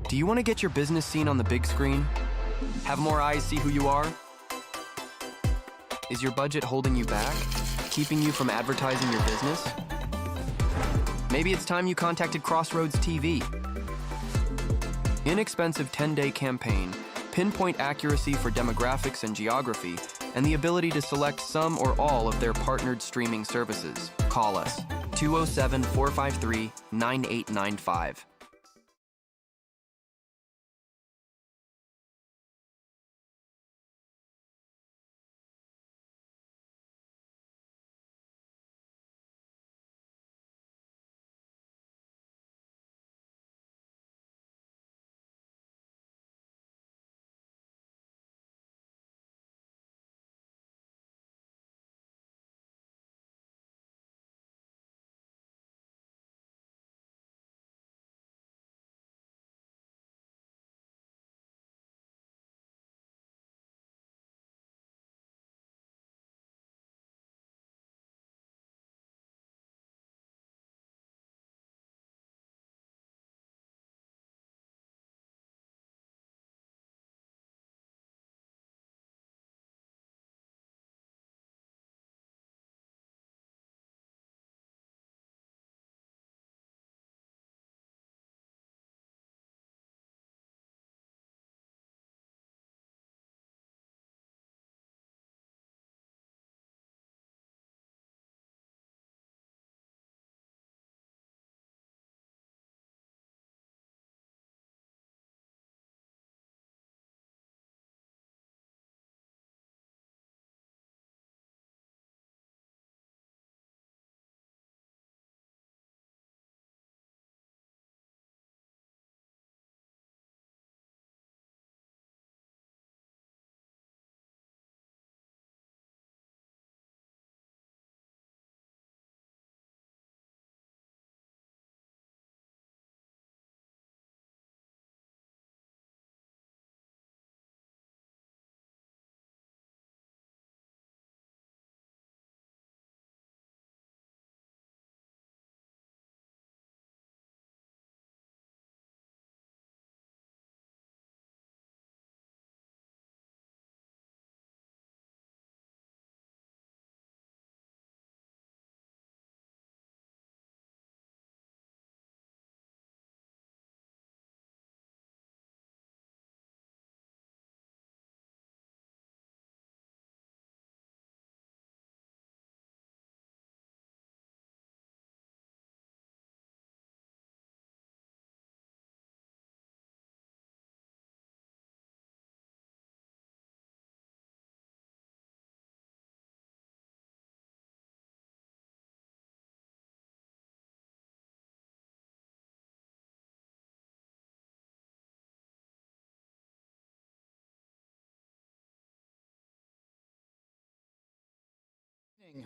Do you want to get your business seen on the big screen? Have more eyes see who you are? Is your budget holding you back, keeping you from advertising your business? Maybe it's time you contacted Crossroads TV. Inexpensive 10-day campaign, pinpoint accuracy for demographics and geography, and the ability to select some or all of their partnered streaming services. Call us, 207-453-9895.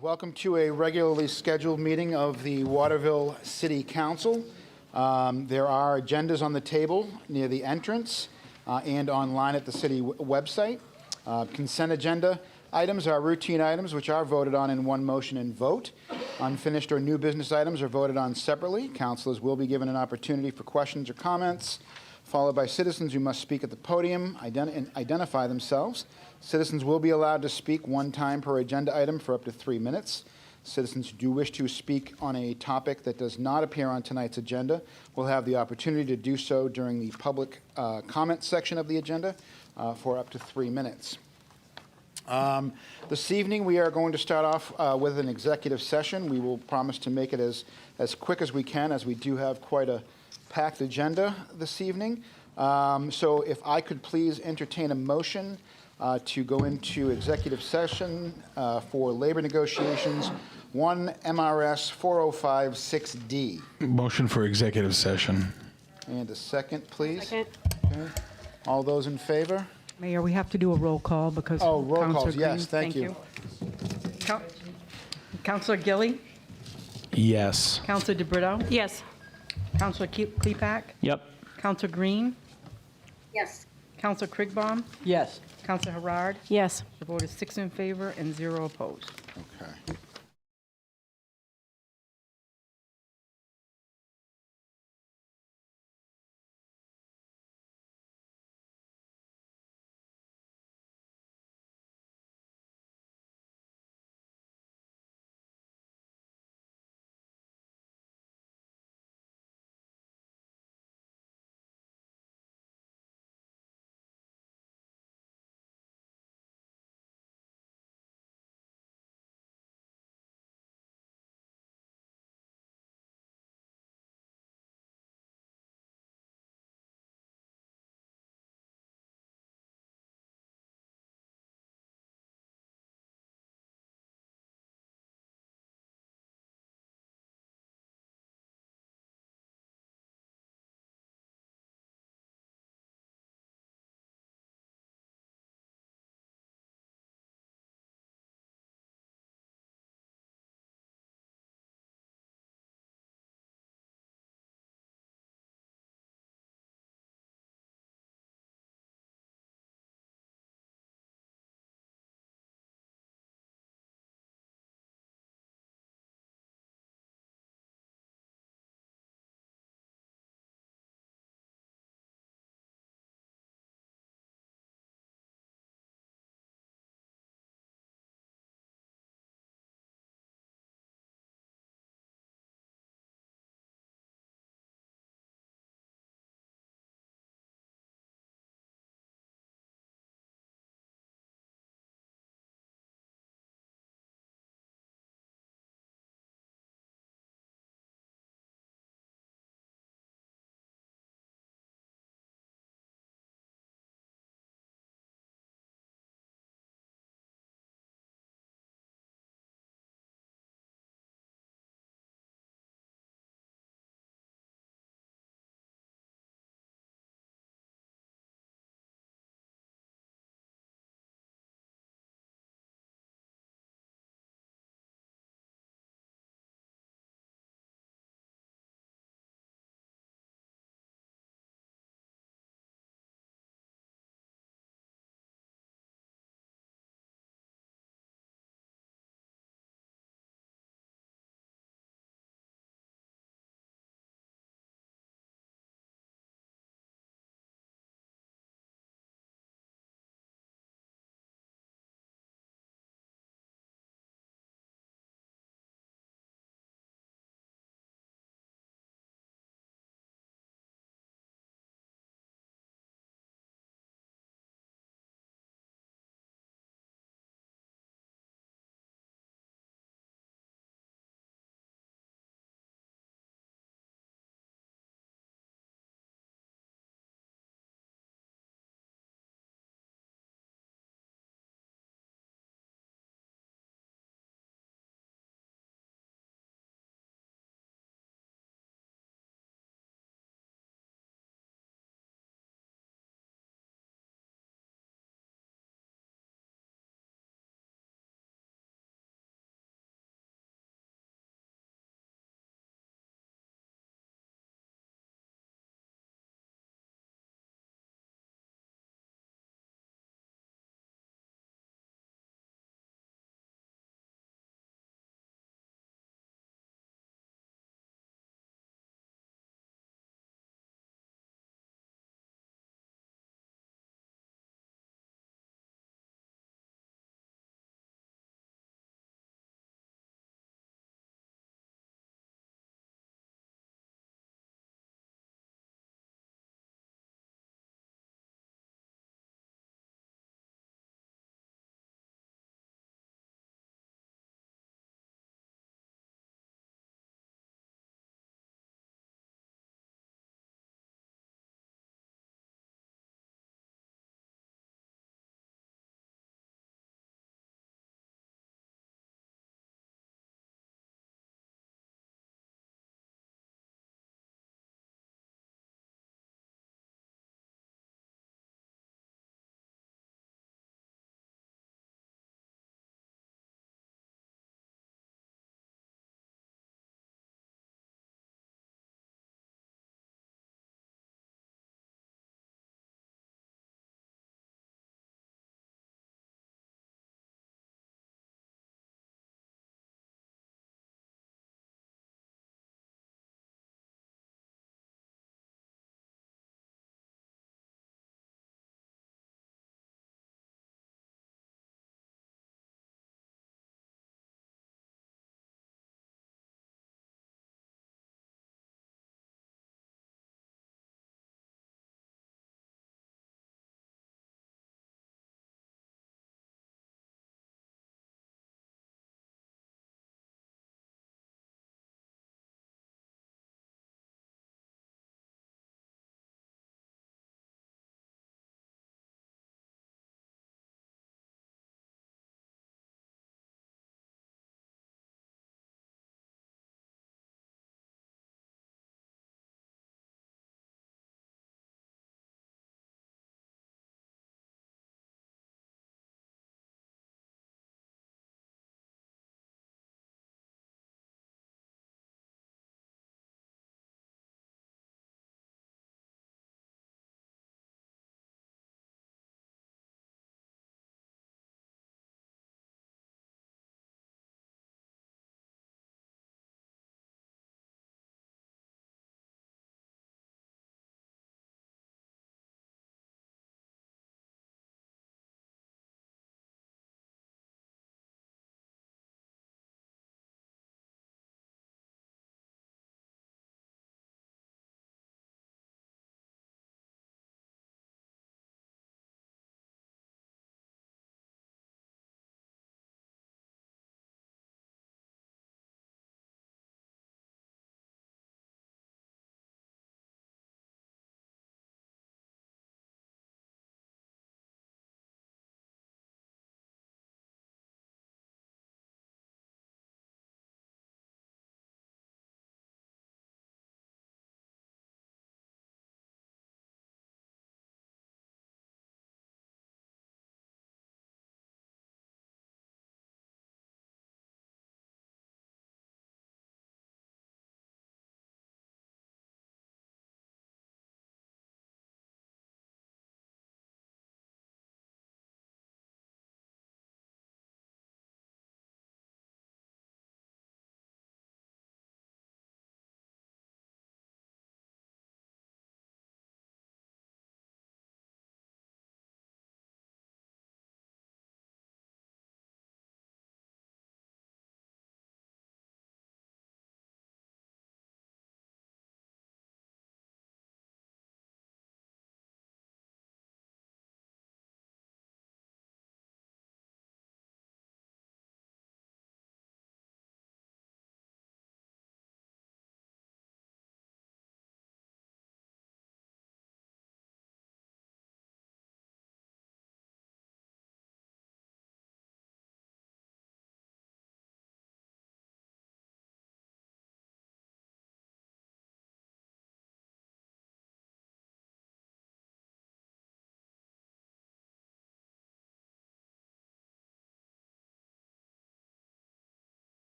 Welcome to a regularly scheduled meeting of the Waterville City Council. There are agendas on the table near the entrance and online at the city website. Consent agenda items are routine items which are voted on in one motion and vote. Unfinished or new business items are voted on separately. Councilors will be given an opportunity for questions or comments, followed by citizens who must speak at the podium and identify themselves. Citizens will be allowed to speak one time per agenda item for up to 3 minutes. Citizens who do wish to speak on a topic that does not appear on tonight's agenda will have the opportunity to do so during the public comment section of the agenda for up to 3 minutes. This evening we are going to start off with an executive session. We will promise to make it as quick as we can, as we do have quite a packed agenda this evening. So if I could please entertain a motion to go into executive session for labor negotiations, 1 MRS 4056D. Motion for executive session. And a second, please. Second. Okay. All those in favor? Mayor, we have to do a roll call because. Oh, roll Counselor calls, Green. yes, thank you. Counselor Gilly, Yes. Counselor DeBrito, Yes. Counselor Klepak, Yep. Counselor Green, Yes. Counselor Krigbaum, Yes. Counselor Harard. Yes. The vote is 6 in favor and 0 opposed. Okay.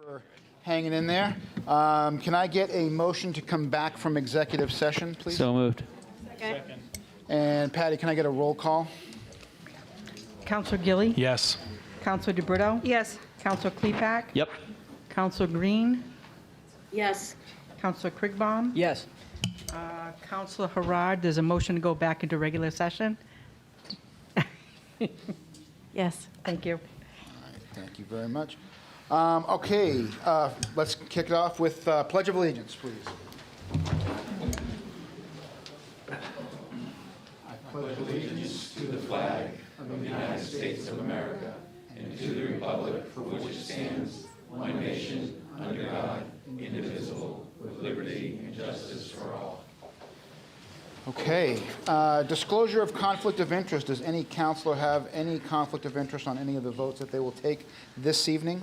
For hanging in there. Can I get a motion to come back from executive session, please? So moved. And Patty, can I get a roll call? Counselor Gilly? Yes. Counselor DeBrito? Yes. Counselor Klepak? Yep. Counselor Green? Yes. Counselor Krigbaum? Yes. Counselor Harard, there's a motion to go back into regular session? Yes. Thank you. Thank you very much. Okay, let's kick it off with Pledge of Allegiance, please. Okay, disclosure of conflict of interest. Does any counselor have any conflict of interest on any of the votes that they will take this evening?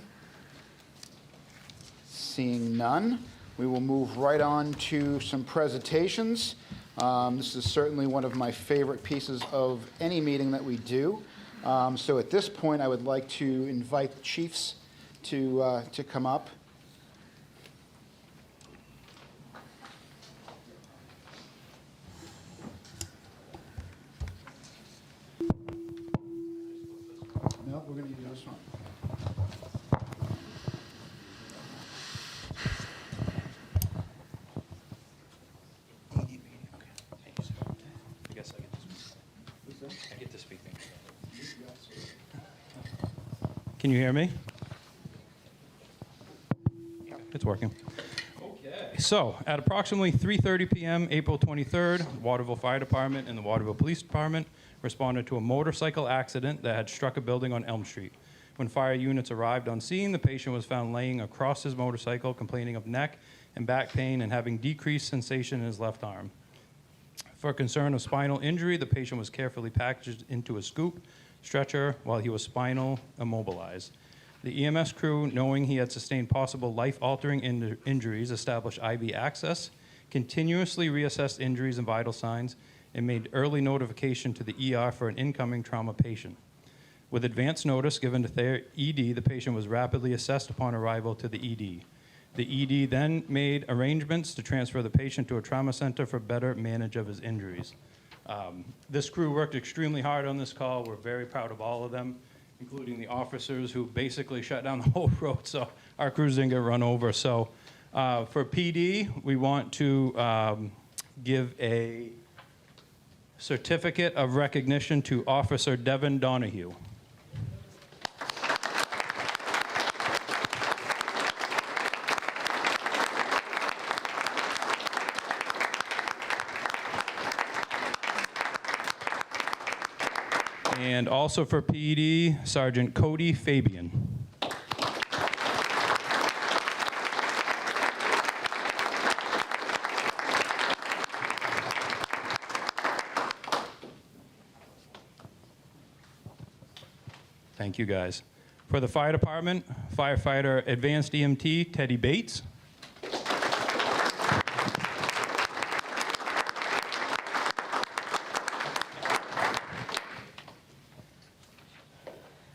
Seeing none, we will move right on to some presentations. This is certainly one of my favorite pieces of any meeting that we do. So at this point, I would like to invite the chiefs to come up. No, we're going to use this one. Can you hear me? It's working. Okay. So, at approximately 3:30 p.m., April 23rd, Waterville Fire Department and the Waterville Police Department responded to a motorcycle accident that had struck a building on Elm Street. When fire units arrived on scene, the patient was found laying across his motorcycle, complaining of neck and back pain and having decreased sensation in his left arm. For concern of spinal injury, the patient was carefully packaged into a scoop stretcher while he was spinal immobilized. The EMS crew, knowing he had sustained possible life-altering injuries, established IV access, continuously reassessed injuries and vital signs, and made early notification to the ER for an incoming trauma patient. With advance notice given to their ED, the patient was rapidly assessed upon arrival to the ED. The ED then made arrangements to transfer the patient to a trauma center for better manage of his injuries. This crew worked extremely hard on this call. We're very proud of all of them, including the officers who basically shut down the whole road, so our crews didn't get run over. So for PD, we want to give a certificate of recognition to Officer Devin Donahue. And also for PD, Sergeant Cody Fabian. Thank you, guys. For the fire department, firefighter advanced EMT Teddy Bates.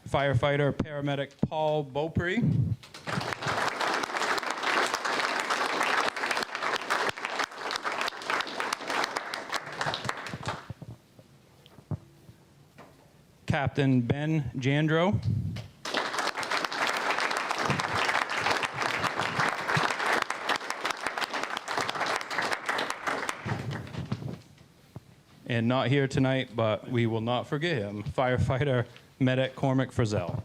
Firefighter paramedic Paul Beaupre. Captain Ben Jandro. And not here tonight, but we will not forget him, firefighter medic Cormac Frizzell.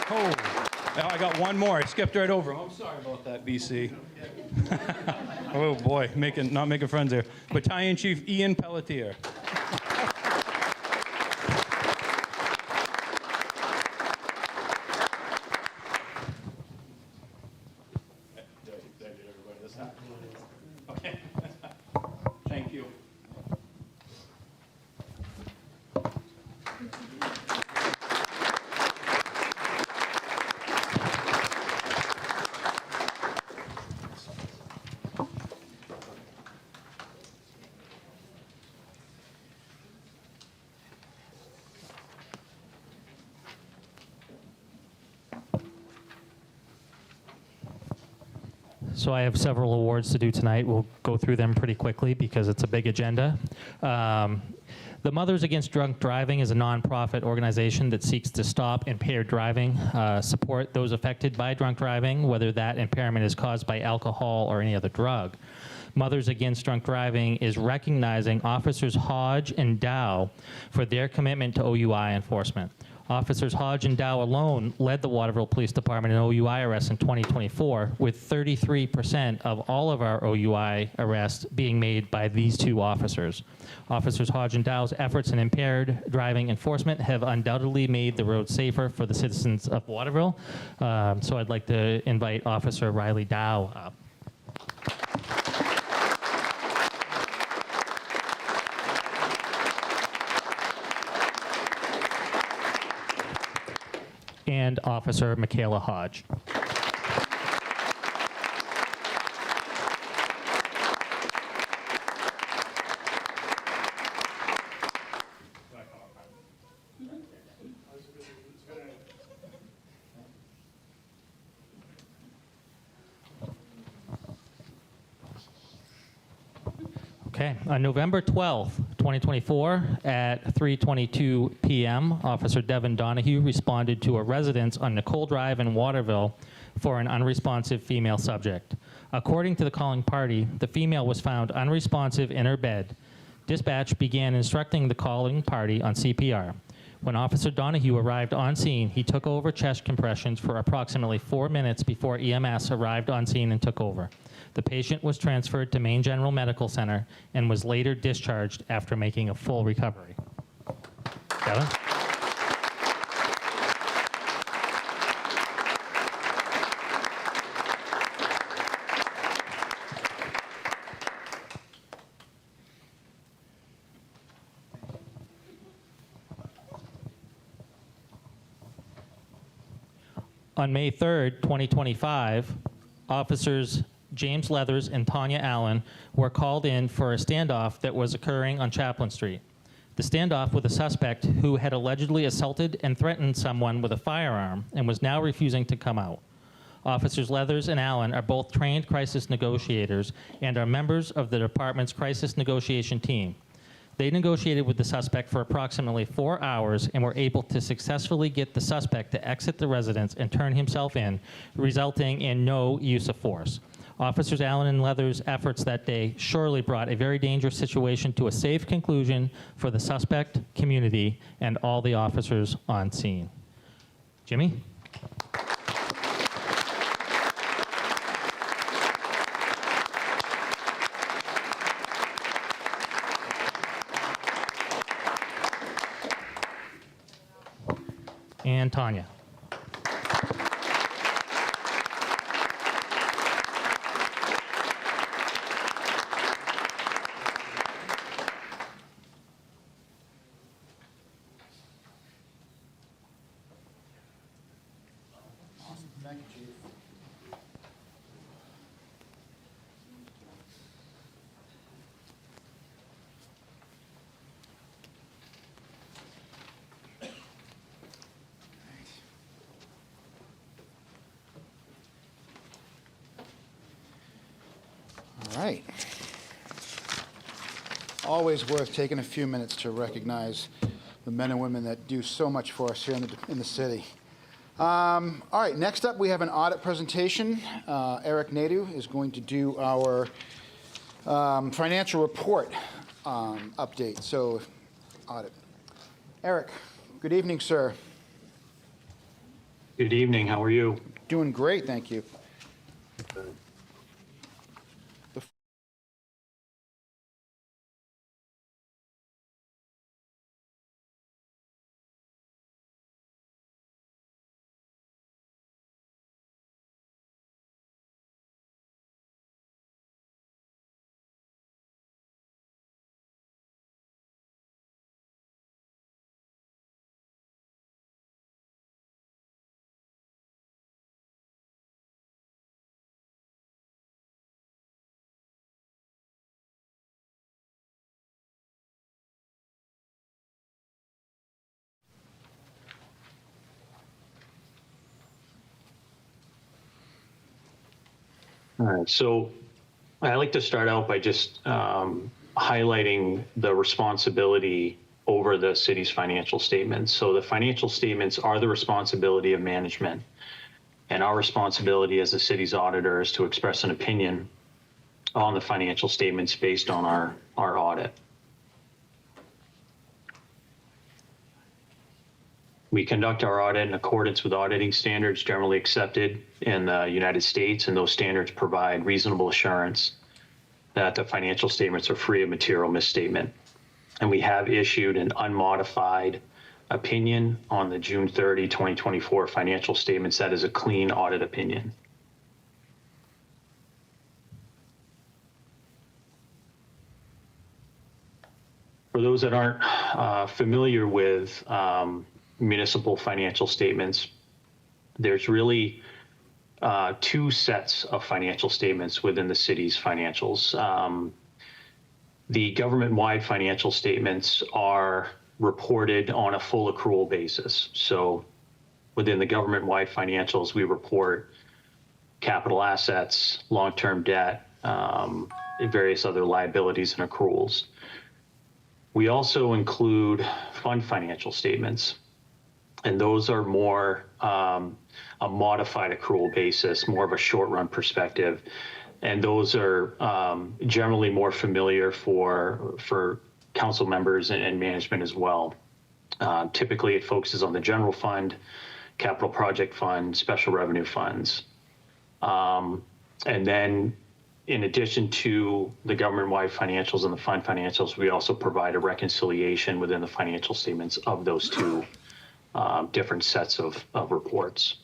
Oh, I got one more. I skipped right over him. I'm sorry about that, BC. Oh boy, not making friends here. Battalion Chief Ian Pelletier. Okay. Thank you. So I have several awards to do tonight. We'll go through them pretty quickly because it's a big agenda. The Mothers Against Drunk Driving is a nonprofit organization that seeks to stop impaired driving, support those affected by drunk driving, whether that impairment is caused by alcohol or any other drug. Mothers Against Drunk Driving is recognizing Officers Hodge and Dow for their commitment to OUI enforcement. Officers Hodge and Dow alone led the Waterville Police Department in OUI arrests in 2024, with 33% of all of our OUI arrests being made by these two officers. Officers Hodge and Dow's efforts in impaired driving enforcement have undoubtedly made the road safer for the citizens of Waterville. So I'd like to invite Officer Riley Dow up. And Officer Michaela Hodge. Okay, on November 12th, 2024, at 3:22 p.m., Officer Devin Donahue responded to a residence on Nicole Drive in Waterville for an unresponsive female subject. According to the calling party, the female was found unresponsive in her bed. Dispatch began instructing the calling party on CPR. When Officer Donahue arrived on scene, he took over chest compressions for approximately 4 minutes before EMS arrived on scene and took over. The patient was transferred to Maine General Medical Center and was later discharged after making a full recovery. Kevin? On May 3rd, 2025, officers James Leathers and Tanya Allen were called in for a standoff that was occurring on Chaplin Street. The standoff with a suspect who had allegedly assaulted and threatened someone with a firearm and was now refusing to come out. Officers Leathers and Allen are both trained crisis negotiators and are members of the department's crisis negotiation team. They negotiated with the suspect for approximately 4 hours and were able to successfully get the suspect to exit the residence and turn himself in, resulting in no use of force. Officers Allen and Leathers' efforts that day surely brought a very dangerous situation to a safe conclusion for the suspect, community, and all the officers on scene. Jimmy? And Tanya. Thank you, Chief. All right. Always worth taking a few minutes to recognize the men and women that do so much for us here in the city. All right, next up we have an audit presentation. Eric Nadu is going to do our financial report update. So, audit. Eric, good evening, sir. Good evening. How are you? Doing great, thank you. All right, so I like to start out by just highlighting the responsibility over the city's financial statements. So the financial statements are the responsibility of management, and our responsibility as the city's auditor is to express an opinion on the financial statements based on our audit. We conduct our audit in accordance with auditing standards generally accepted in the United States, and those standards provide reasonable assurance that the financial statements are free of material misstatement. And we have issued an unmodified opinion on the June 30, 2024 financial statements. That is a clean audit opinion. For those that aren't familiar with municipal financial statements, there's really two sets of financial statements within the city's financials. The government-wide financial statements are reported on a full accrual basis. So within the government-wide financials, we report capital assets, long-term debt, and various other liabilities and accruals. We also include fund financial statements, and those are more a modified accrual basis, more of a short-run perspective. And those are generally more familiar for council members and management as well. Typically, it focuses on the general fund, capital project fund, special revenue funds. And then in addition to the government-wide financials and the fund financials, we also provide a reconciliation within the financial statements of those two different sets of reports.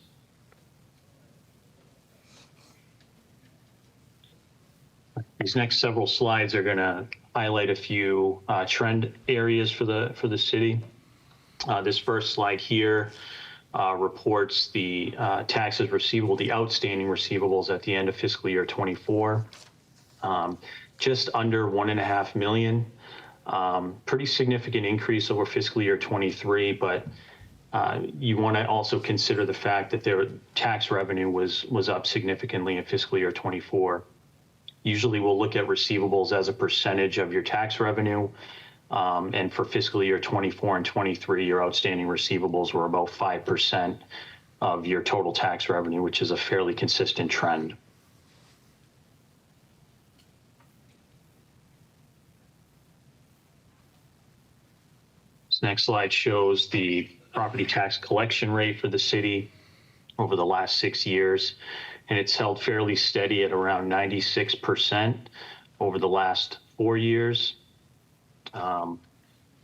These next several slides are going to highlight a few trend areas for the city. This first slide here reports the taxes receivable, the outstanding receivables at the end of fiscal year 24, just under $1.5 million. Pretty significant increase over fiscal year 23, but you want to also consider the fact that their tax revenue was up significantly in fiscal year 24. Usually we'll look at receivables as a percentage of your tax revenue. And for fiscal year 24 and 23, your outstanding receivables were about 5% of your total tax revenue, which is a fairly consistent trend. This next slide shows the property tax collection rate for the city over the last 6 years. And it's held fairly steady at around 96% over the last 4 years.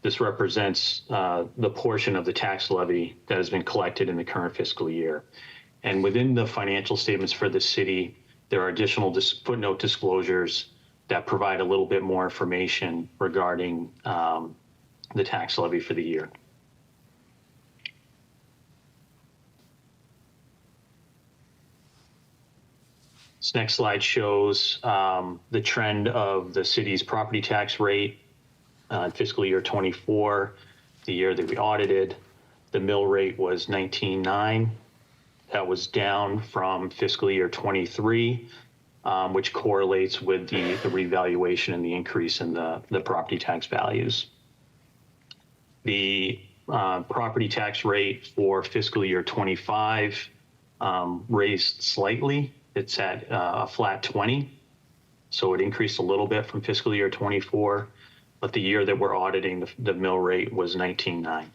This represents the portion of the tax levy that has been collected in the current fiscal year. And within the financial statements for the city, there are additional footnote disclosures that provide a little bit more information regarding the tax levy for the year. This next slide shows the trend of the city's property tax rate in fiscal year 24, the year that we audited. The mill rate was 19.9. That was down from fiscal year 23, which correlates with the revaluation and the increase in the property tax values. The property tax rate for fiscal year 25 raised slightly. It's at a flat 20, so it increased a little bit from fiscal year 24, but the year that we're auditing, the mill rate was 19.9.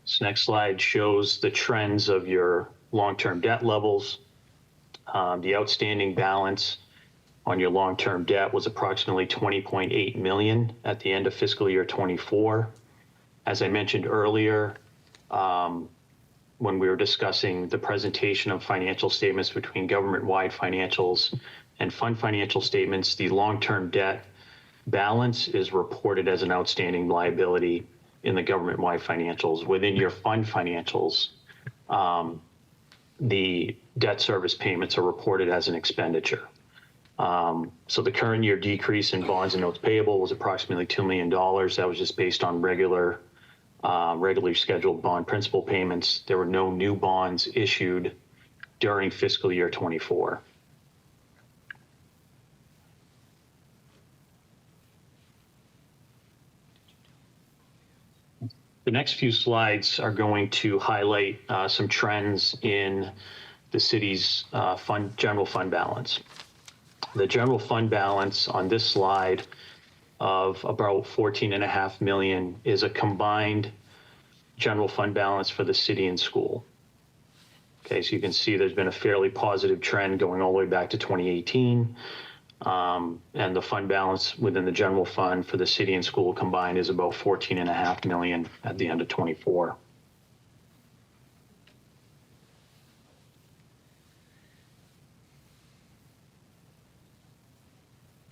This next slide shows the trends of your long-term debt levels. The outstanding balance on your long-term debt was approximately $20.8 million at the end of fiscal year 24. As I mentioned earlier, when we were discussing the presentation of financial statements between government-wide financials and fund financial statements, the long-term debt balance is reported as an outstanding liability in the government-wide financials. Within your fund financials, the debt service payments are reported as an expenditure. So the current year decrease in bonds and notes payable was approximately $2 million. That was just based on regular regularly scheduled bond principal payments. There were no new bonds issued during fiscal year 24. The next few slides are going to highlight some trends in the city's general fund balance. The general fund balance on this slide of about 14.5 million is a combined general fund balance for the city and school. Okay, so you can see there's been a fairly positive trend going all the way back to 2018. And the fund balance within the general fund for the city and school combined is about 14.5 million at the end of 24.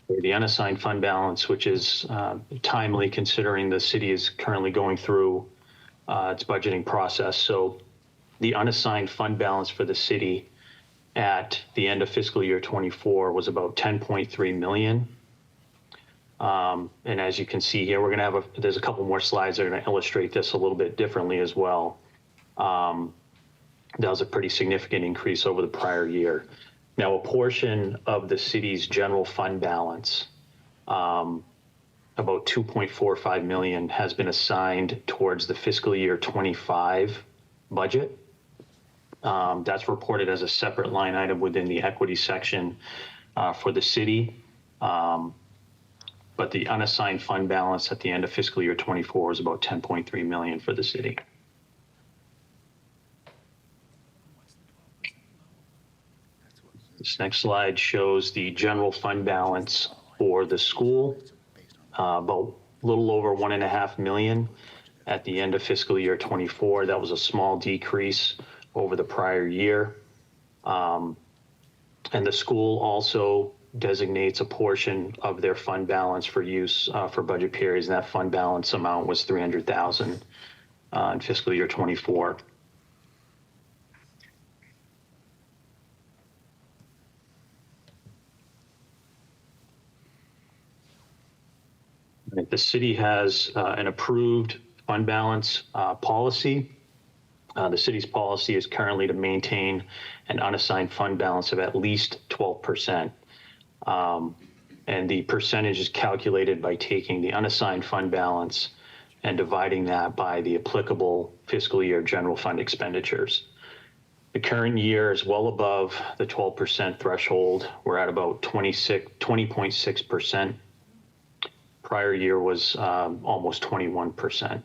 The unassigned fund balance, which is timely considering the city is currently going through its budgeting process. So the unassigned fund balance for the city at the end of fiscal year 24 was about 10.3 million. And as you can see here, we're going to have there's a couple more slides that are going to illustrate this a little bit differently as well. That was a pretty significant increase over the prior year. Now, a portion of the city's general fund balance, about 2.45 million, has been assigned towards the fiscal year 25 budget. That's reported as a separate line item within the equity section for the city. But the unassigned fund balance at the end of fiscal year 24 is about 10.3 million for the city. This next slide shows the general fund balance for the school, about a little over 1.5 million at the end of fiscal year 24. That was a small decrease over the prior year. And the school also designates a portion of their fund balance for use for budget periods, and that fund balance amount was 300,000 in fiscal year 24. The city has an approved fund balance policy. The city's policy is currently to maintain an unassigned fund balance of at least 12%. And the percentage is calculated by taking the unassigned fund balance and dividing that by the applicable fiscal year general fund expenditures. The current year is well above the 12% threshold. We're at about 20.6%. Prior year was almost 21%.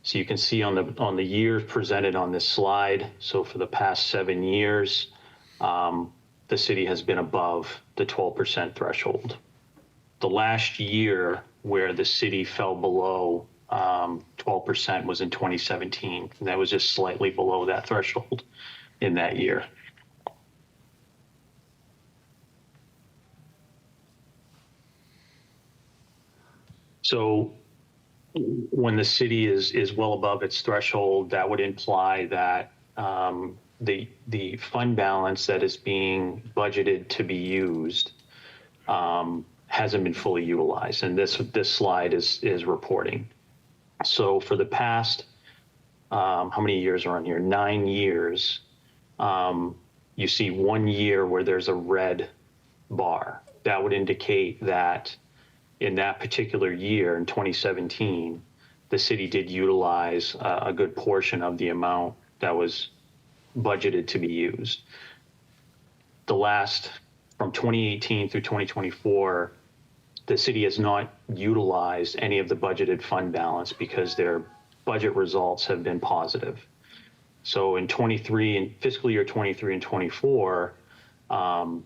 So you can see on the years presented on this slide, so for the past 7 years, the city has been above the 12% threshold. The last year where the city fell below 12% was in 2017, and that was just slightly below that threshold in that year. So when the city is well above its threshold, that would imply that the fund balance that is being budgeted to be used hasn't been fully utilized, and this slide is reporting. So for the past, how many years are on here? 9 years. You see 1 year where there's a red bar. That would indicate that in that particular year, in 2017, the city did utilize a good portion of the amount that was budgeted to be used. The last, from 2018 through 2024, the city has not utilized any of the budgeted fund balance because their budget results have been positive. So in fiscal year 23 and 24, the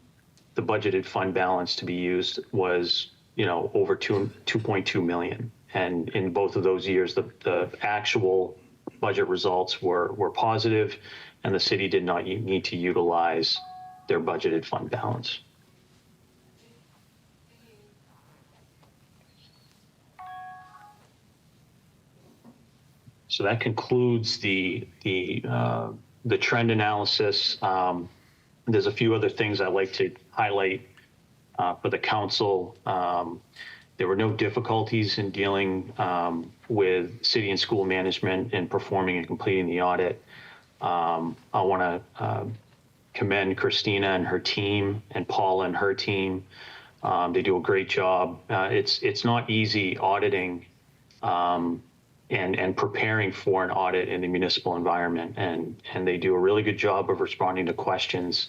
budgeted fund balance to be used was over 2.2 million. And in both of those years, the actual budget results were positive, and the city did not need to utilize their budgeted fund balance. So that concludes the trend analysis. There's a few other things I'd like to highlight for the council. There were no difficulties in dealing with city and school management in performing and completing the audit. I want to commend Christina and her team and Paula and her team. They do a great job. It's not easy auditing and preparing for an audit in the municipal environment, and they do a really good job of responding to questions.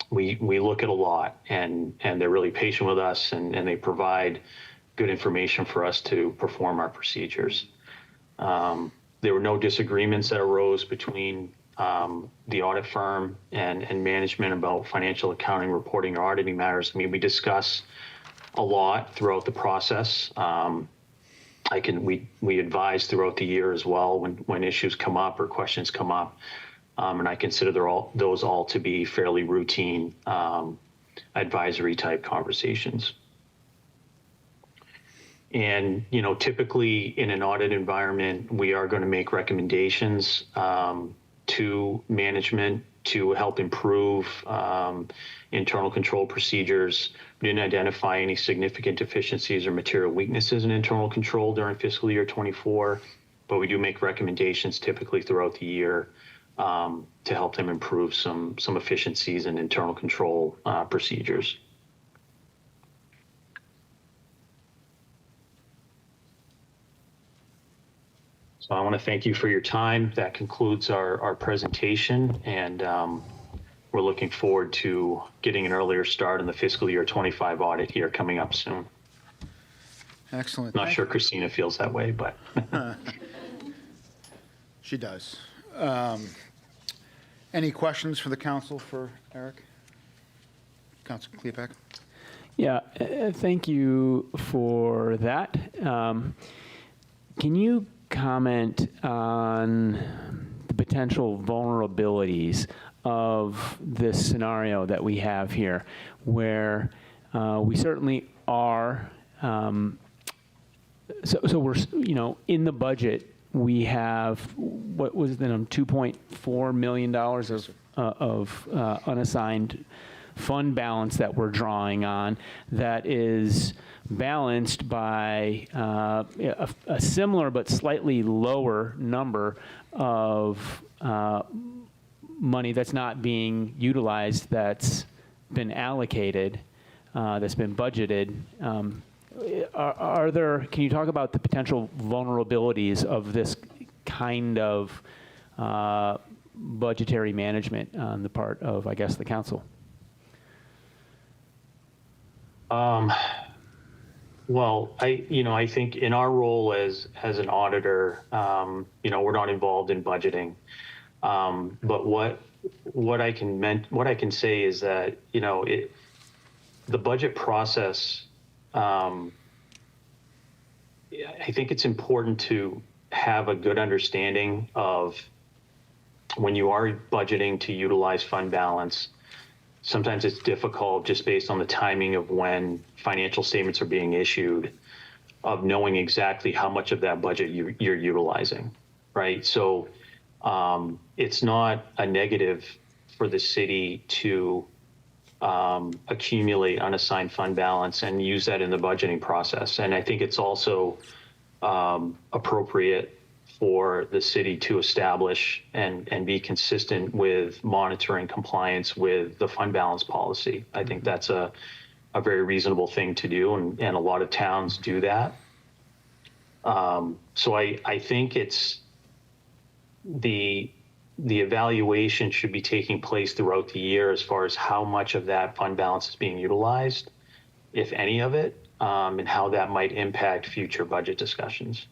We look at a lot, and they're really patient with us, and they provide good information for us to perform our procedures. There were no disagreements that arose between the audit firm and management about financial accounting, reporting, or auditing matters. I mean, we discuss a lot throughout the process. We advise throughout the year as well when issues come up or questions come up. And I consider those all to be fairly routine advisory type conversations. And, typically in an audit environment, we are going to make recommendations to management to help improve internal control procedures. We didn't identify any significant deficiencies or material weaknesses in internal control during fiscal year 24, but we do make recommendations typically throughout the year to help them improve some efficiencies in internal control procedures. So I want to thank you for your time. That concludes our presentation, and we're looking forward to getting an earlier start in the fiscal year 25 audit here coming up soon. Excellent. Not sure Christina feels that way, but. She does. Any questions for the council for Eric? Councilor Klepak? Yeah, thank you for that. Can you comment on the potential vulnerabilities of this scenario that we have here, where we certainly are, so we're, in the budget, we have, what was it, $2.4 million of unassigned fund balance that we're drawing on that is balanced by a similar but slightly lower number of money that's not being utilized, that's been allocated, that's been budgeted. Can you talk about the potential vulnerabilities of this kind of budgetary management on the part of, I guess, the council? Well, I think in our role as an auditor, we're not involved in budgeting. But what I can say is that, the budget process, I think it's important to have a good understanding of when you are budgeting to utilize fund balance. Sometimes it's difficult just based on the timing of when financial statements are being issued, of knowing exactly how much of that budget you're utilizing, right? So it's not a negative for the city to accumulate unassigned fund balance and use that in the budgeting process. And I think it's also appropriate for the city to establish and be consistent with monitoring compliance with the fund balance policy. I think that's a very reasonable thing to do, and a lot of towns do that. So I think it's the evaluation should be taking place throughout the year as far as how much of that fund balance is being utilized, if any of it, and how that might impact future budget discussions.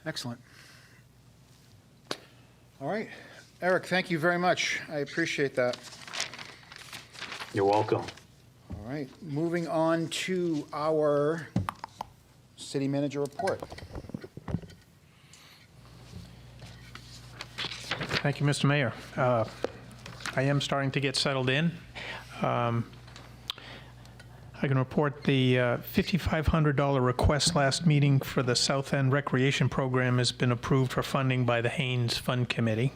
Excellent. All right. Eric, thank you very much. I appreciate that. You're welcome. All right. Moving on to our city manager report. Thank you, Mr. Mayor. I am starting to get settled in. I can report the $5,500 request last meeting for the South End Recreation Program has been approved for funding by the Haynes Fund Committee.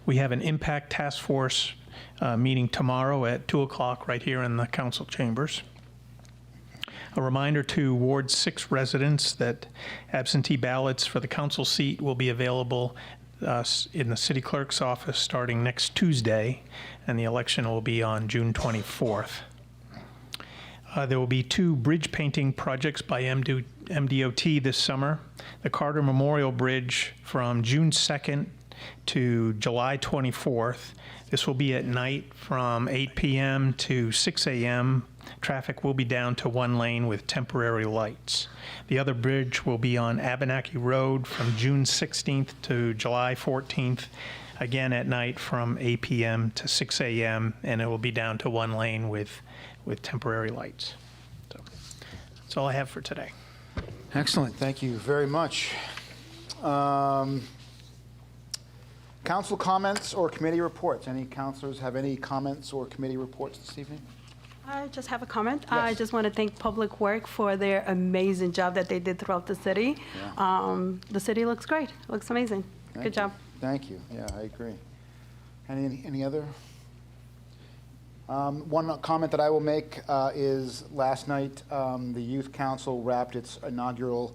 We have an impact task force meeting tomorrow at 2 o'clock right here in the council chambers. A reminder to Ward 6 residents that absentee ballots for the council seat will be available in the city clerk's office starting next Tuesday, and the election will be on June 24th. There will be 2 bridge painting projects by MDOT this summer. The Carter Memorial Bridge from June 2nd to July 24th. This will be at night from 8 p.m. to 6 a.m. Traffic will be down to 1 lane with temporary lights. The other bridge will be on Abenaki Road from June 16th to July 14th, again at night from 8 p.m. to 6 a.m., and it will be down to 1 lane with temporary lights. So that's all I have for today. Excellent, thank you very much. Council comments or committee reports? Any councilors have any comments or committee reports this evening? I just have a comment. Yes. I just want to thank Public Work for their amazing job that they did throughout the city. Yeah. The city looks great, looks amazing. Thank Good you. job. Thank you, yeah, I agree. Any other? One comment that I will make is last night, the Youth Council wrapped its inaugural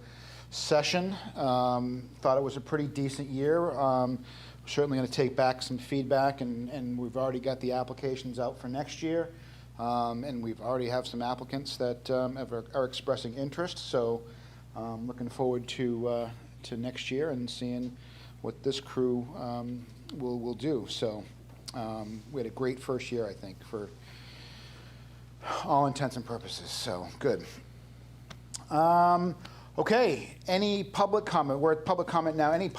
session. Thought it was a pretty decent year. Certainly going to take back some feedback, and we've already got the applications out for next year. And we've already have some applicants that are expressing interest. So looking forward to next year and seeing what this crew will do. So we had a great first year, I think, for all intents and purposes. So good. Okay, any public comment? We're at public comment now. Any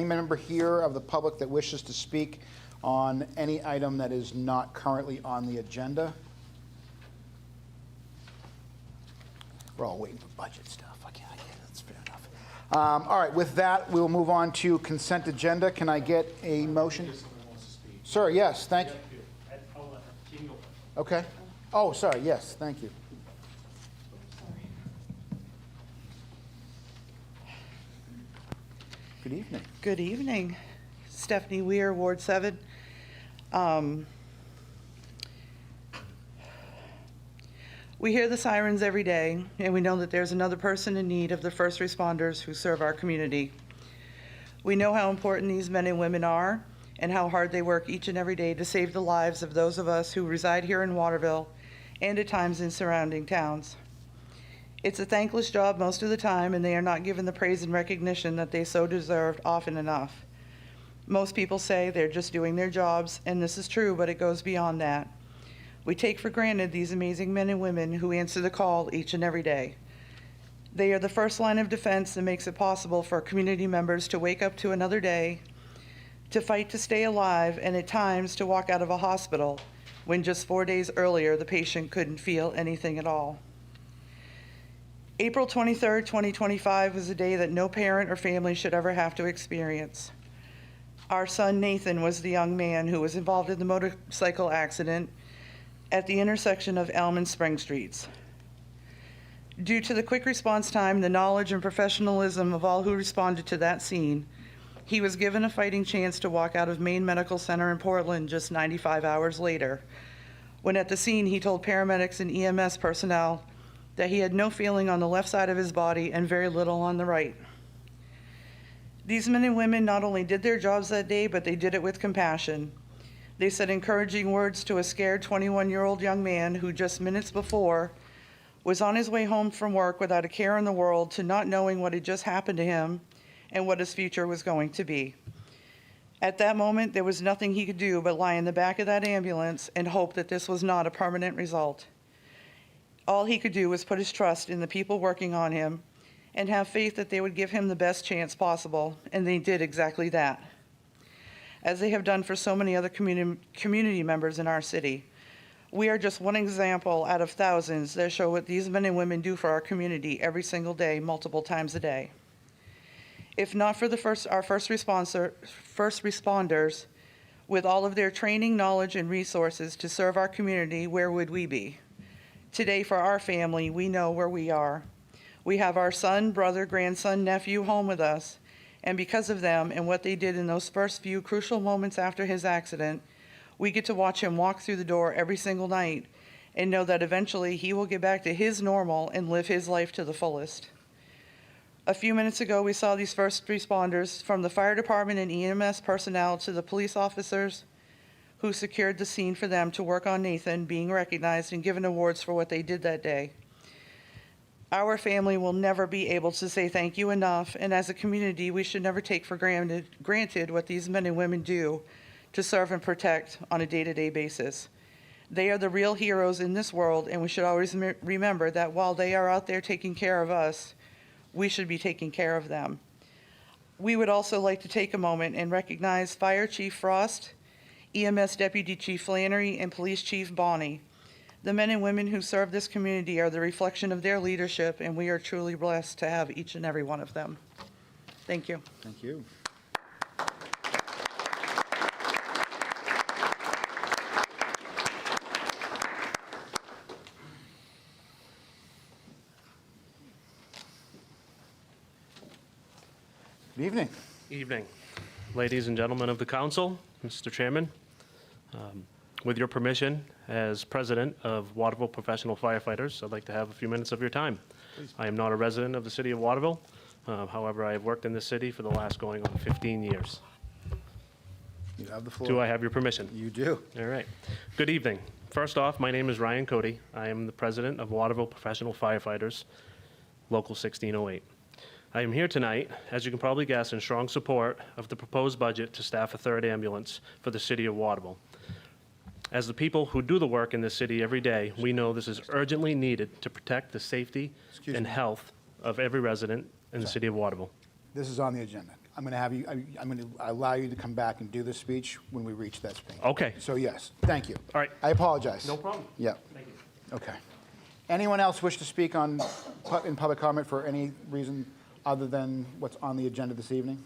member here of the public that wishes to speak on any item that is not currently on the agenda? We're all waiting for budget stuff. I get it. That's fair enough. All right, with that, we'll move on to consent agenda. Can I get a motion? Sir, yes, thank you. Okay. Oh, sorry, yes, thank you. Good evening. Good evening. Stephanie Weir, Ward 7. We hear the sirens every day, and we know that there's another person in need of the first responders who serve our community. We know how important these men and women are and how hard they work each and every day to save the lives of those of us who reside here in Waterville and at times in surrounding towns. It's a thankless job most of the time, and they are not given the praise and recognition that they so deserve often enough. Most people say they're just doing their jobs, and this is true, but it goes beyond that. We take for granted these amazing men and women who answer the call each and every day. They are the first line of defense that makes it possible for community members to wake up to another day, to fight to stay alive, and at times to walk out of a hospital when just 4 days earlier the patient couldn't feel anything at all. April 23rd, 2025 was a day that no parent or family should ever have to experience. Our son Nathan was the young man who was involved in the motorcycle accident at the intersection of Elm and Spring Streets. Due to the quick response time, the knowledge and professionalism of all who responded to that scene, he was given a fighting chance to walk out of Maine Medical Center in Portland just 95 hours later, when at the scene he told paramedics and EMS personnel that he had no feeling on the left side of his body and very little on the right. These men and women not only did their jobs that day, but they did it with compassion. They said encouraging words to a scared 21-year-old young man who just minutes before was on his way home from work without a care in the world, to not knowing what had just happened to him and what his future was going to be. At that moment, there was nothing he could do but lie in the back of that ambulance and hope that this was not a permanent result. All he could do was put his trust in the people working on him and have faith that they would give him the best chance possible, and they did exactly that, as they have done for so many other community members in our city. We are just one example out of thousands that show what these men and women do for our community every single day, multiple times a day. If not for our first responders, with all of their training, knowledge, and resources to serve our community, where would we be? Today, for our family, we know where we are. We have our son, brother, grandson, nephew home with us, and because of them and what they did in those first few crucial moments after his accident, We get to watch him walk through the door every single night and know that eventually he will get back to his normal and live his life to the fullest. A few minutes ago, we saw these first responders, from the fire department and EMS personnel to the police officers who secured the scene for them to work on Nathan, being recognized and given awards for what they did that day. Our family will never be able to say thank you enough, and as a community, we should never take for granted what these men and women do to serve and protect on a day-to-day basis. They are the real heroes in this world, and we should always remember that while they are out there taking care of us, we should be taking care of them. We would also like to take a moment and recognize Fire Chief Frost, EMS Deputy Chief Flannery, and Police Chief Bonney. The men and women who serve this community are the reflection of their leadership, and we are truly blessed to have each and every one of them. Thank you. Thank you. Good evening. Evening, ladies and gentlemen of the council, Mr. Chairman. With your permission, as president of Waterville Professional Firefighters, I'd like to have a few minutes of your time. I am not a resident of the city of Waterville. However, I have worked in this city for the last going on 15 years. You have the floor. Do I have your permission? You do. All right. Good evening. First off, my name is Ryan Cody. I am the president of Waterville Professional Firefighters, Local 1608. I am here tonight, as you can probably guess, in strong support of the proposed budget to staff a third ambulance for the city of Waterville. As the people who do the work in this city every day, we know this is urgently needed to protect the safety and health of every resident in the city of Waterville. This is on the agenda. I'm going to have you, I'm going to allow you to come back and do the speech when we reach that speech. Okay. So yes, thank you. All right. I apologize. No problem. Yeah. Thank you. Okay. Anyone else wish to speak in public comment for any reason other than what's on the agenda this evening?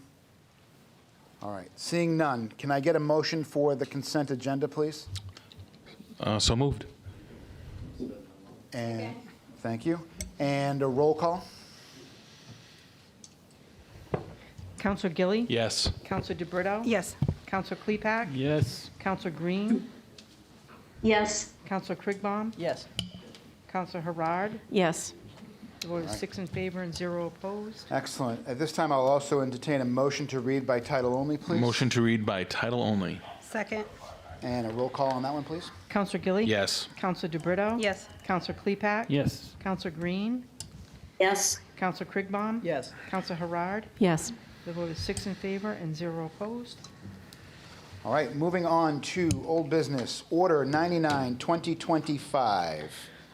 All right. Seeing none, can I get a motion for the consent agenda, please? So moved. And thank you. And a roll call? Counselor Gilly? Yes. Counselor DeBrito? Yes. Counselor Klepak? Yes. Counselor Green? Yes. Counselor Krigbaum? Yes. Counselor Harard? Yes. The vote is 6 in favor and 0 opposed. Excellent. At this time, I'll also entertain a motion to read by title only, please. Motion to read by title only. Second. And a roll call on that one, please. Counselor Gilly? Yes. Counselor DeBrito? Yes. Counselor Klepak? Yes. Counselor Green? Yes. Counselor Krigbaum? Yes. Counselor Harard? Yes. The vote is 6 in favor and 0 opposed. All right, moving on to old business, Order 99, 2025.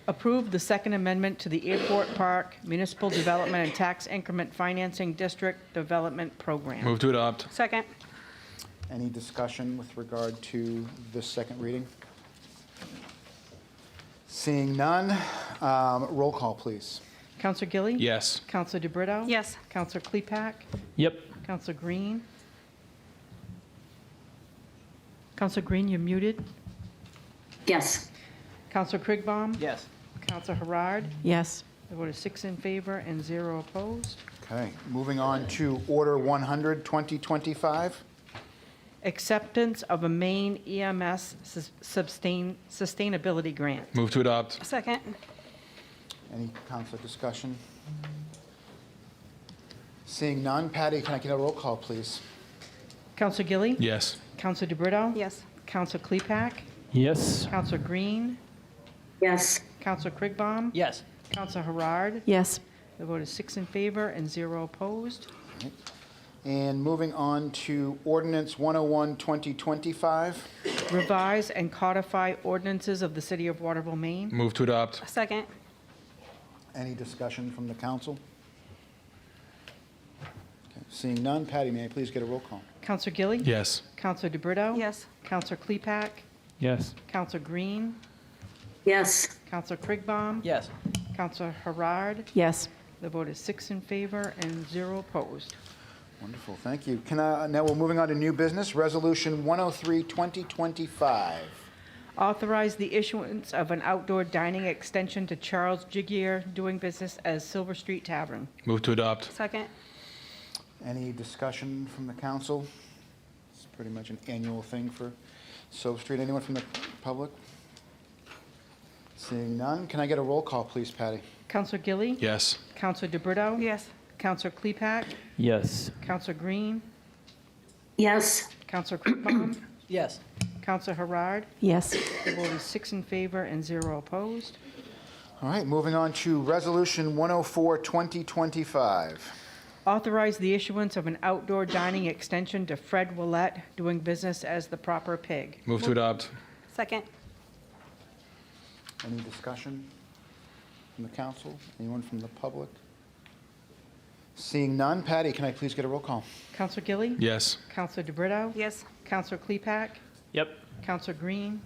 Approve the Second Amendment to the Airport Park Municipal Development and Tax Increment Financing District Development Program. Move to adopt. Second. Any discussion with regard to this second reading? Seeing none, roll call, please. Counselor Gilly? Yes. Counselor DeBrito? Yes. Counselor Klepak? Yep. Counselor Green? Counselor Green, you're muted. Yes. Counselor Krigbaum? Yes. Counselor Harard? Yes. The vote is 6 in favor and 0 opposed. Okay, moving on to Order 100, 2025. Acceptance of a Maine EMS sustainability grant. Move to adopt. Second. Any council discussion? Seeing none, Patty, can I get a roll call, please? Counselor Gilly? Yes. Counselor DeBrito? Yes. Counselor Klepak? Yes. Counselor Green? Yes. Counselor Krigbaum? Yes. Counselor Harard? Yes. The vote is 6 in favor and 0 opposed. And moving on to Ordinance 101, 2025. Revise and codify ordinances of the City of Waterville, Maine. Move to adopt. Second. Any discussion from the council? Okay, seeing none, Patty, may I please get a roll call? Counselor Gilly? Yes. Counselor DeBrito? Yes. Counselor Klepak? Yes. Counselor Green? Yes. Counselor Krigbaum? Yes. Counselor Harard? Yes. The vote is 6 in favor and 0 opposed. Wonderful, thank you. Now we're moving on to new business, Resolution 103, 2025. Authorize the issuance of an outdoor dining extension to Charles Gigier, doing business as Silver Street Tavern. Move to adopt. Second. Any discussion from the council? It's pretty much an annual thing for Silver Street, anyone from the public? Seeing none, can I get a roll call, please, Patty? Counselor Gilly? Yes. Counselor DeBrito? Yes. Counselor Klepak? Yes. Counselor Green? Yes. Counselor Krippbaum? Yes. Counselor Harard? Yes. The vote is 6 in favor and 0 opposed. All right, moving on to Resolution 104, 2025. Authorize the issuance of an outdoor dining extension to Fred Willett, doing business as the Proper Pig. Move to adopt. Second. Any discussion from the council? Anyone from the public? Seeing none, Patty, can I please get a roll call? Counselor Gilly? Yes. Counselor DeBrito? Yes. Counselor Klepak? Yep. Counselor Green?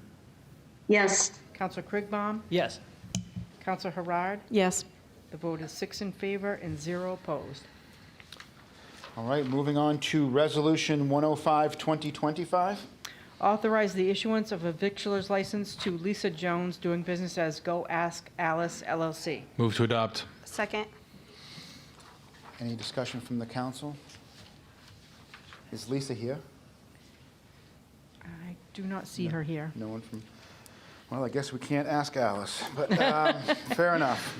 Yes. Counselor Krippbaum? Yes. Counselor Harard? Yes. The vote is 6 in favor and 0 opposed. All right, moving on to Resolution 105, 2025. Authorize the issuance of a victualer's license to Lisa Jones, doing business as Go Ask Alice LLC. Move to adopt. Second. Any discussion from the council? Is Lisa here? I do not see her here. No one from, well, I guess we can't ask Alice, but fair enough.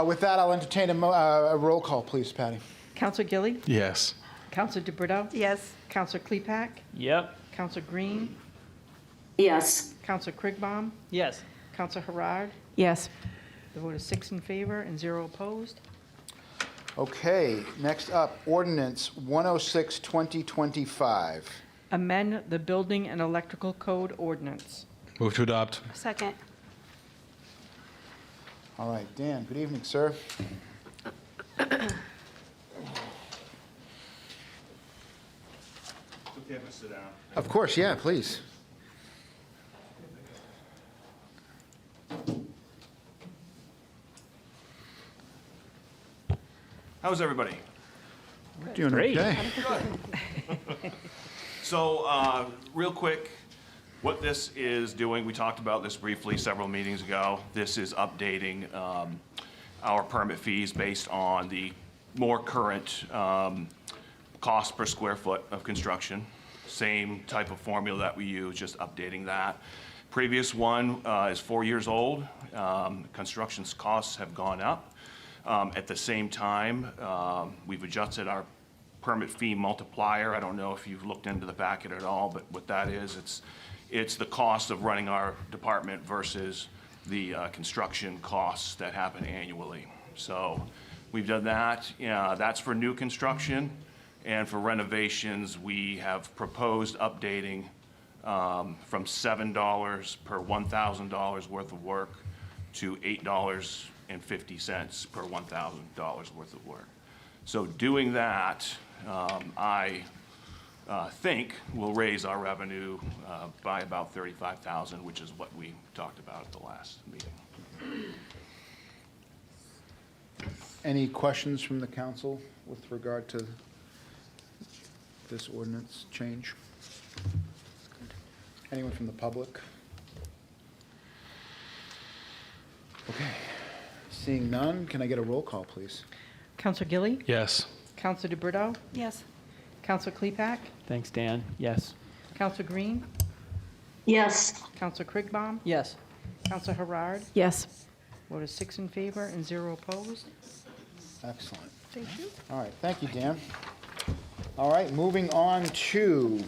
With that, I'll entertain a roll call, please, Patty. Counselor Gilly? Yes. Counselor DeBrito? Yes. Counselor Klepak? Yep. Counselor Green? Yes. Counselor Krippbaum? Yes. Counselor Harard? Yes. The vote is 6 in favor and 0 opposed. Okay, next up, Ordinance 106, 2025. Amend the Building and Electrical Code Ordinance. Move to adopt. Second. All right, Dan, good evening, sir. Of course, yeah, please. How's everybody? We're doing Great. okay. So, real quick, what this is doing, we talked about this briefly several meetings ago. This is updating our permit fees based on the more current cost per square foot of construction. Same type of formula that we use, just updating that. Previous one is 4 years old. Construction costs have gone up. At the same time, we've adjusted our permit fee multiplier. I don't know if you've looked into the packet at all, but what that is, it's the cost of running our department versus the construction costs that happen annually. So we've done that. That's for new construction. And for renovations, we have proposed updating from $7 per $1,000 worth of work to $8.50 per $1,000 worth of work. So doing that, I think will raise our revenue by about $35,000, which is what we talked about at the last meeting. Any questions from the council with regard to this ordinance change? Anyone from the public? Okay. Seeing none, can I get a roll call, please? Counselor Gilly? Yes. Counselor DeBrito? Yes. Counselor Klepak? Thanks, Dan. Yes. Counselor Green? Yes. Counselor Krippbaum? Yes. Counselor Harard? Yes. Vote is 6 in favor and 0 opposed. Excellent. Thank you. All right, thank you, Dan. All right, moving on to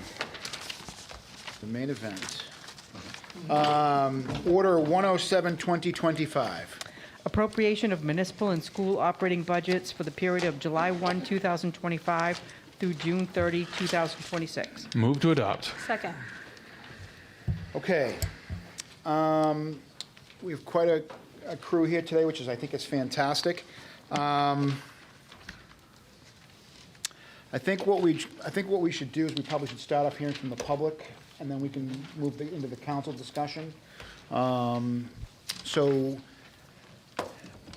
the main event. Order 107, 2025. Appropriation of municipal and school operating budgets for the period of July 1, 2025 through June 30, 2026. Move to adopt. Second. Okay. We have quite a crew here today, which is, I think, is fantastic. I think what we should do is we probably should start off hearing from the public, and then we can move into the council discussion. So,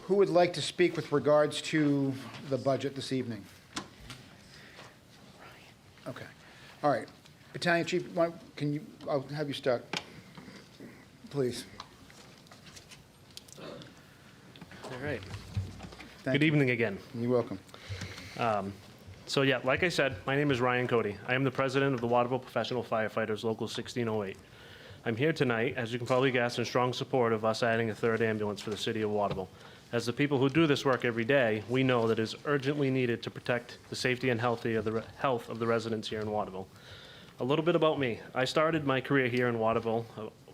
who would like to speak with regards to the budget this evening? Okay. All right. Battalion Chief, I'll have you start, please. All right. Thank Good you. evening again. You're welcome. So yeah, like I said, my name is Ryan Cody. I am the president of the Waterville Professional Firefighters, Local 1608. I'm here tonight, as you can probably guess, in strong support of us adding a third ambulance for the city of Waterville. As the people who do this work every day, we know that it is urgently needed to protect the safety and health of the residents here in Waterville. A little bit about me. I started my career here in Waterville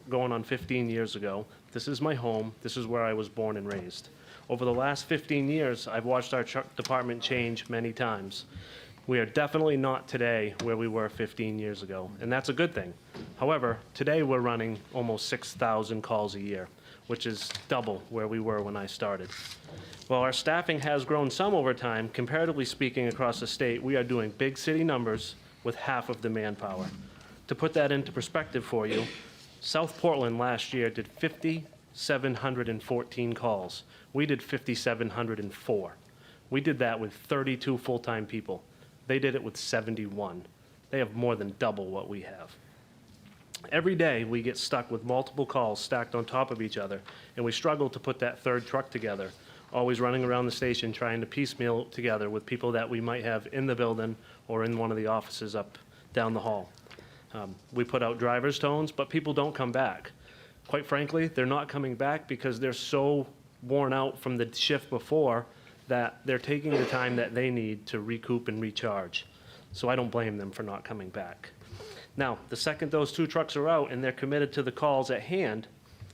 going on 15 years ago. This is my home. This is where I was born and raised. Over the last 15 years, I've watched our truck department change many times. We are definitely not today where we were 15 years ago, and that's a good thing. However, today we're running almost 6,000 calls a year, which is double where we were when I started. While our staffing has grown some over time, comparatively speaking across the state, we are doing big city numbers with half of the manpower. To put that into perspective for you, South Portland last year did 5,714 calls. We did 5,704. We did that with 32 full-time people. They did it with 71. They have more than double what we have. Every day, we get stuck with multiple calls stacked on top of each other, and we struggle to put that third truck together, always running around the station trying to piecemeal together with people that we might have in the building or in one of the offices up down the hall. We put out driver's tones, but people don't come back. Quite frankly, they're not coming back because they're so worn out from the shift before that they're taking the time that they need to recoup and recharge. So I don't blame them for not coming back. Now, the second those two trucks are out and they're committed to the calls at hand,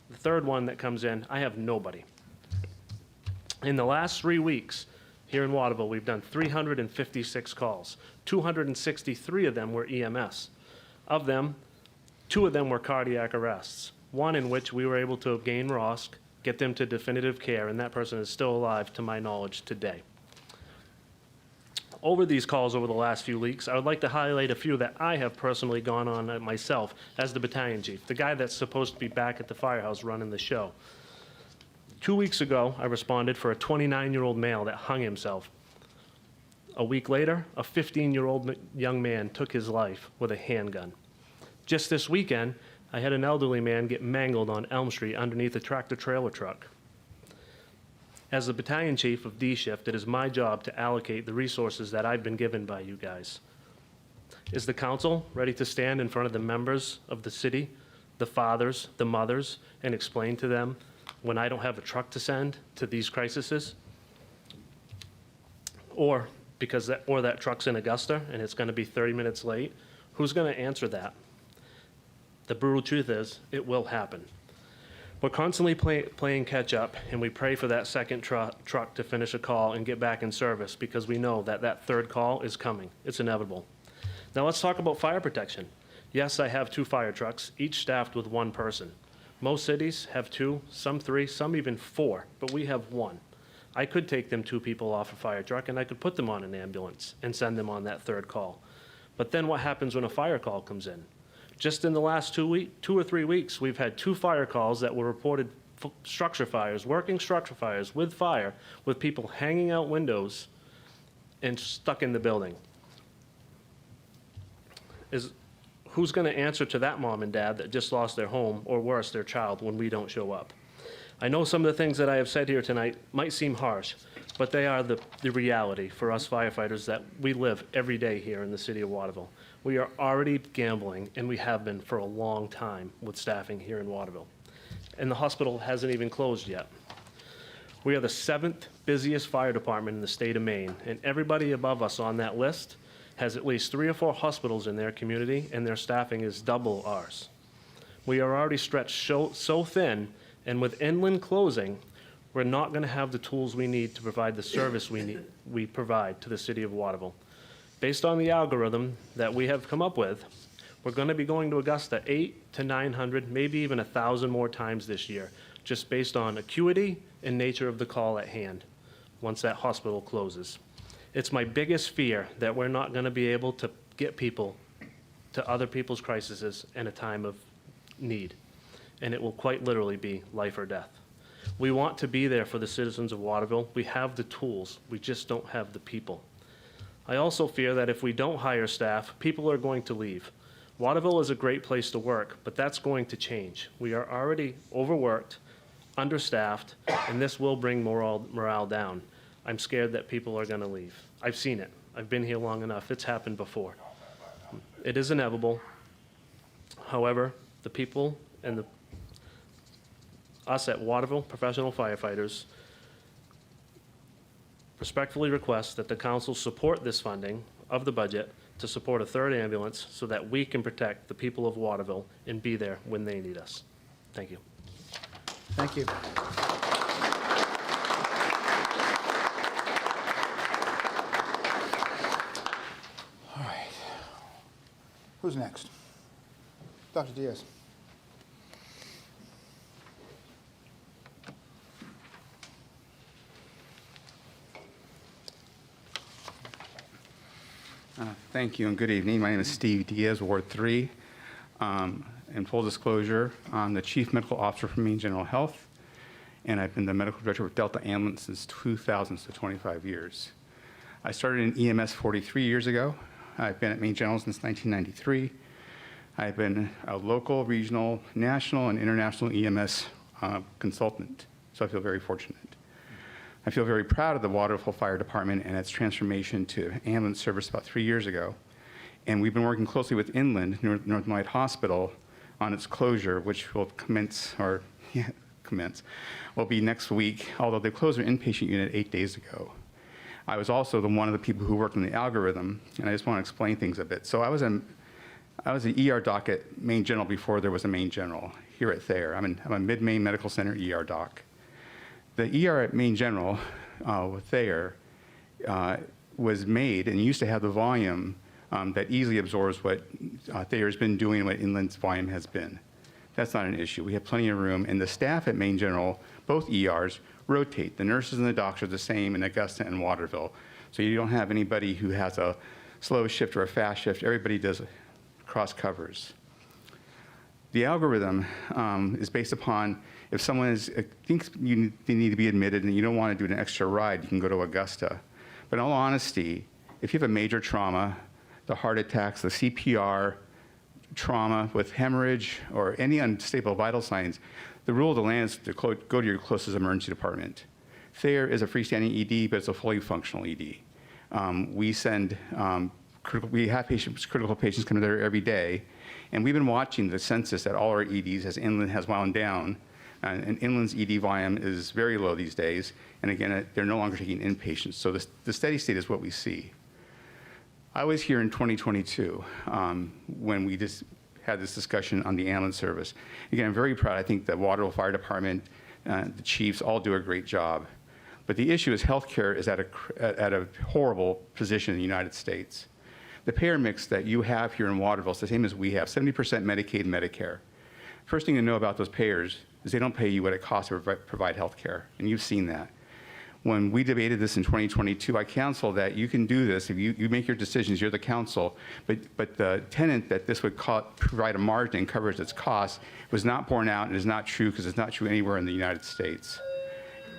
the third one that comes in, I have nobody. In the last 3 weeks here in Waterville, we've done 356 calls. 263 of them were EMS. Of them, 2 of them were cardiac arrests, one in which we were able to gain ROSC, get them to definitive care, and that person is still alive to my knowledge today. Over these calls over the last few weeks, I would like to highlight a few that I have personally gone on myself as the battalion chief, the guy that's supposed to be back at the firehouse running the show. 2 weeks ago, I responded for a 29-year-old male that hung himself. A week later, a 15-year-old young man took his life with a handgun. Just this weekend, I had an elderly man get mangled on Elm Street underneath a tractor-trailer truck. As the battalion chief of D Shift, it is my job to allocate the resources that I've been given by you guys. Is the council ready to stand in front of the members of the city, the fathers, the mothers, and explain to them when I don't have a truck to send to these crises? Or that truck's in Augusta and it's going to be 30 minutes late? Who's going to answer that? The brutal truth is, it will happen. We're constantly playing catch up, and we pray for that second truck to finish a call and get back in service because we know that that third call is coming. It's inevitable. Now let's talk about fire protection. Yes, I have 2 fire trucks, each staffed with 1 person. Most cities have 2, some 3, some even 4, but we have 1. I could take them 2 people off a fire truck and I could put them on an ambulance and send them on that third call. But then what happens when a fire call comes in? Just in the last 2 or 3 weeks, we've had 2 fire calls that were reported structure fires, working structure fires with fire, with people hanging out windows and stuck in the building. Who's going to answer to that mom and dad that just lost their home, or worse, their child, when we don't show up? I know some of the things that I have said here tonight might seem harsh, but they are the reality for us firefighters that we live every day here in the city of Waterville. We are already gambling, and we have been for a long time with staffing here in Waterville. And the hospital hasn't even closed yet. We are the 7th busiest fire department in the state of Maine, and everybody above us on that list has at least 3 or 4 hospitals in their community, and their staffing is double ours. We are already stretched so thin, and with inland closing, we're not going to have the tools we need to provide the service we provide to the city of Waterville. Based on the algorithm that we have come up with, we're going to be going to Augusta 800 to 900, maybe even 1,000 more times this year, just based on acuity and nature of the call at hand once that hospital closes. It's my biggest fear that we're not going to be able to get people to other people's crises in a time of need, and it will quite literally be life or death. We want to be there for the citizens of Waterville. We have the tools. We just don't have the people. I also fear that if we don't hire staff, people are going to leave. Waterville is a great place to work, but that's going to change. We are already overworked, understaffed, and this will bring morale down. I'm scared that people are going to leave. I've seen it. I've been here long enough. It's happened before. It is inevitable. However, the people and us at Waterville Professional Firefighters respectfully request that the council support this funding of the budget to support a third ambulance so that we can protect the people of Waterville and be there when they need us. Thank you. Thank you. All right. Who's next? Dr. Diaz. Thank you and good evening. My name is Steve Diaz, Ward 3. In full disclosure, I'm the Chief Medical Officer for Maine General Health, and I've been the Medical Director of Delta Ambulance since 2000, so 25 years. I started in EMS 43 years ago. I've been at Maine General since 1993. I've been a local, regional, national, and international EMS consultant, so I feel very fortunate. I feel very proud of the Waterville Fire Department and its transformation to ambulance service about 3 years ago. And we've been working closely with Inland, Northern Light Hospital, on its closure, which will will be next week, although they closed their inpatient unit 8 days ago. I was also one of the people who worked on the algorithm, and I just want to explain things a bit. So I was an ER doc at Maine General before there was a Maine General here at Thayer. I'm a Mid-Maine Medical Center ER doc. The ER at Maine General with Thayer was made and used to have the volume that easily absorbs what Thayer's been doing and what Inland's volume has been. That's not an issue. We have plenty of room, and the staff at Maine General, both ERs, rotate. The nurses and the docs are the same in Augusta and Waterville. So you don't have anybody who has a slow shift or a fast shift. Everybody does cross covers. The algorithm is based upon if someone thinks they need to be admitted and you don't want to do an extra ride, you can go to Augusta. But in all honesty, if you have a major trauma, the heart attacks, the CPR, trauma with hemorrhage, or any unstable vital signs, the rule of the land is to go to your closest emergency department. Thayer is a freestanding ED, but it's a fully functional ED. We have critical patients come there every day, and we've been watching the census at all our EDs as Inland has wound down, and Inland's ED volume is very low these days, and again, they're no longer taking inpatients, so the steady state is what we see. I was here in 2022 when we just had this discussion on the ambulance service. Again, I'm very proud. I think the Waterville Fire Department, the chiefs all do a great job. But the issue is healthcare is at a horrible position in the United States. The payer mix that you have here in Waterville is the same as we have, 70% Medicaid and Medicare. First thing to know about those payers is they don't pay you what it costs to provide healthcare, and you've seen that. When we debated this in 2022, I counseled that you can do this if you make your decisions, you're the council, but the tenant that this would provide a margin and covers its costs was not borne out and is not true because it's not true anywhere in the United States.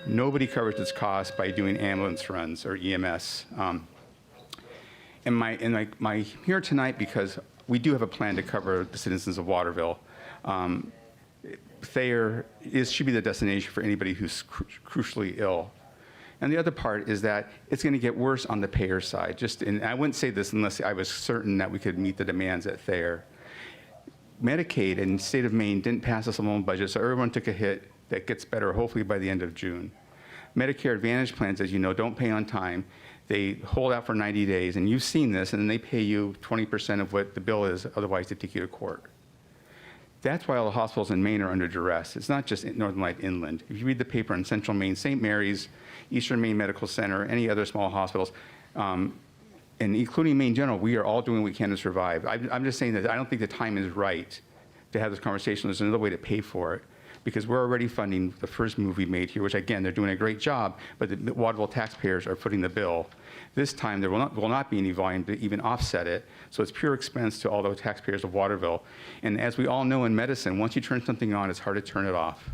Nobody covers its costs by doing ambulance runs or EMS. I'm here tonight because we do have a plan to cover the citizens of Waterville. Thayer should be the destination for anybody who's crucially ill. And the other part is that it's going to get worse on the payer side. And I wouldn't say this unless I was certain that we could meet the demands at Thayer. Medicaid in the state of Maine didn't pass us a loan budget, so everyone took a hit that gets better hopefully by the end of June. Medicare Advantage plans, as you know, don't pay on time. They hold out for 90 days, and you've seen this, and then they pay you 20% of what the bill is, otherwise they take you to court. That's why all the hospitals in Maine are under duress. It's not just Northern Light Inland. If you read the paper in Central Maine, St. Mary's, Eastern Maine Medical Center, any other small hospitals, and including Maine General, we are all doing what we can to survive. I'm just saying that I don't think the time is right to have this conversation. There's another way to pay for it, because we're already funding the first move we made here, which again, they're doing a great job, but the Waterville taxpayers are footing the bill. This time, there will not be any volume to even offset it, so it's pure expense to all the taxpayers of Waterville. And as we all know in medicine, once you turn something on, it's hard to turn it off.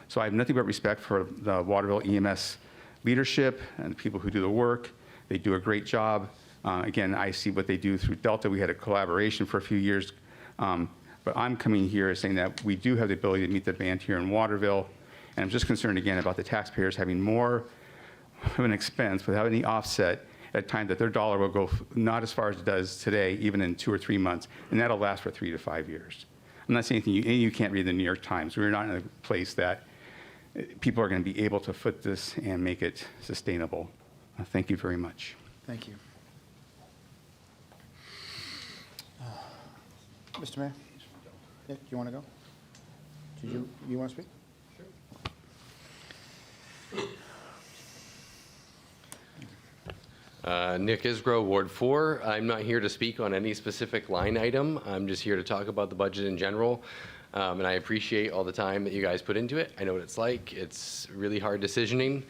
So I have nothing but respect for the Waterville EMS leadership and the people who do the work. They do a great job. Again, I see what they do through Delta. We had a collaboration for a few years. But I'm coming here saying that we do have the ability to meet the demand here in Waterville. And I'm just concerned again about the taxpayers having more of an expense without any offset. at times that their dollar will go not as far as it does today, even in 2 or 3 months, and that'll last for 3 to 5 years. I'm not saying anything you can't read the New York Times. We're not in a place that people are going to be able to foot this and make it sustainable. Thank you very much. Thank you. Mr. Mayor? Yeah, do you want to go? You want to speak? Nick Isgro, Ward 4. I'm not here to speak on any specific line item. I'm just here to talk about the budget in general. And I appreciate all the time that you guys put into it. I know what it's like. It's really hard decisioning.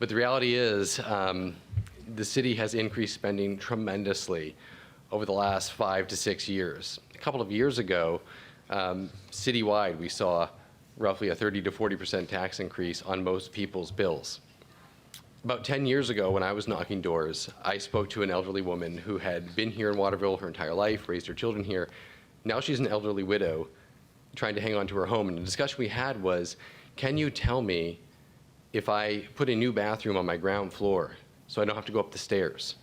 But the reality is the city has increased spending tremendously over the last 5 to 6 years. A couple of years ago, citywide, we saw roughly a 30 to 40% tax increase on most people's bills. About 10 years ago, when I was knocking doors, I spoke to an elderly woman who had been here in Waterville her entire life, raised her children here. Now she's an elderly widow trying to hang on to her home. And the discussion we had was, can you tell me if I put a new bathroom on my ground floor so I don't have to go up the stairs,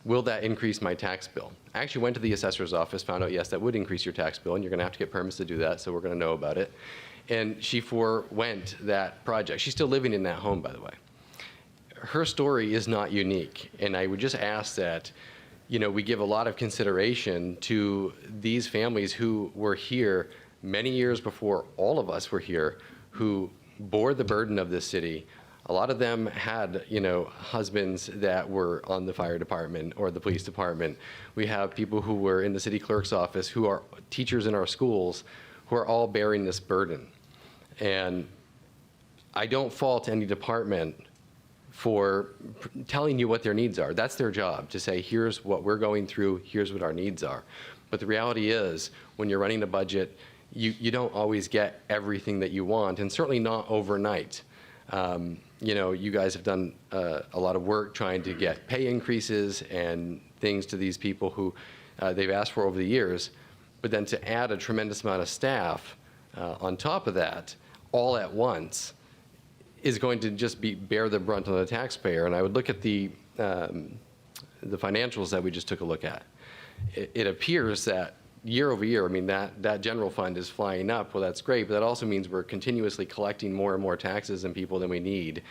will that increase my tax bill? I actually went to the assessor's office, found out, yes, that would increase your tax bill, and you're going to have to get permits to do that, so we're going to know about it. And she forewent that project. She's still living in that home, by the way. Her story is not unique, and I would just ask that, you know, we give a lot of consideration to these families who were here many years before all of us were here, who bore the burden of this city. A lot of them had, you know, husbands that were on the fire department or the police department. We have people who were in the city clerk's office, who are teachers in our schools, who are all bearing this burden. And I don't fault any department for telling you what their needs are. That's their job, to say, here's what we're going through, here's what our needs are. But the reality is, when you're running a budget, you don't always get everything that you want, and certainly not overnight. You know, you guys have done a lot of work trying to get pay increases and things to these people who they've asked for over the years, but then to add a tremendous amount of staff on top of that, all at once, is going to just bear the brunt on the taxpayer. And I would look at the financials that we just took a look at. It appears that year over year, I mean, that general fund is flying up. Well, that's great, but that also means we're continuously collecting more and more taxes and people than we need,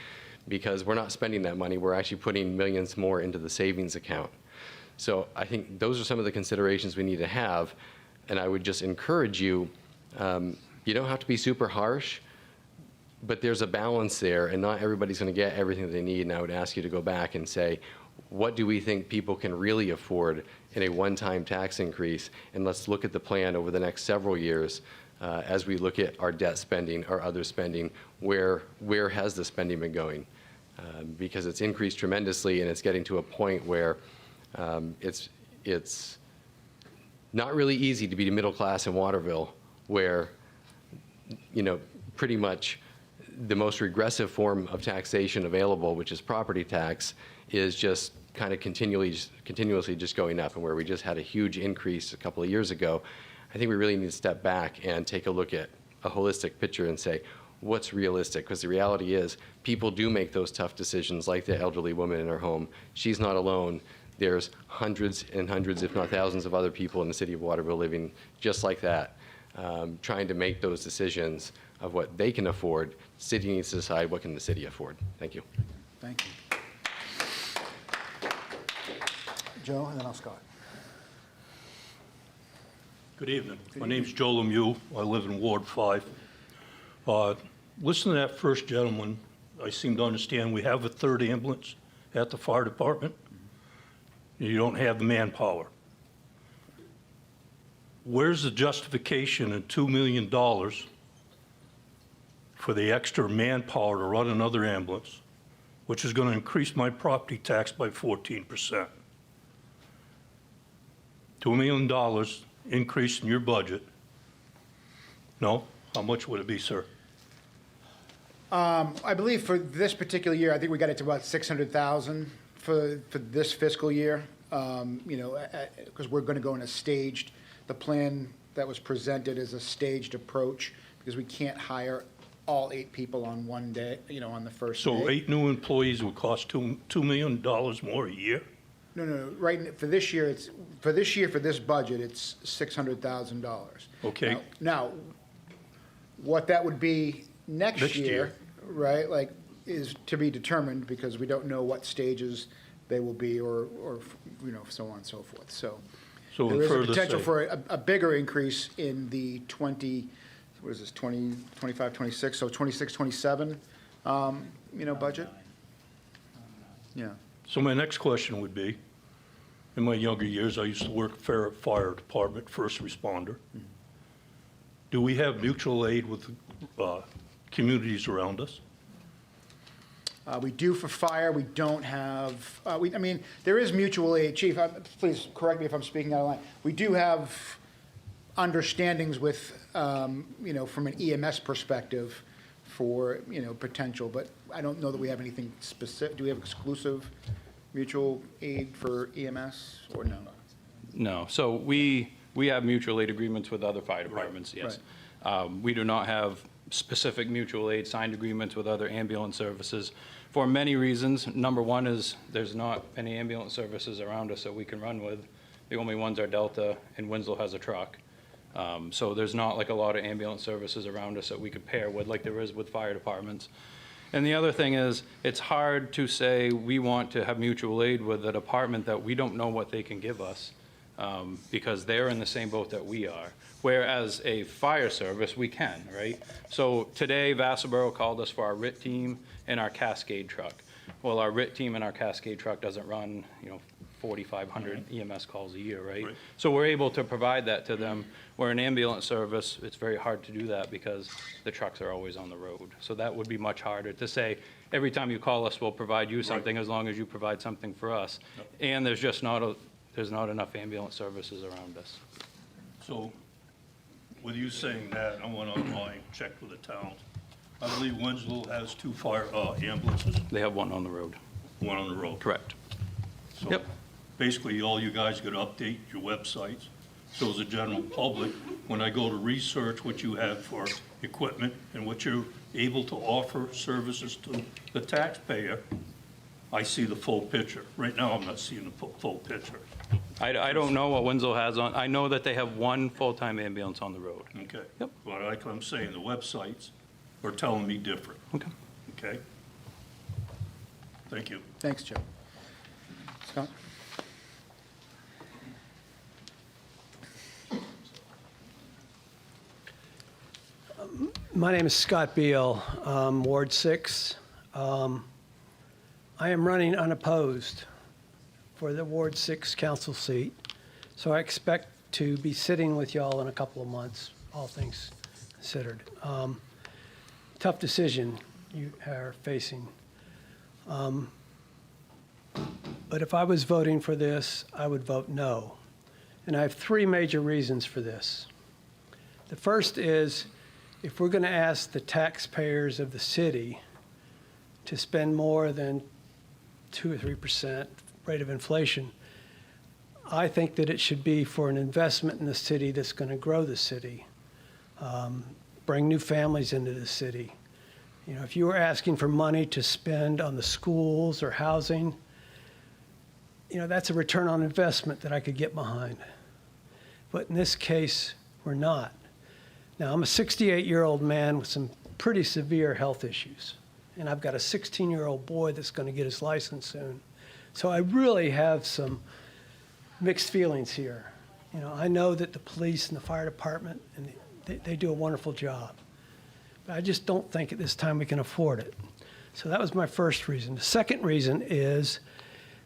because we're not spending that money. We're actually putting millions more into the savings account. So I think those are some of the considerations we need to have. And I would just encourage you, you don't have to be super harsh, but there's a balance there, and not everybody's going to get everything that they need. And I would ask you to go back and say, what do we think people can really afford in a one-time tax increase? And let's look at the plan over the next several years as we look at our debt spending, our other spending, where has the spending been going? Because it's increased tremendously, and it's getting to a point where it's not really easy to be middle class in Waterville, where, you know, pretty much the most regressive form of taxation available, which is property tax, is just kind of continuously just going up, and where we just had a huge increase a couple of years ago. I think we really need to step back and take a look at a holistic picture and say, what's realistic? Because the reality is, people do make those tough decisions, like the elderly woman in her home. She's not alone. There's hundreds and hundreds, if not thousands, of other people in the city of Waterville living just like that, trying to make those decisions of what they can afford. City needs to decide, what can the city afford? Thank you. Thank you. Joe, and then I'll Scott. Good evening. My name's Joe Lemieux. I live in Ward 5. Listen to that first gentleman. I seem to understand we have a third ambulance at the fire department. You don't have the manpower. Where's the justification in $2 million for the extra manpower to run another ambulance, which is going to increase my property tax by 14%? $2 million increase in your budget. No? How much would it be, sir? I believe for this particular year, I think we got it to about 600,000 for this fiscal year. You know, because we're going to go in a staged. The plan that was presented is a staged approach, because we can't hire all 8 people on one day, on the first So day. 8 new employees would cost $2 million more a year? No, right, for this year, for this budget, it's $600,000. Okay. Now, what that would be next year, right, like, is to be determined, because we don't know what stages they will be, or so on and so forth, so. So There is a further potential say- for a bigger increase in the 25, 26, so 26, 27, budget? Yeah. So my next question would be, in my younger years, I used to work for fire department, first responder. Do we have mutual aid with communities around us? We do for fire, we don't have, there is mutual aid. Chief, please correct me if I'm speaking out of line. We do have understandings with, from an EMS perspective for, potential, but I don't know that we have anything specific. Do we have exclusive mutual aid for EMS, or no? No. So we have mutual aid agreements with other fire departments, yes. We do not have specific mutual aid signed agreements with other ambulance services for many reasons. Number one is there's not any ambulance services around us that we can run with. The only ones are Delta, and Winslow has a truck. So there's not like a lot of ambulance services around us that we could pair with like there is with fire departments. And the other thing is, it's hard to say we want to have mutual aid with a department that we don't know what they can give us, because they're in the same boat that we are. Whereas a fire service, we can, right? So today, Vassarboro called us for our RIT team and our Cascade truck. Well, our RIT team and our Cascade truck doesn't run, 4,500 EMS calls a year, right? So we're able to provide that to them. Where an ambulance service, it's very hard to do that because the trucks are always on the road. So that would be much harder to say, every time you call us, we'll provide you something as long as you provide something for us. And there's just not enough ambulance services around us. So with you saying that, I went online, checked with the towns. I believe Winslow has 2 fire ambulances. They have one on the road. One on the road. Correct. So Yep. basically, all you guys got to update your websites. So as the general public, when I go to research what you have for equipment and what you're able to offer services to the taxpayer, I see the full picture. Right now, I'm not seeing the full picture. I don't know what Winslow has on. I know that they have one full-time ambulance on the road. Okay. Yep. Well, like I'm saying, the websites are telling me different. Okay. Okay? Thank you. Thanks, Joe. Scott? My name is Scott Beal, Ward 6. I am running unopposed for the Ward 6 council seat, so I expect to be sitting with y'all in a couple of months, all things considered. Tough decision you are facing. But if I was voting for this, I would vote no. And I have 3 major reasons for this. The first is, if we're going to ask the taxpayers of the city to spend more than 2 or 3% rate of inflation, I think that it should be for an investment in the city that's going to grow the city, bring new families into the city. If you were asking for money to spend on the schools or housing, that's a return on investment that I could get behind. But in this case, we're not. Now, I'm a 68-year-old man with some pretty severe health issues, and I've got a 16-year-old boy that's going to get his license soon. So I really have some mixed feelings here. I know that the police and the fire department, and they do a wonderful job. But I just don't think at this time we can afford it. So that was my first reason. The second reason is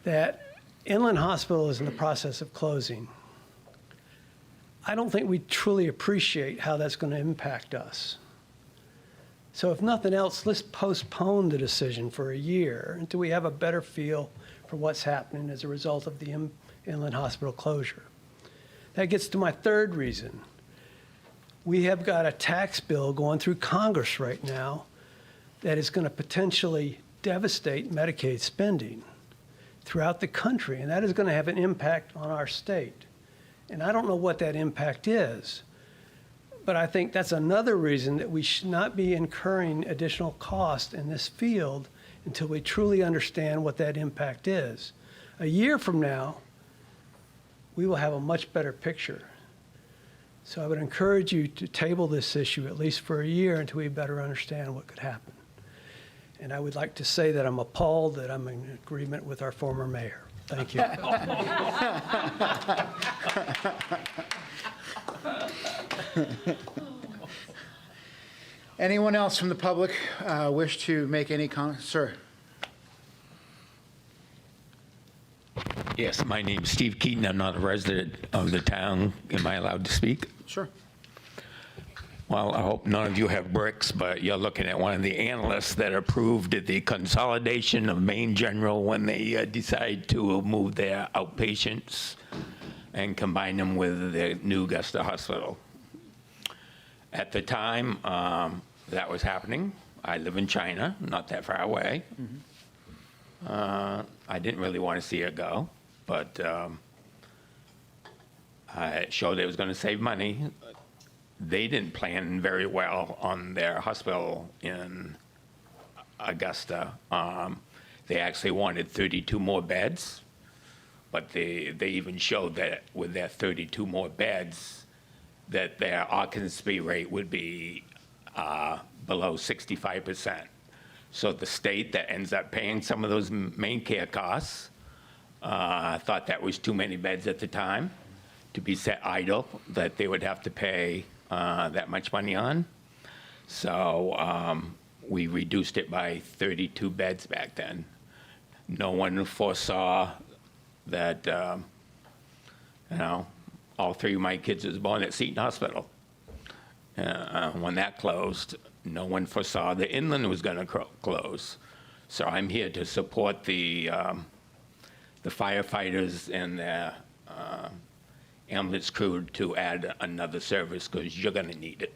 that Inland Hospital is in the process of closing. I don't think we truly appreciate how that's going to impact us. So if nothing else, let's postpone the decision for a year until we have a better feel for what's happening as a result of the Inland Hospital closure. That gets to my third reason. We have got a tax bill going through Congress right now that is going to potentially devastate Medicaid spending throughout the country, and that is going to have an impact on our state. And I don't know what that impact is, But I think that's another reason that we should not be incurring additional cost in this field until we truly understand what that impact is. A year from now, we will have a much better picture. So I would encourage you to table this issue at least for a year until we better understand what could happen. And I would like to say that I'm appalled that I'm in agreement with our former mayor. Thank you. Anyone else from the public wish to make any comment? Sir. Yes, my name's Steve Keaton. I'm not a resident of the town. Am I allowed to speak? Sure. Well, I hope none of you have bricks, but you're looking at one of the analysts that approved the consolidation of Maine General when they decided to move their outpatients and combine them with the new Augusta Hospital. At the time that was happening, I live in China, not that far away. I didn't really want to see it go, but it showed it was going to save money. They didn't plan very well on their hospital in Augusta. They actually wanted 32 more beds, but they even showed that with their 32 more beds, that their occupancy rate would be below 65%. So the state that ends up paying some of those main care costs thought that was too many beds at the time to be set idle, that they would have to pay that much money on. So we reduced it by 32 beds back then. No one foresaw that, all three of my kids was born at Seton Hospital. When that closed, no one foresaw the inland was going to close. So I'm here to support the firefighters and the ambulance crew to add another service because you're going to need it.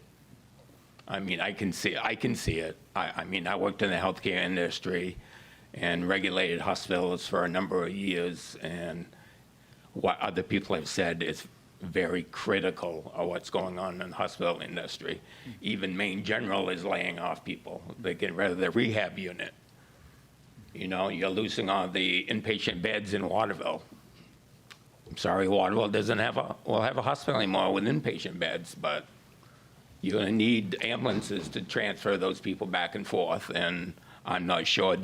I mean, I can see it. I mean, I worked in the healthcare industry and regulated hospitals for a number of years, and what other people have said is very critical of what's going on in the hospital industry. Even Maine General is laying off people. They get rid of the rehab unit. You know, you're losing all the inpatient beds in Waterville. I'm sorry, Waterville doesn't have a hospital anymore with inpatient beds, but you're going to need ambulances to transfer those people back and forth, and I'm not sure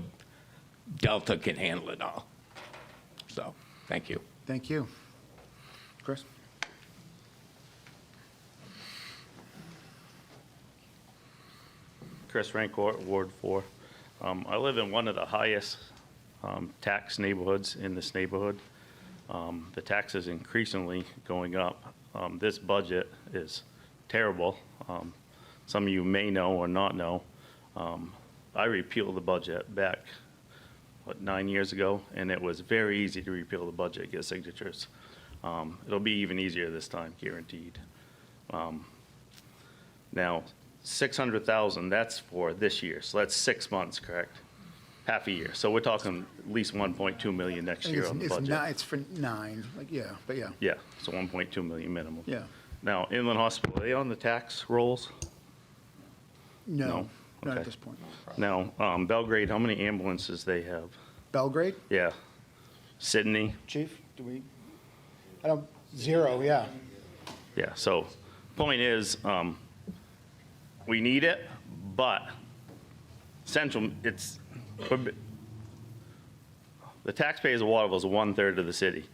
Delta can handle it all. So, thank you. Thank you. Chris? Chris Rancourt, Ward 4. I live in one of the highest tax neighborhoods in this neighborhood. The tax is increasingly going up. This budget is terrible. Some of you may know or not know. I repealed the budget back, 9 years ago, and it was very easy to repeal the budget, get signatures. It'll be even easier this time, guaranteed. Now, 600,000, that's for this year, so that's 6 months, correct? Half a year, so we're talking at least 1.2 million next year on the budget. It's for 9, like, yeah, but yeah. Yeah, so 1.2 million minimum. Yeah. Now, Inland Hospital, are they on the tax rolls? No, not Okay. at this point. Now, Belgrade, how many ambulances they have? Belgrade? Yeah. Sydney? Chief, I don't, 0, yeah. Yeah, so point is, we need it, but Central, the taxpayers of Waterville is 1/3 of the city.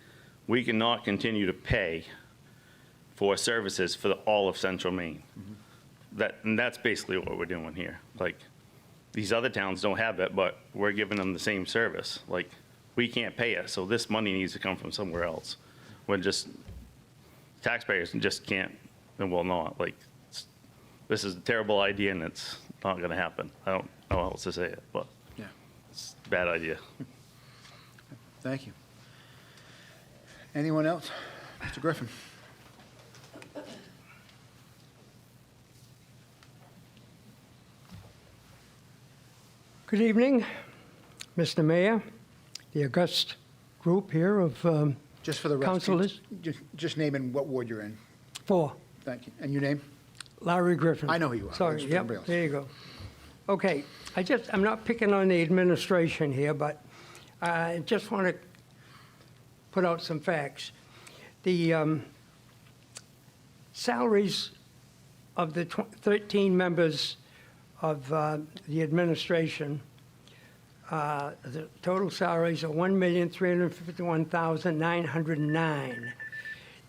We cannot continue to pay for services for all of Central Maine. And that's basically what we're doing here. Like, these other towns don't have it, but we're giving them the same service. Like, we can't pay it, so this money needs to come from somewhere else. Taxpayers just can't and will not. Like, this is a terrible idea and it's not gonna happen. I don't know how else to say it, but yeah, it's a bad idea. Thank you. Anyone else? Mr. Griffin? Good evening, Mr. Mayor, the august group here of Just for the rest, councilors. just name and what ward you're in. 4, Thank you. And your name? Larry Griffin. I know who you are. Sorry, It's yep, somebody else. there you go. Okay, I'm not picking on the administration here, but I just want to put out some facts. The salaries of the 13 members of the administration, the total salaries are $1,351,909.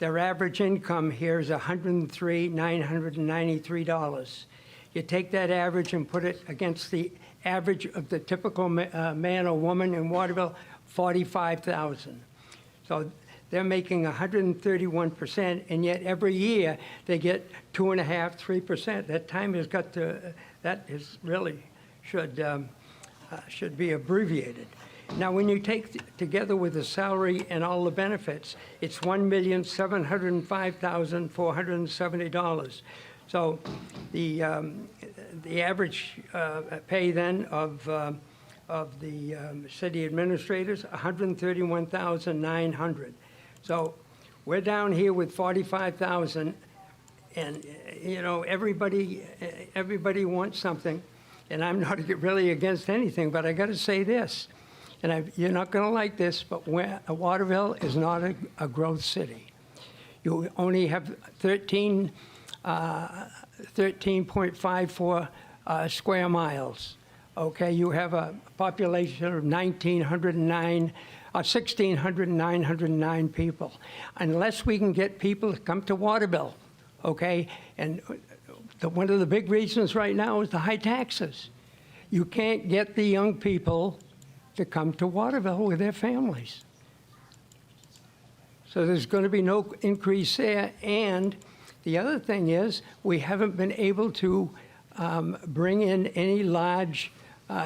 Their average income here is $103,993. You take that average and put it against the average of the typical man or woman in Waterville, $45,000. So they're making 131%, and yet every year they get 2.5%, 3%. That time has got to, that is really should be abbreviated. Now, when you take together with the salary and all the benefits, it's $1,705,470. So the average pay then of the city administrators, $131,900. So we're down here with $45,000, and you know everybody wants something, and I'm not really against anything, but I got to say this. And you're not going to like this, but Waterville is not a growth city. You only have 13.54 square miles. Okay, you have a population of 1,609 people. Unless we can get people to come to Waterville, okay, and one of the big reasons right now is the high taxes. You can't get the young people to come to Waterville with their families. So there's going to be no increase there. And the other thing is we haven't been able to bring in any large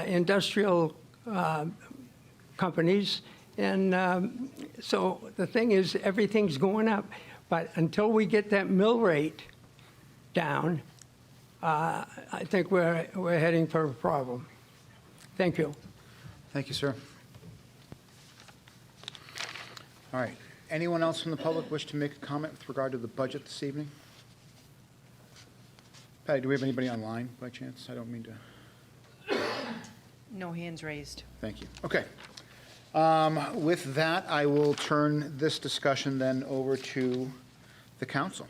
industrial companies. And so the thing is everything's going up. But until we get that mill rate down, I think we're heading for a problem. Thank you. Thank you, sir. All right. Anyone else from the public wish to make a comment with regard to the budget this evening? Patty, do we have anybody online by chance? I don't mean to. No hands raised. Thank you. Okay. With that, I will turn this discussion then over to the council.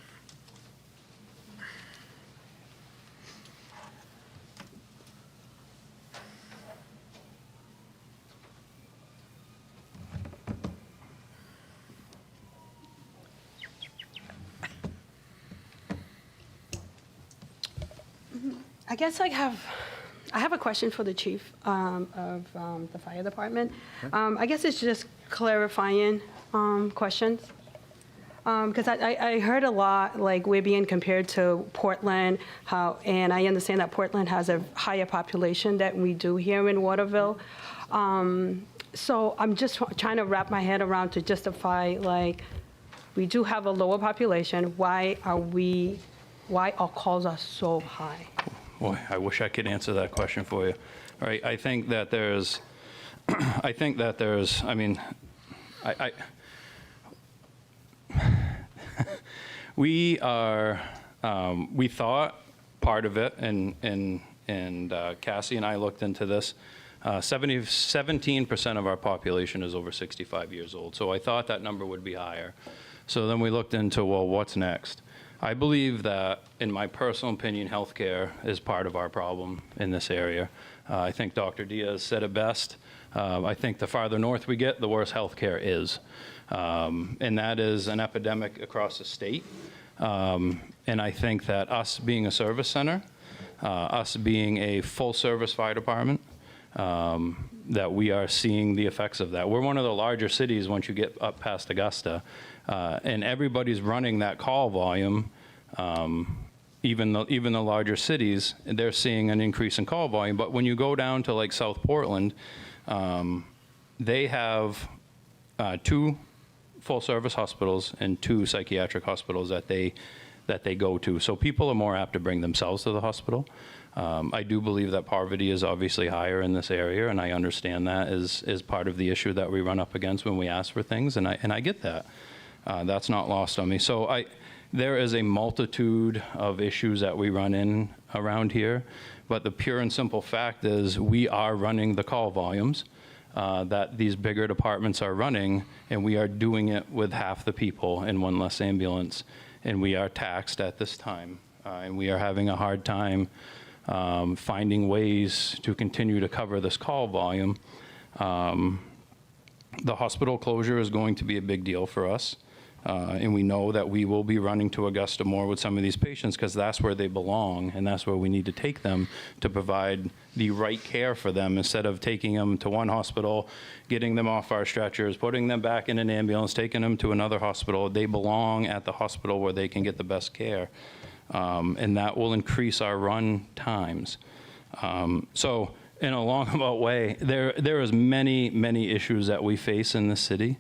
I guess I have a question for the chief of the fire department. I guess it's just clarifying questions. Because I heard a lot, like we're being compared to Portland, and I understand that Portland has a higher population than we do here in Waterville. So I'm just trying to wrap my head around to justify, like, we do have a lower population. Why are our calls are so high? Boy, I wish I could answer that question for you. All right, I think that there's, I mean, we thought part of it, and Cassie and I looked into this, 17% of our population is over 65 years old. So I thought that number would be higher. So then we looked into, well, what's next? I believe that, in my personal opinion, healthcare is part of our problem in this area. I think Dr. Diaz said it best. I think the farther north we get, the worse healthcare is. And that is an epidemic across the state. And I think that us being a service center, us being a full-service fire department, that we are seeing the effects of that. We're one of the larger cities once you get up past Augusta. And everybody's running that call volume, even the larger cities, they're seeing an increase in call volume. But when you go down to like South Portland, they have 2 full-service hospitals and 2 psychiatric hospitals that they go to. So people are more apt to bring themselves to the hospital. I do believe that poverty is obviously higher in this area, and I understand that is part of the issue that we run up against when we ask for things, and I get that. That's not lost on me. So There is a multitude of issues that we run in around here, but the pure and simple fact is we are running the call volumes that these bigger departments are running, and we are doing it with half the people and one less ambulance, and we are taxed at this time, and we are having a hard time finding ways to continue to cover this call volume. The hospital closure is going to be a big deal for us. And we know that we will be running to Augusta more with some of these patients because that's where they belong and that's where we need to take them to provide the right care for them instead of taking them to one hospital, getting them off our stretchers, putting them back in an ambulance, taking them to another hospital. They belong at the hospital where they can get the best care. And that will increase our run times. So in a roundabout way, there is many issues that we face in this city.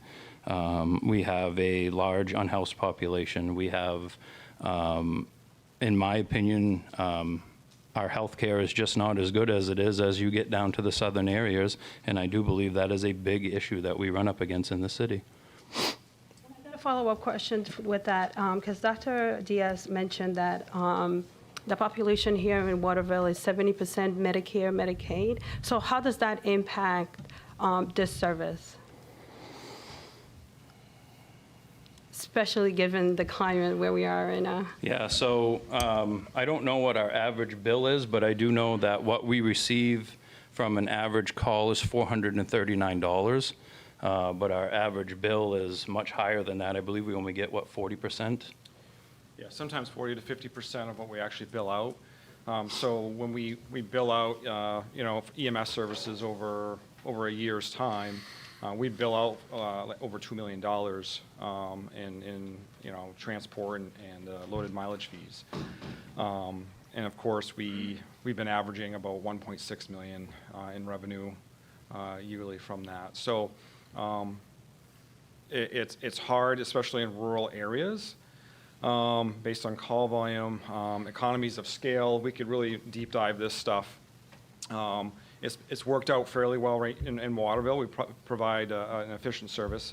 We have a large unhoused population. We have, in my opinion, our healthcare is just not as good as it is as you get down to the southern areas, and I do believe that is a big issue that we run up against in the city. I got a follow-up question with that, because Dr. Diaz mentioned that the population here in Waterville is 70% Medicare, Medicaid. So how does that impact this service? Especially given the climate where we are in a... Yeah, so I don't know what our average bill is, but I do know that what we receive from an average call is $439. But our average bill is much higher than that. I believe we only get, what, 40%? Yeah, sometimes 40 to 50% of what we actually bill out. So when we bill out, EMS services over a year's time, we bill out over $2 million in transport and loaded mileage fees. And of course, we've been averaging about 1.6 million in revenue yearly from that. So it's hard, especially in rural areas, based on call volume, economies of scale. We could really deep dive this stuff. It's worked out fairly well right in Waterville. We provide an efficient service.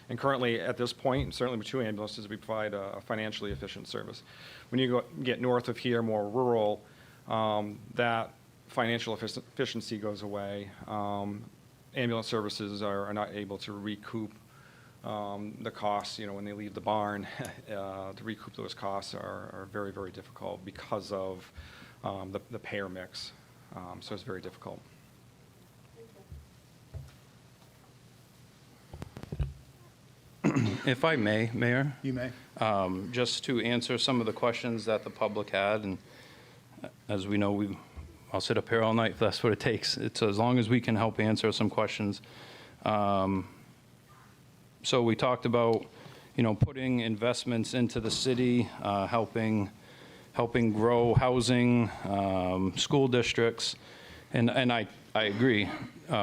And currently, at this point, certainly with 2 ambulances, we provide a financially efficient service. When you get north of here, more rural, that financial efficiency goes away. Ambulance services are not able to recoup the costs, when they leave the barn. To recoup those costs are very, very difficult because of the payer mix. So it's very difficult. If I may, Mayor? You may. Just to answer some of the questions that the public had, and as we know, I'll sit up here all night if that's what it takes. It's as long as we can help answer some questions. So we talked about, putting investments into the city, helping grow housing, school districts, and I agree.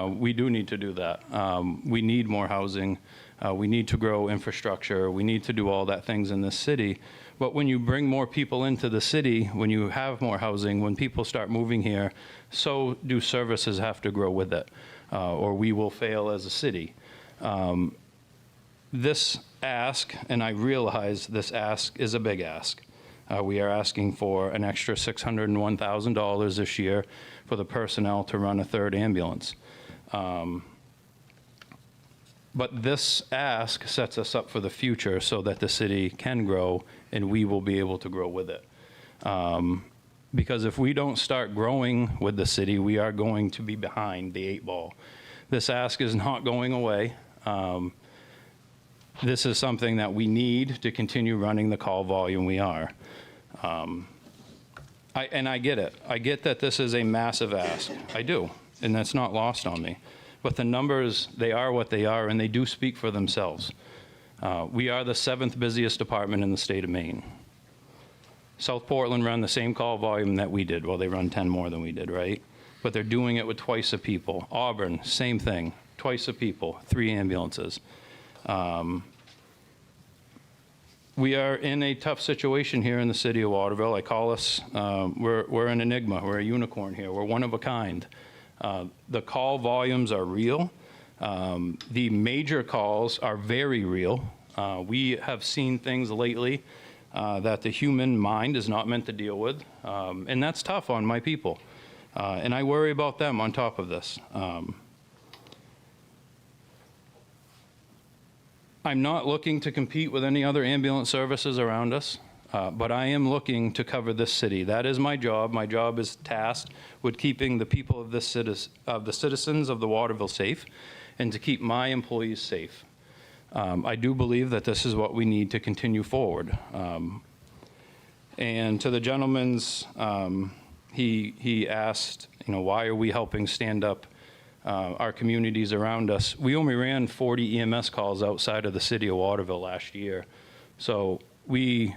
We do need to do that. We need more housing. We need to grow infrastructure. We need to do all that things in this city. But when you bring more people into the city, when you have more housing, when people start moving here, so do services have to grow with it, or we will fail as a city. This ask, and I realize this ask is a big ask. We are asking for an extra $601,000 this year for the personnel to run a 3rd ambulance. But this ask sets us up for the future so that the city can grow and we will be able to grow with it. Because if we don't start growing with the city, we are going to be behind the 8 ball. This ask is not going away. This is something that we need to continue running the call volume we are. And I get it. I get that this is a massive ask. I do, and that's not lost on me. But the numbers, they are what they are, and they do speak for themselves. We are the 7th busiest department in the state of Maine. South Portland run the same call volume that we did. Well, they run 10 more than we did, right? But they're doing it with twice the people. Auburn, same thing, twice the people, 3 ambulances. We are in a tough situation here in the city of Waterville. I call us, we're an enigma. We're a unicorn here. We're one of a kind. The call volumes are real. The major calls are very real. We have seen things lately that the human mind is not meant to deal with, and that's tough on my people. And I worry about them on top of this. I'm not looking to compete with any other ambulance services around us, but I am looking to cover this city. That is my job. My job is tasked with keeping the people of the citizens of the Waterville safe and to keep my employees safe. I do believe that this is what we need to continue forward. And to the gentleman's, he asked, why are we helping stand up our communities around us? We only ran 40 EMS calls outside of the city of Waterville last year. So we're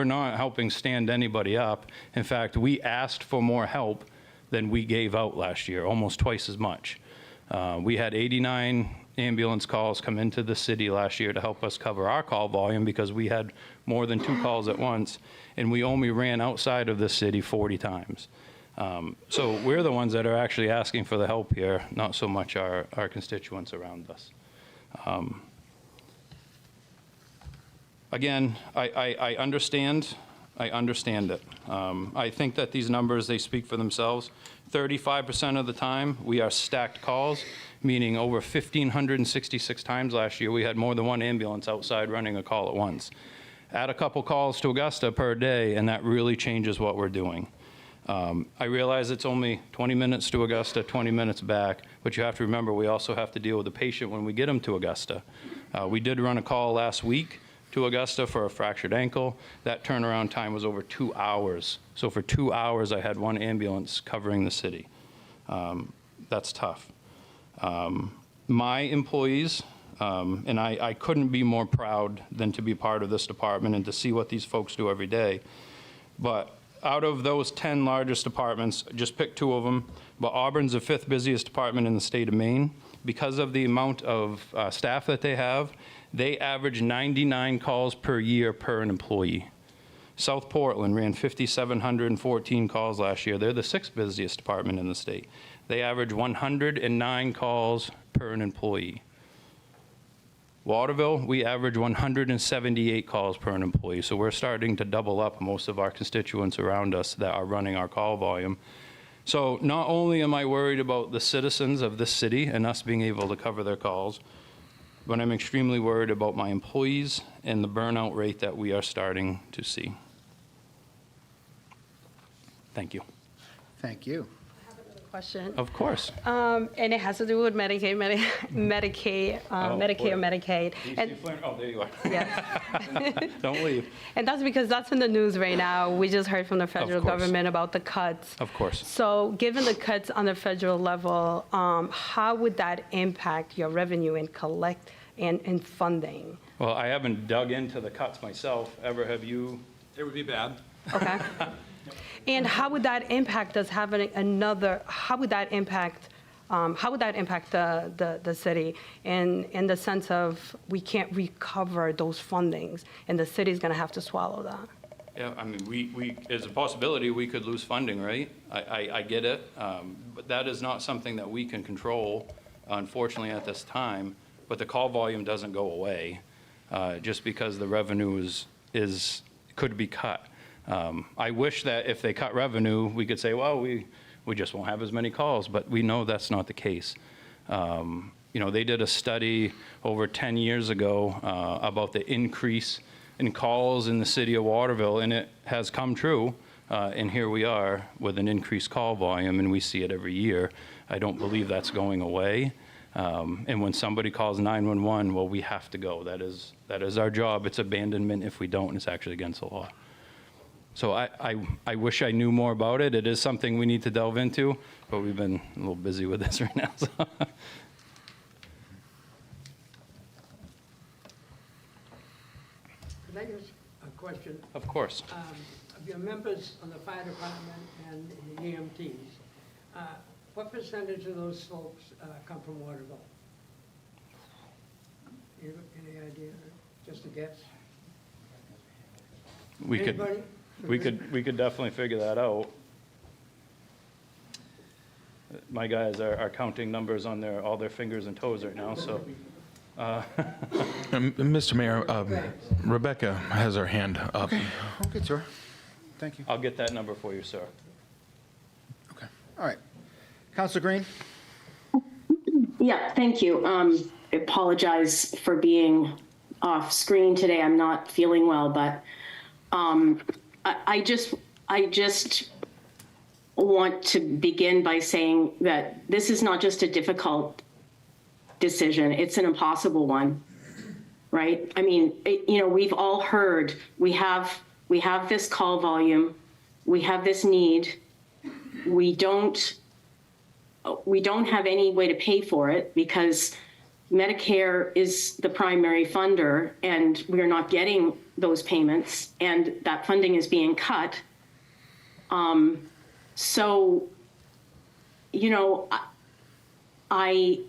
not helping stand anybody up. In fact, we asked for more help than we gave out last year, almost twice as much. We had 89 ambulance calls come into the city last year to help us cover our call volume because we had more than 2 calls at once, and we only ran outside of the city 40 times. So we're the ones that are actually asking for the help here, not so much our constituents around us. Again, I understand it. I think that these numbers, they speak for themselves. 35% of the time, we are stacked calls, meaning over 1,566 times last year, we had more than one ambulance outside running a call at once. Add a couple calls to Augusta per day, and that really changes what we're doing. I realize it's only 20 minutes to Augusta, 20 minutes back, but you have to remember we also have to deal with the patient when we get them to Augusta. We did run a call last week to Augusta for a fractured ankle. That turnaround time was over 2 hours. So for 2 hours, I had one ambulance covering the city. That's tough. My employees, and I couldn't be more proud than to be part of this department and to see what these folks do every day. But out of those 10 largest departments, just pick 2 of them, but Auburn's the 5th busiest department in the state of Maine. Because of the amount of staff that they have, they average 99 calls per year per an employee. South Portland ran 5,714 calls last year. They're the 6th busiest department in the state. They average 109 calls per an employee. Waterville, we average 178 calls per an employee. So we're starting to double up most of our constituents around us that are running our call volume. So not only am I worried about the citizens of this city and us being able to cover their calls, but I'm extremely worried about my employees and the burnout rate that we are starting to see. Thank you. Thank you. Question. Of course. And it has to do with Medicaid, Medicare, or Medicaid. And, Oh, there you are. yes. Don't leave. And that's because that's in the news right now. We just heard from the federal course. government about the cuts. Of course. So given the cuts on the federal level, how would that impact your revenue and collect and funding? Well, I haven't dug into the cuts myself. Ever have you? It would be bad. Okay. And how would that impact us having another, how would that impact the city in the sense of we can't recover those fundings and the city's going to have to swallow that? Yeah, I mean, we there's a possibility we could lose funding, right? I get it, but that is not something that we can control, unfortunately, at this time. But the call volume doesn't go away just because the revenue could be cut. I wish that if they cut revenue, we could say, well, we just won't have as many calls, but we know that's not the case. They did a study over 10 years ago about the increase in calls in the city of Waterville, and it has come true. And here we are with an increased call volume, and we see it every year. I don't believe that's going away. And when somebody calls 911, well, we have to go. That is our job. It's abandonment if we don't, and it's actually against the law. So I wish I knew more about it. It is something we need to delve into, but we've been a little busy with this right now. So. Could I ask a question? Of course. Of your members on the fire department and the EMTs, what percentage of those folks come from Waterville? Any idea? Just a guess? Anybody? We could definitely figure that out. My guys are counting numbers on all their fingers and toes right now, so. Mr. Mayor, Rebecca has her hand up. Okay, sir. Thank you. I'll get that number for you, sir. All right. Councilor Green? Yeah, thank you. I apologize for being off screen today. I'm not feeling well, but I just want to begin by saying that this is not just a difficult decision, it's an impossible one, right? I mean, we've all heard, we have this call volume, we have this need, we don't have any way to pay for it because Medicare is the primary funder and we're not getting those payments and that funding is being cut. So, I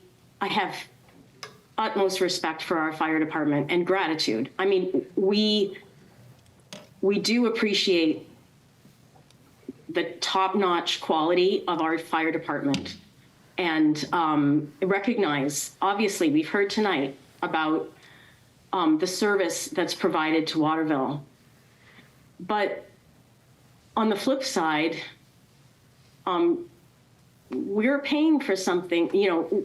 have utmost respect for our fire department and gratitude. I mean, we do appreciate the top-notch quality of our fire department and recognize, obviously, we've heard tonight about the service that's provided to Waterville. But on the flip side, we're paying for something,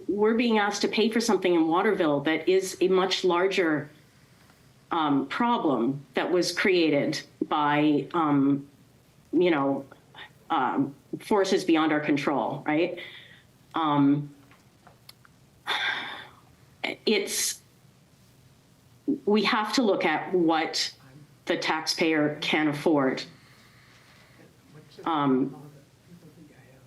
we're being asked to pay for something in Waterville that is a much larger problem that was created by, forces beyond our control, right? We have to look at what the taxpayer can afford.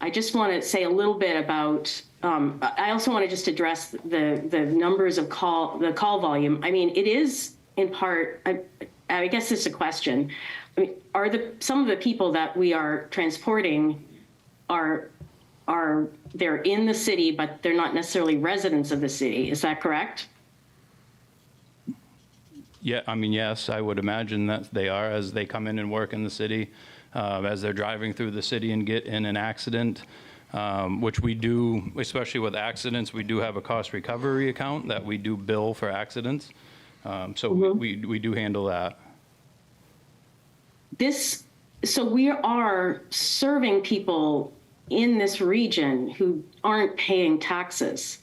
I just want to say a little bit about, I also want to just address the numbers of the call volume. I mean, it is in part, I guess it's a question. I mean, some of the people that we are transporting they're in the city, but they're not necessarily residents of the city. Is that correct? Yeah, I mean, yes, I would imagine that they are as they come in and work in the city, as they're driving through the city and get in an accident, which we do, especially with accidents, we do have a cost recovery account that we do bill for accidents. So we do handle that. So we are serving people in this region who aren't paying taxes.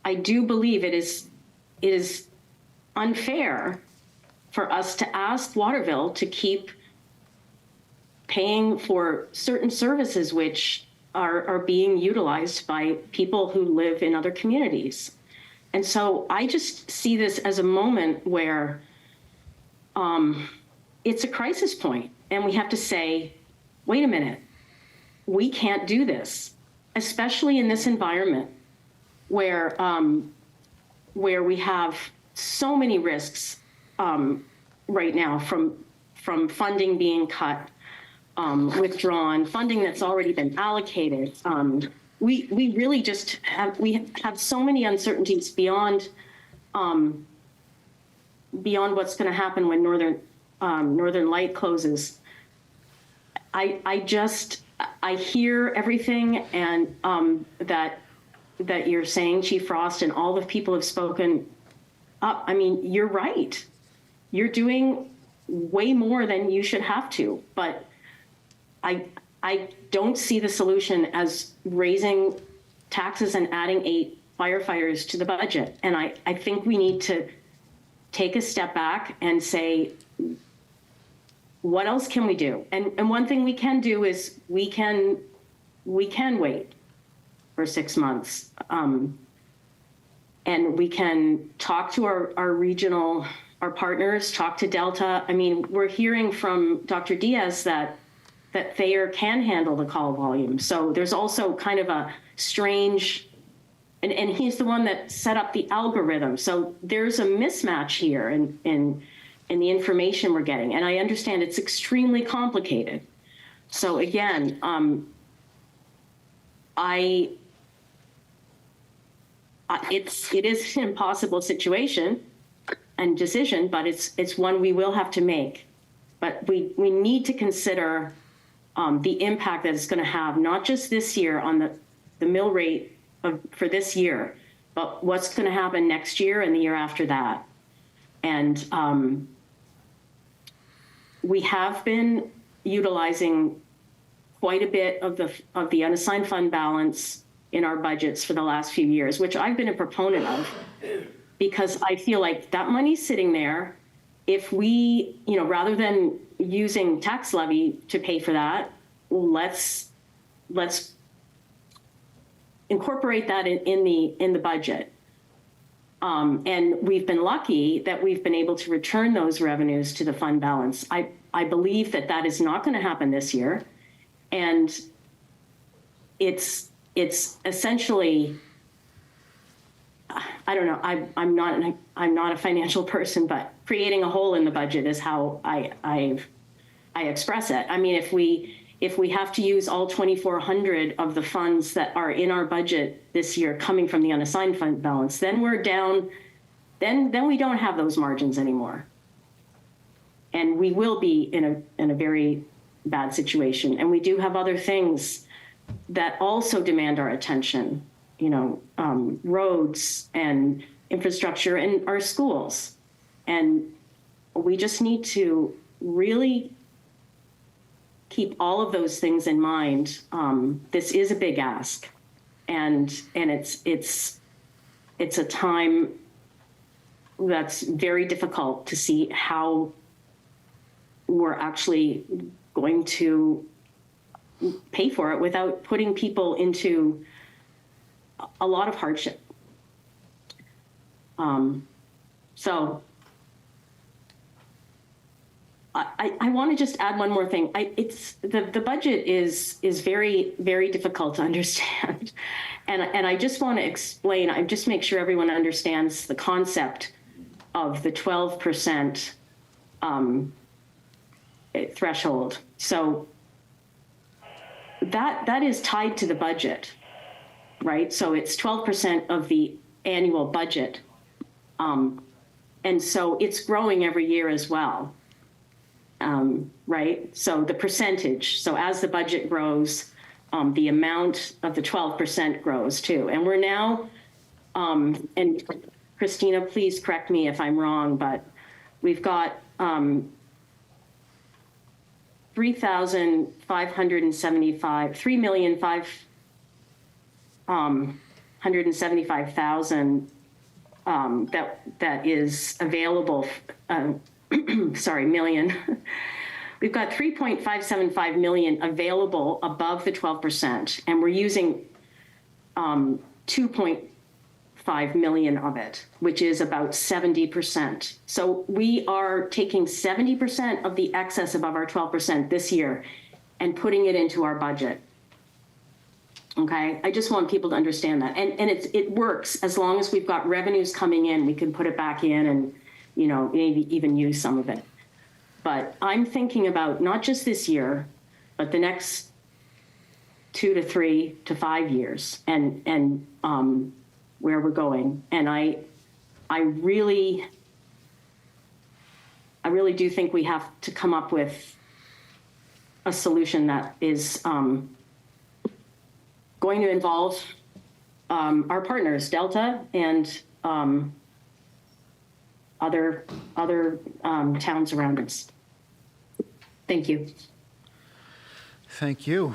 I do believe it is unfair for us to ask Waterville to keep paying for certain services which are being utilized by people who live in other communities. And so I just see this as a moment where it's a crisis point, and we have to say, wait a minute, we can't do this, especially in this environment where we have so many risks right now from funding being cut, withdrawn, funding that's already been allocated. We really just have so many uncertainties beyond what's going to happen when Northern Light closes. I hear everything and that you're saying, Chief Frost, and all the people have spoken up. I mean, you're right. You're doing way more than you should have to, but I don't see the solution as raising taxes and adding 8 firefighters to the budget. And I think we need to take a step back and say, what else can we do? And one thing we can do is we can wait for 6 months. And we can talk to our regional, our partners, talk to Delta. I mean, we're hearing from Dr. Diaz that Thayer can handle the call volume. So there's also kind of a strange, and he's the one that set up the algorithm. So there's a mismatch here in the information we're getting. And I understand it's extremely complicated. So again, it is an impossible situation and decision, but it's one we will have to make. But we need to consider the impact that it's going to have, not just this year on the mill rate for this year, but what's going to happen next year and the year after that? And we have been utilizing quite a bit of the unassigned fund balance in our budgets for the last few years, which I've been a proponent of, because I feel like that money's sitting there. If we, rather than using tax levy to pay for that, let's incorporate that in the budget. And we've been lucky that we've been able to return those revenues to the fund balance. I believe that is not going to happen this year. And it's essentially, I don't know, I'm not a financial person, but creating a hole in the budget is how I express it. I mean, if we have to use all 2,400 of the funds that are in our budget this year coming from the unassigned fund balance, then we're down, then we don't have those margins anymore. And we will be in a very bad situation. And we do have other things that also demand our attention, roads and infrastructure in our schools. And we just need to really keep all of those things in mind. This is a big ask, and it's a time that's very difficult to see how we're actually going to pay for it without putting people into a lot of hardship. So I want to just add one more thing. The budget is very, very difficult to understand. And I just want to explain, I just make sure everyone understands the concept of the 12% threshold. So that is tied to the budget, right? So it's 12% of the annual budget. And so it's growing every year as well, right? So the percentage, so as the budget grows, the amount of the 12% grows too. And we're now, and Christina, please correct me if I'm wrong, but we've got 3,575,000 that is available. Million. We've got 3.575 million available above the 12%, and we're using 2.5 million of it, which is about 70%. So we are taking 70% of the excess above our 12% this year and putting it into our budget. Okay, I just want people to understand that. And it works as long as we've got revenues coming in, we can put it back in and, maybe even use some of it. But I'm thinking about not just this year, but the next 2 to 3 to 5 years and where we're going. And I really do think we have to come up with a solution that is going to involve our partners, Delta and other towns around us. Thank you. Thank you.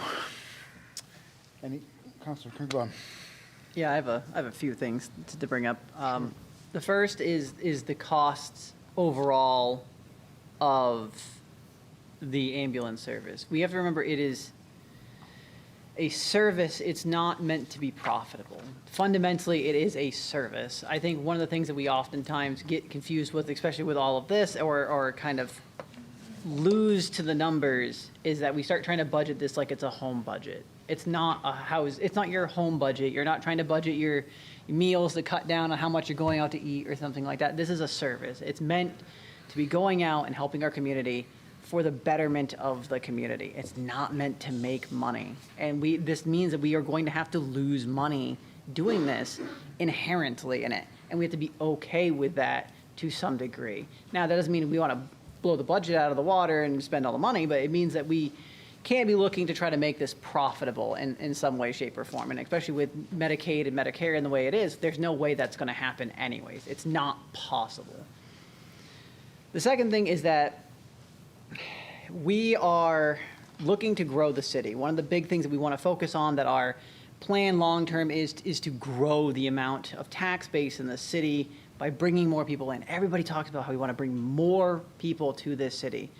Councilor Kirkbaum. Yeah, I have a few things to bring up. The first is the costs overall of the ambulance service. We have to remember it is a service. It's not meant to be profitable. Fundamentally, it is a service. I think one of the things that we oftentimes get confused with, especially with all of this, or kind of lose to the numbers, is that we start trying to budget this like it's a home budget. It's not a house. It's not your home budget. You're not trying to budget your meals to cut down on how much you're going out to eat or something like that. This is a service. It's meant to be going out and helping our community for the betterment of the community. It's not meant to make money. And this means that we are going to have to lose money doing this inherently in it. And we have to be okay with that to some degree. Now, that doesn't mean we want to blow the budget out of the water and spend all the money, but it means that we can't be looking to try to make this profitable in some way, shape, or form. And especially with Medicaid and Medicare and the way it is, there's no way that's going to happen anyways. It's not possible. The second thing is that we are looking to grow the city. One of the big things that we want to focus on, that our plan long-term is to grow the amount of tax base in the city by bringing more people in. Everybody talks about how we want to bring more people to this city.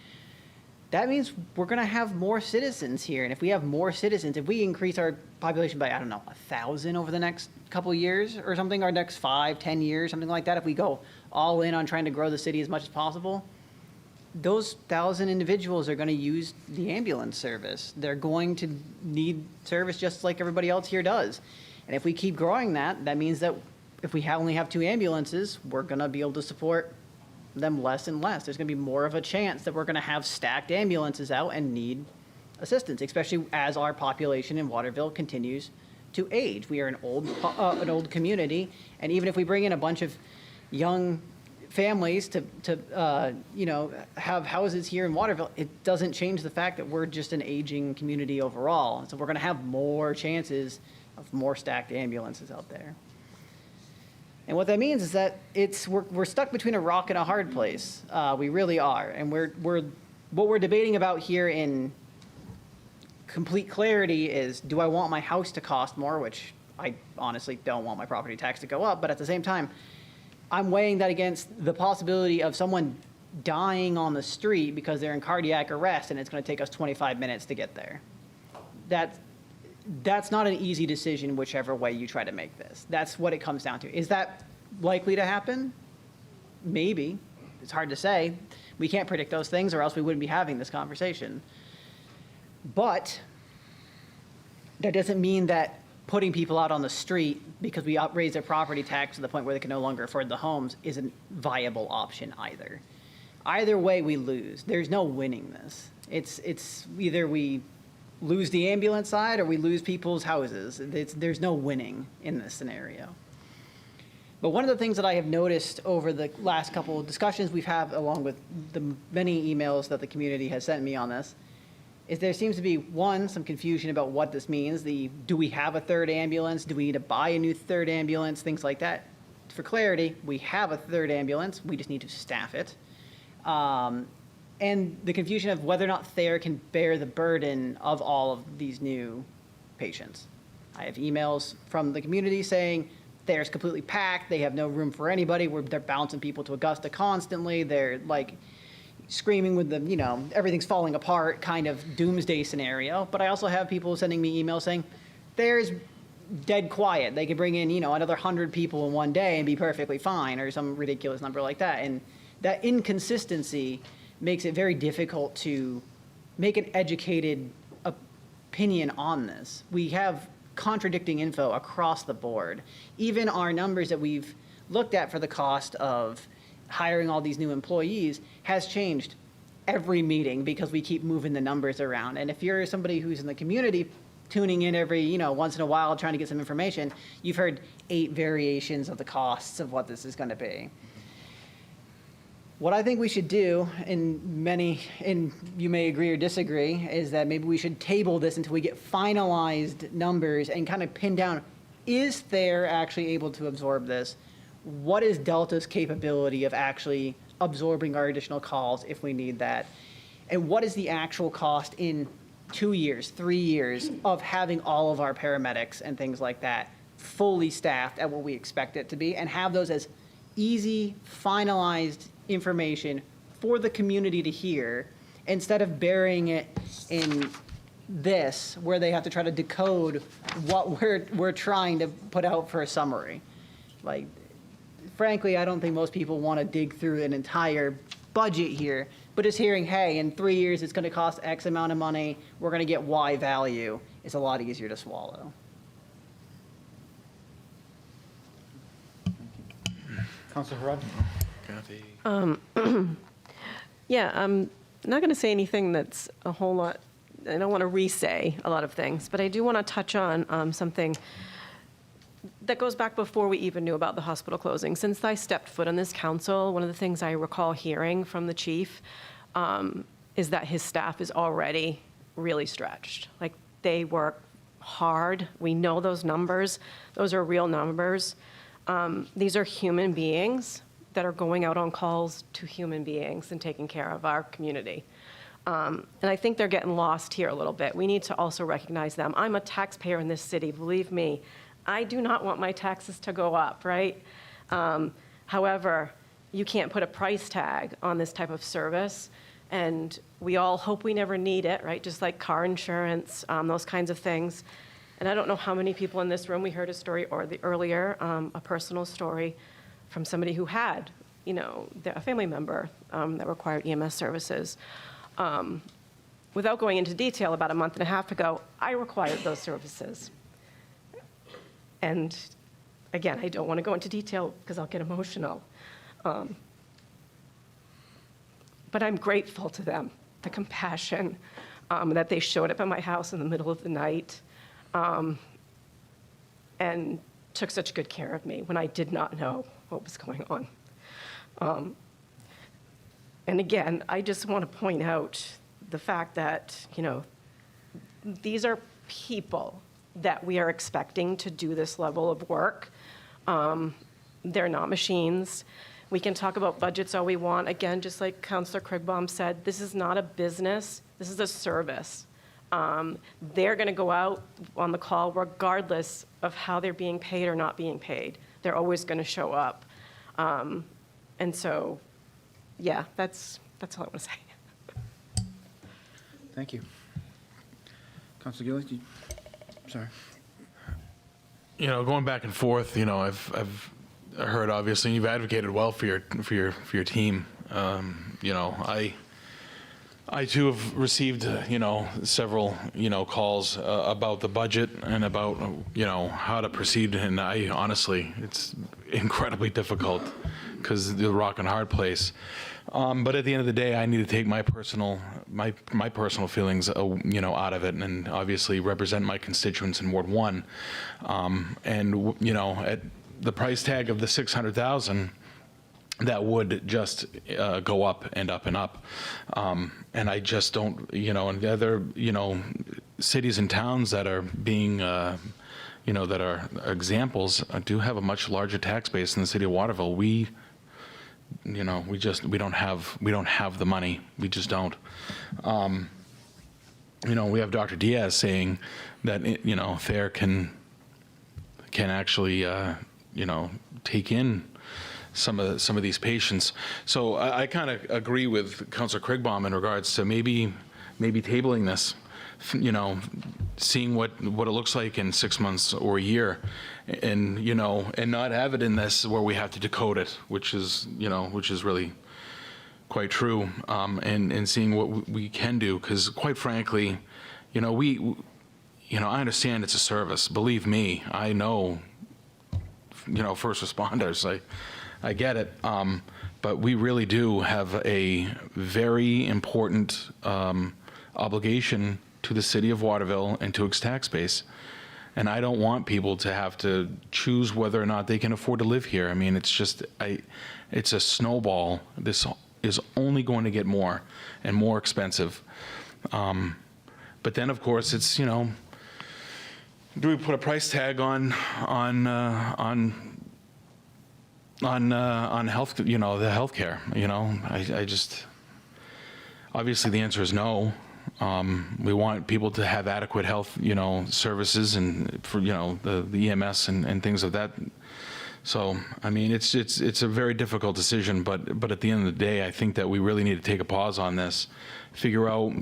That means we're going to have more citizens here. And if we have more citizens, if we increase our population by, I don't know, 1,000 over the next couple of years or something, our next 5, 10 years, something like that, if we go all in on trying to grow the city as much as possible, those 1,000 individuals are going to use the ambulance service. They're going to need service just like everybody else here does. And if we keep growing that, that means that if we only have 2 ambulances, we're going to be able to support them less and less. There's going to be more of a chance that we're going to have stacked ambulances out and need assistance, especially as our population in Waterville continues to age. We are an old community, and even if we bring in a bunch of young families to have houses here in Waterville, it doesn't change the fact that we're just an aging community overall. And so we're going to have more chances of more stacked ambulances out there. And what that means is that we're stuck between a rock and a hard place. We really are. And what we're debating about here in complete clarity is, do I want my house to cost more, which I honestly don't want my property tax to go up, but at the same time, I'm weighing that against the possibility of someone dying on the street because they're in cardiac arrest and it's going to take us 25 minutes to get there. That's not an easy decision whichever way you try to make this. That's what it comes down to. Is that likely to happen? Maybe. It's hard to say. We can't predict those things, or else we wouldn't be having this conversation. But that doesn't mean that putting people out on the street because we raise their property tax to the point where they can no longer afford the homes isn't a viable option either. Either way, we lose. There's no winning this. It's either we lose the ambulance side or we lose people's houses. There's no winning in this scenario. But one of the things that I have noticed over the last couple of discussions we've had, along with the many emails that the community has sent me on this, is there seems to be, one, some confusion about what this means. Do we have a third ambulance? Do we need to buy a new third ambulance? Things like that. For clarity, we have a third ambulance. We just need to staff it. And the confusion of whether or not Thayer can bear the burden of all of these new patients. I have emails from the community saying Thayer's completely packed. They have no room for anybody. They're bouncing people to Augusta constantly. They're like screaming with the, everything's falling apart kind of doomsday scenario. But I also have people sending me emails saying Thayer's dead quiet. They could bring in, another 100 people in one day and be perfectly fine, or some ridiculous number like that. And that inconsistency makes it very difficult to make an educated opinion on this. We have contradicting info across the board. Even our numbers that we've looked at for the cost of hiring all these new employees has changed every meeting because we keep moving the numbers around. And if you're somebody who's in the community tuning in every, once in a while trying to get some information, you've heard 8 variations of the costs of what this is going to be. What I think we should do, and you may agree or disagree, is that maybe we should table this until we get finalized numbers and kind of pin down, is Thayer actually able to absorb this? What is Delta's capability of actually absorbing our additional calls if we need that? And what is the actual cost in 2 years, 3 years of having all of our paramedics and things like that fully staffed at what we expect it to be, and have those as easy, finalized information for the community to hear, instead of burying it in this, where they have to try to decode what we're trying to put out for a summary. Like, frankly, I don't think most people want to dig through an entire budget here, but just hearing, hey, in 3 years it's going to cost X amount of money, we're going to get Y value, is a lot easier to swallow. Councilor Harad? Yeah, I'm not going to say anything that's a whole lot, I don't want to re-say a lot of things, but I do want to touch on something that goes back before we even knew about the hospital closing. Since I stepped foot on this council, one of the things I recall hearing from the chief is that his staff is already really stretched. Like, they work hard. We know those numbers. Those are real numbers. These are human beings that are going out on calls to human beings and taking care of our community. And I think they're getting lost here a little bit. We need to also recognize them. I'm a taxpayer in this city, believe me. I do not want my taxes to go up, right? However, you can't put a price tag on this type of service, and we all hope we never need it, right? Just like car insurance, those kinds of things. And I don't know how many people in this room, we heard a story earlier, a personal story from somebody who had, a family member that required EMS services. Without going into detail, about a month and a half ago, I required those services. And again, I don't want to go into detail because I'll get emotional. But I'm grateful to them, the compassion that they showed up at my house in the middle of the night and took such good care of me when I did not know what was going on. And again, I just want to point out the fact that, these are people that we are expecting to do this level of work. They're not machines. We can talk about budgets all we want. Again, just like Councilor Krigbaum said, this is not a business. This is a service. They're going to go out on the call regardless of how they're being paid or not being paid. They're always going to show up. And so, yeah, that's all I want to say. Thank you. Councilor Gillies, sorry. Going back and forth, I've heard, obviously, you've advocated well for your team. I too have received, several, calls about the budget and about, how to proceed. And I honestly, it's incredibly difficult because the rock and hard place. But at the end of the day, I need to take my personal feelings, out of it, and obviously represent my constituents in Ward 1. At the price tag of the $600,000, that would just go up and up and up. And I just don't, and the other, cities and towns that are being, that are examples do have a much larger tax base than the city of Waterville. We don't have the money. We just don't. We have Dr. Diaz saying that, Thayer can actually, take in some of these patients. So I kind of agree with Councilor Krigbaum in regards to maybe tabling this, seeing what it looks like in 6 months or a year, and and not have it in this where we have to decode it, which is really quite true, and seeing what we can do, because quite frankly, I understand it's a service. Believe me, I know, first responders. I get it, but we really do have a very important obligation to the city of Waterville and to its tax base. And I don't want people to have to choose whether or not they can afford to live here. I mean, it's a snowball. This is only going to get more and more expensive. But then, of course, it's, do we put a price tag on health, the healthcare, I just, obviously the answer is no. We want people to have adequate health, services and for, the EMS and things of that. So, I mean, it's a very difficult decision, but at the end of the day, I think that we really need to take a pause on this, figure out,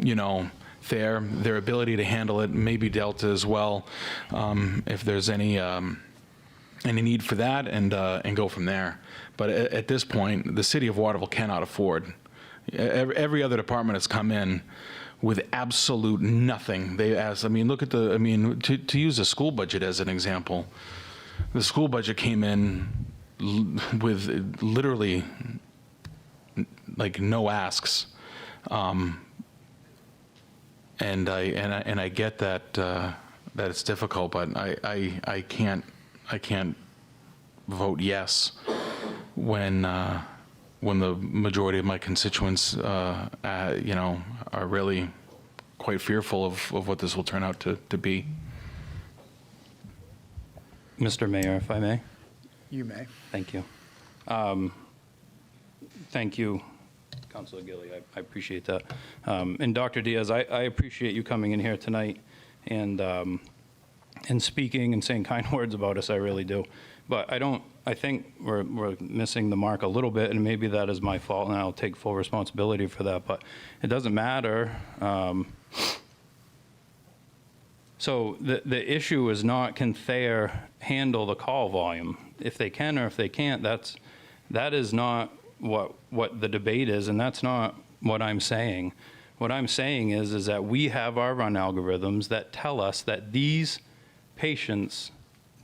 their ability to handle it, maybe Delta as well, if there's any need for that, and go from there. But at this point, the city of Waterville cannot afford. Every other department has come in with absolute nothing. They asked, look at to use the school budget as an example. The school budget came in with literally like no asks. And I get that that it's difficult, but I can't vote yes when the majority of my constituents are really quite fearful of what this will turn out to be. Mr. Mayor, if I may. You may. Thank you. Thank you, Councilor Gilly. I appreciate that. And Dr. Diaz, I appreciate you coming in here tonight and speaking and saying kind words about us. I really do. But I think we're missing the mark a little bit, and maybe that is my fault, and I'll take full responsibility for that. But it doesn't matter. So the issue is not, can Thayer handle the call volume? If they can or if they can't, that is not what the debate is, and that's not what I'm saying. What I'm saying is that we have our run algorithms that tell us that these patients,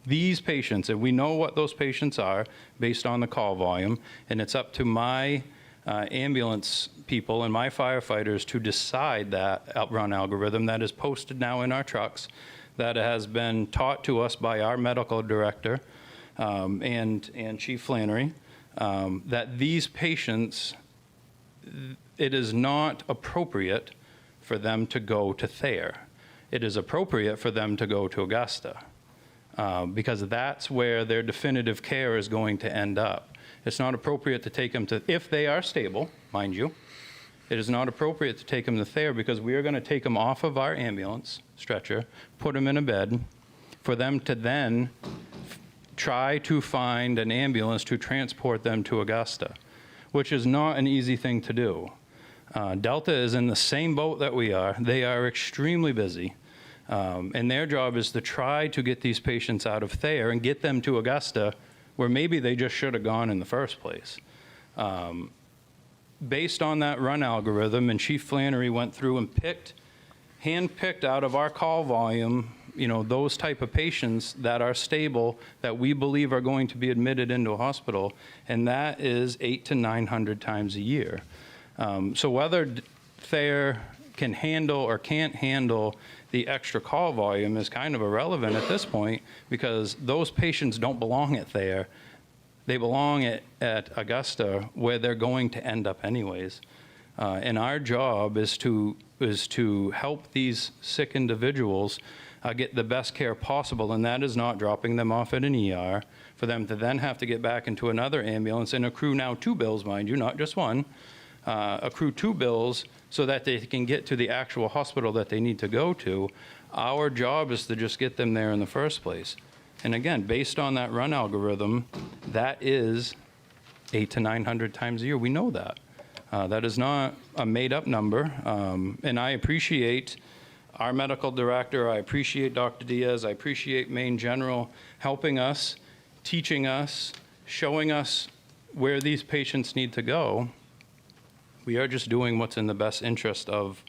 and we know what those patients are based on the call volume, and it's up to my ambulance people and my firefighters to decide that run algorithm that is posted now in our trucks, that has been taught to us by our medical director and Chief Flannery, that these patients, it is not appropriate for them to go to Thayer. It is appropriate for them to go to Augusta because that's where their definitive care is going to end up. It's not appropriate to take them to, if they are stable, mind you, it is not appropriate to take them to Thayer because we are going to take them off of our ambulance stretcher, put them in a bed, for them to then try to find an ambulance to transport them to Augusta, which is not an easy thing to do. Delta is in the same boat that we are. They are extremely busy, and their job is to try to get these patients out of Thayer and get them to Augusta, where maybe they just should have gone in the first place. Based on that run algorithm, and Chief Flannery went through and handpicked out of our call volume, those type of patients that are stable, that we believe are going to be admitted into a hospital, and that is 800 to 900 times a year. So whether Thayer can handle or can't handle the extra call volume is kind of irrelevant at this point, because those patients don't belong at Thayer. They belong at Augusta, where they're going to end up anyways. And our job is to help these sick individuals get the best care possible, and that is not dropping them off at an ER for them to then have to get back into another ambulance and accrue now 2 bills, mind you, not just one, accrue 2 bills so that they can get to the actual hospital that they need to go to. Our job is to just get them there in the first place. And again, based on that run algorithm, that is 800 to 900 times a year. We know that. That is not a made-up number. And I appreciate our medical director. I appreciate Dr. Diaz. I appreciate Maine General helping us, teaching us, showing us where these patients need to go. We are just doing what's in the best interest of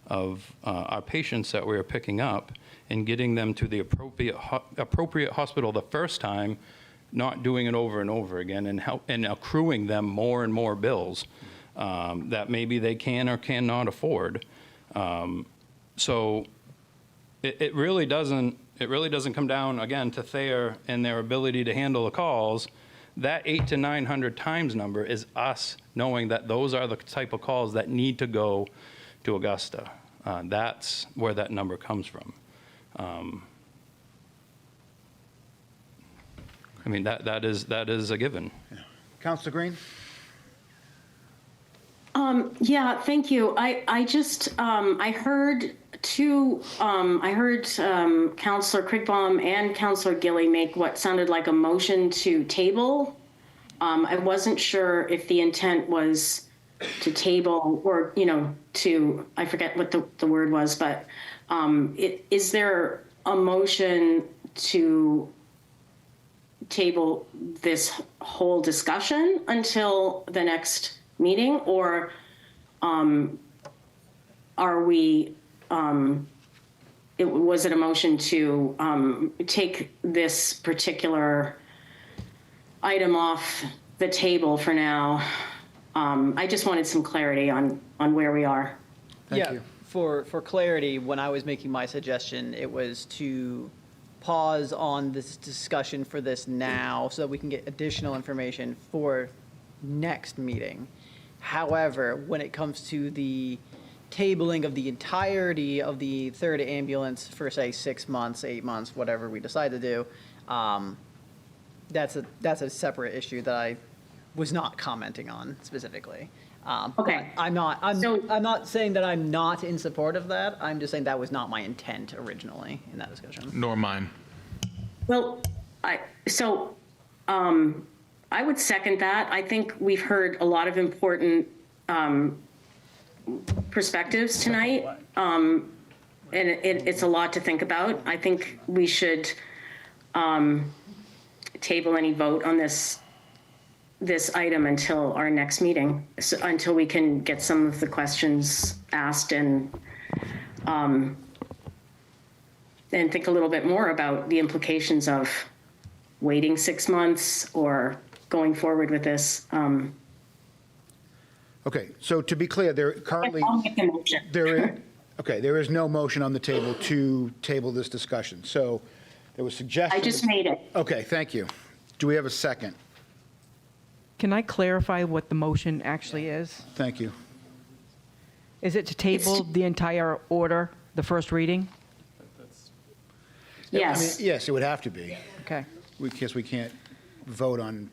our patients that we are picking up and getting them to the appropriate hospital the first time, not doing it over and over again, and accruing them more and more bills that maybe they can or cannot afford. So it really doesn't come down, again, to Thayer and their ability to handle the calls. That 800 to 900 times number is us knowing that those are the type of calls that need to go to Augusta. That's where that number comes from. I mean, that is a given. Councilor Green? Yeah, thank you. I just, I heard Councilor Kriegbaum and Councilor Gilly make what sounded like a motion to table. I wasn't sure if the intent was to table or, I forget what the word was, but is there a motion to table this whole discussion until the next meeting, or are we, was it a motion to take this particular item off the table for now? I just wanted some clarity on where we are. Thank you. For clarity, when I was making my suggestion, it was to pause on this discussion for this now so that we can get additional information for next meeting. However, when it comes to the tabling of the entirety of the third ambulance for, say, 6 months, 8 months, whatever we decide to do, that's a separate issue that I was not commenting on specifically. Okay. But I'm not saying that I'm not in support of that. I'm just saying that was not my intent originally in that discussion. Nor mine. Well, I would second that. I think we've heard a lot of important perspectives tonight, and it's a lot to think about. I think we should table any vote on this item until our next meeting, until we can get some of the questions asked and think a little bit more about the implications of waiting 6 months or going forward with this. Okay, so to be clear, there currently, I'll make the motion. there is no motion on the table to table this discussion. So there was suggestion. I just made it. Okay, thank you. Do we have a second? Can I clarify what the motion actually is? Thank you. Is it to table the entire order, the first reading? Yes. Yes, it would have to be. Okay, Because we can't vote on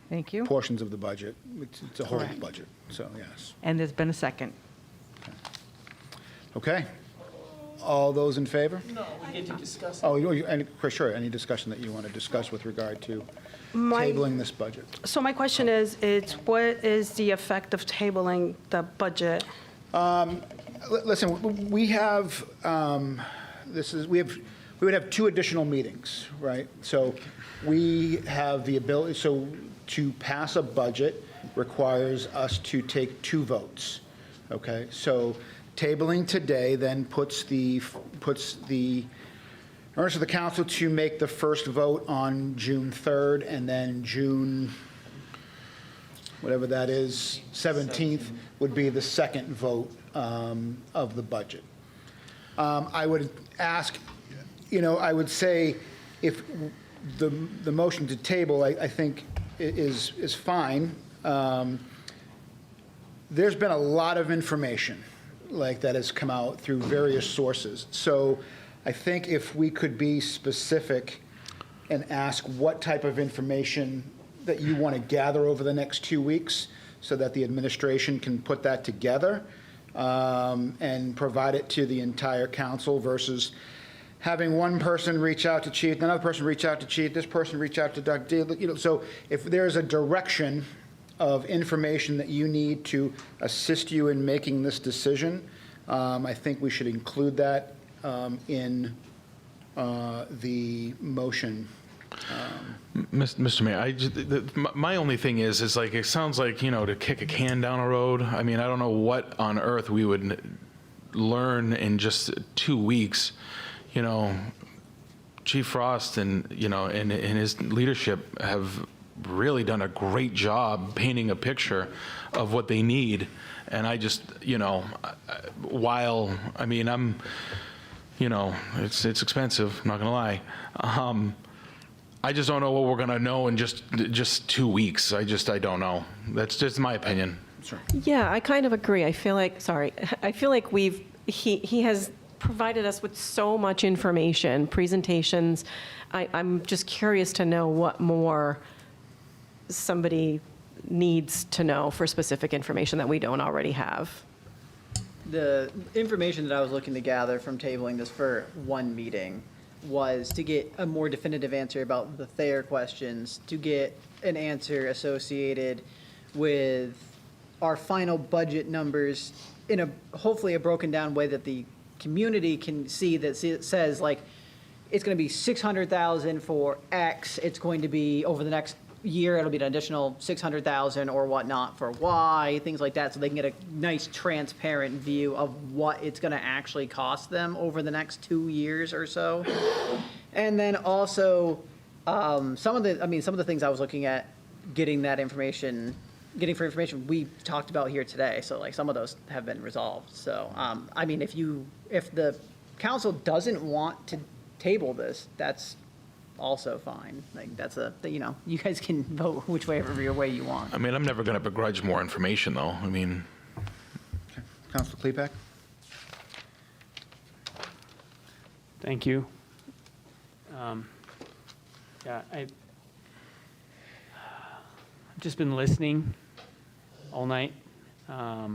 thank you. portions of the budget. It's a whole Correct. budget, so yes. And there's been a second. Okay. All those in favor? No, we get to discuss. Oh, sure, any discussion that you want to discuss with regard to My- tabling this budget? So my question is what is the effect of tabling the budget? Listen, we have, we would have 2 additional meetings, right? So we have the ability, so to pass a budget requires us to take 2 votes, okay? So tabling today then puts the earnest of the council to make the first vote on June 3rd, and then June, whatever that is, 17th would be the second vote of the budget. I would ask, I would say if the motion to table, I think is fine. There's been a lot of information like that has come out through various sources. So I think if we could be specific and ask what type of information that you want to gather over the next 2 weeks so that the administration can put that together and provide it to the entire council versus having one person reach out to Chief, another person reach out to Chief, this person reach out to Doug. So if there's a direction of information that you need to assist you in making this decision, I think we should include that in the motion. Mr. Mayor, my only thing is like, it sounds like, to kick a can down a road. I mean, I don't know what on earth we would learn in just 2 weeks. Chief Frost and his leadership have really done a great job painting a picture of what they need. And I just, while, I mean, it's expensive, I'm not gonna lie. I just don't know what we're gonna know in just 2 weeks. I don't know. That's just my opinion. Sure. Yeah, I kind of agree. I feel like he has provided us with so much information, presentations. I'm just curious to know what more somebody needs to know for specific information that we don't already have. The information that I was looking to gather from tabling this for one meeting was to get a more definitive answer about the Thayer questions, to get an answer associated with our final budget numbers in hopefully a broken down way that the community can see, that says like, it's going to be 600,000 for X, it's going to be over the next year, it'll be an additional 600,000 or whatnot for Y, things like that, so they can get a nice transparent view of what it's going to actually cost them over the next 2 years or so. And then also, some of the things I was looking at getting for information we talked about here today, so like some of those have been resolved. So, if the council doesn't want to table this, that's also fine. Like that's you guys can vote whichever way you want. I mean, I'm never gonna begrudge more information though. I mean. Councilor Klepak? Thank you. Yeah, I've just been listening all night. Yeah,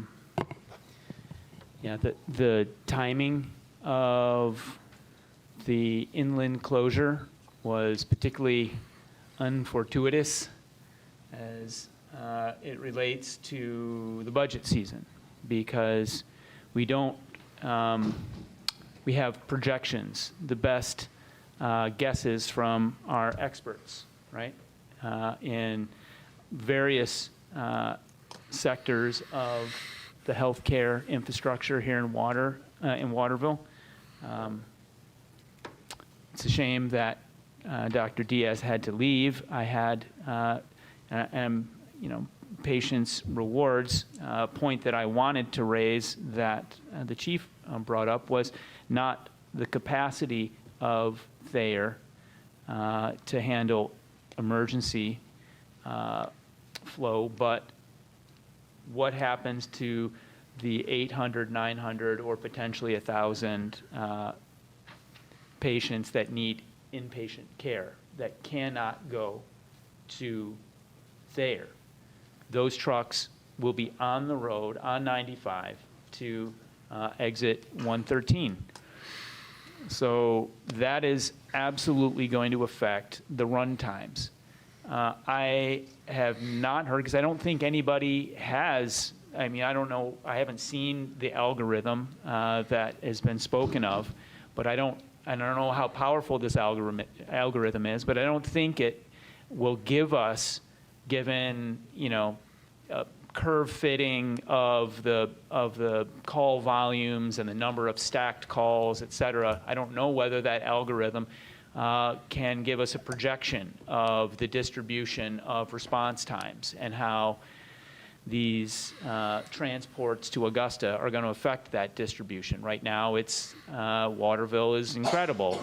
the timing of the inland closure was particularly unfortuitous as it relates to the budget season, because we don't, we have projections, the best guesses from our experts, right? In various sectors of the healthcare infrastructure here in Waterville. It's a shame that Dr. Diaz had to leave. I had, patients' rewards. Point that I wanted to raise that the chief brought up was not the capacity of Thayer to handle emergency flow, but what happens to the 800, 900, or potentially 1,000 patients that need inpatient care that cannot go to Thayer. Those trucks will be on the road on 95 to exit 113. So that is absolutely going to affect the run times. I have not heard, because I don't think anybody has, I don't know, I haven't seen the algorithm that has been spoken of, but I don't know how powerful this algorithm is, but I don't think it will give us, given, curve fitting of the call volumes and the number of stacked calls, et cetera. I don't know whether that algorithm can give us a projection of the distribution of response times and how these transports to Augusta are going to affect that distribution. Right now, it's Waterville is incredible.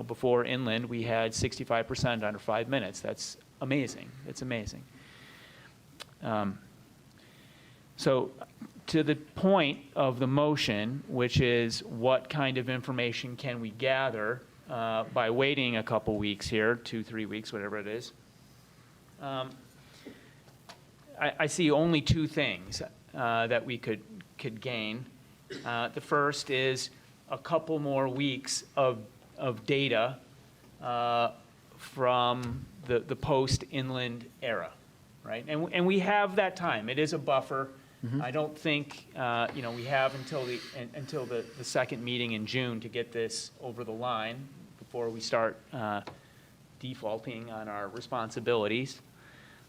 Before inland, we had 65% under 5 minutes. That's amazing. It's amazing. So to the point of the motion, which is what kind of information can we gather by waiting a couple weeks here, 2-3 weeks, whatever it is, I see only two things that we could gain. The first is a couple more weeks of data from the post-inland era, right? And we have that time. It is a buffer. Mm-hmm. I don't think we have until the second meeting in June to get this over the line before we start defaulting on our responsibilities.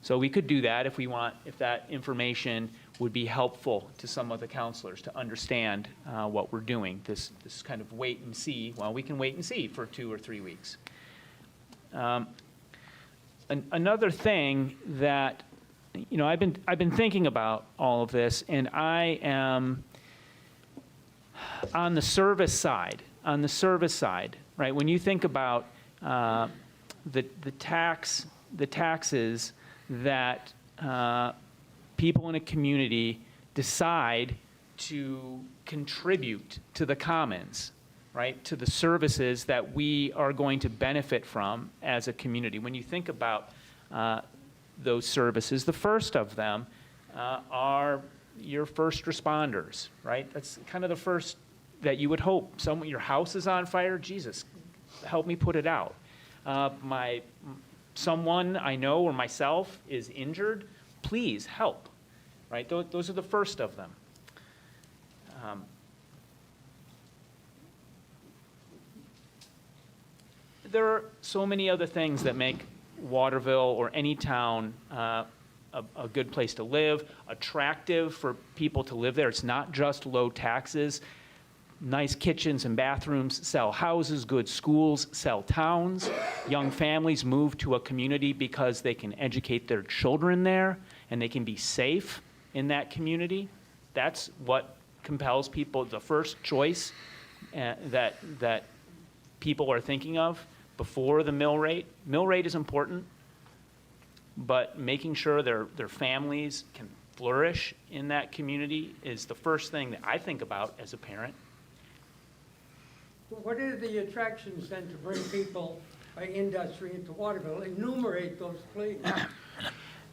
So we could do that if we want, if that information would be helpful to some of the counselors to understand what we're doing. This kind of wait and see. Well, we can wait and see for 2 or 3 weeks. Another thing that I've been thinking about all of this, and I am on the service side. Right? When you think about the taxes that people in a community decide to contribute to the commons, right, to the services that we are going to benefit from as a community. When you think about those services, the first of them are your first responders, right? That's kind of the first that you would hope. Your house is on fire, Jesus, help me put it out. Someone I know or myself is injured, please help, right? Those are the first of them. There are so many other things that make Waterville or any town a good place to live, attractive for people to live there. It's not just low taxes. Nice kitchens and bathrooms sell houses, good schools sell towns. Young families move to a community because they can educate their children there and they can be safe in that community. That's what compels people, the first choice that people are thinking of before the mill rate. Mill rate is important, but making sure their families can flourish in that community is the first thing that I think about as a parent. What are the attractions then to bring people by industry into Waterville? Enumerate those, please.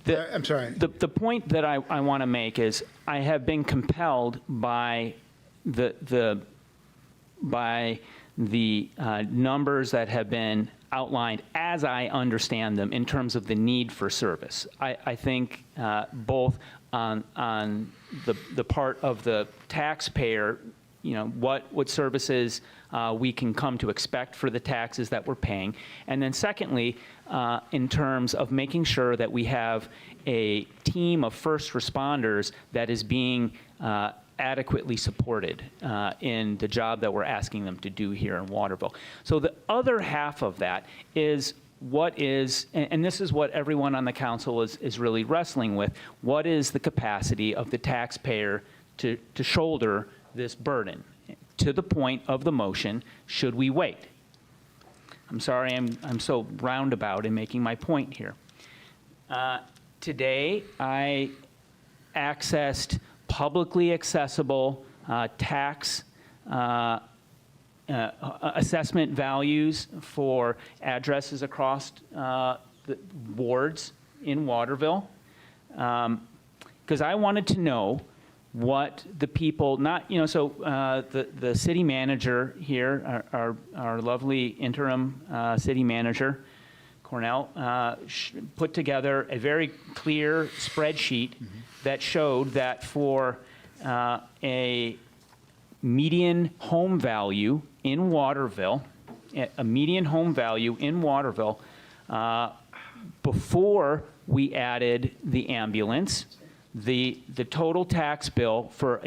I'm sorry. The point that I want to make is I have been compelled by the numbers that have been outlined as I understand them in terms of the need for service. I think both on the part of the taxpayer, you know, what services we can come to expect for the taxes that we're paying. And then secondly, in terms of making sure that we have a team of first responders that is being adequately supported in the job that we're asking them to do here in Waterville. So the other half of that is what is, and this is what everyone on the council is really wrestling with, what is the capacity of the taxpayer to shoulder this burden? To the point of the motion, should we wait? I'm sorry I'm so roundabout in making my point here. Today, I accessed publicly accessible tax assessment values for addresses across the wards in Waterville, because I wanted to know what the people, not, you know, so the city manager here, our lovely interim city manager, Cornell, put together a very clear spreadsheet that showed that for a median home value in Waterville, before we added the ambulance, the total tax bill for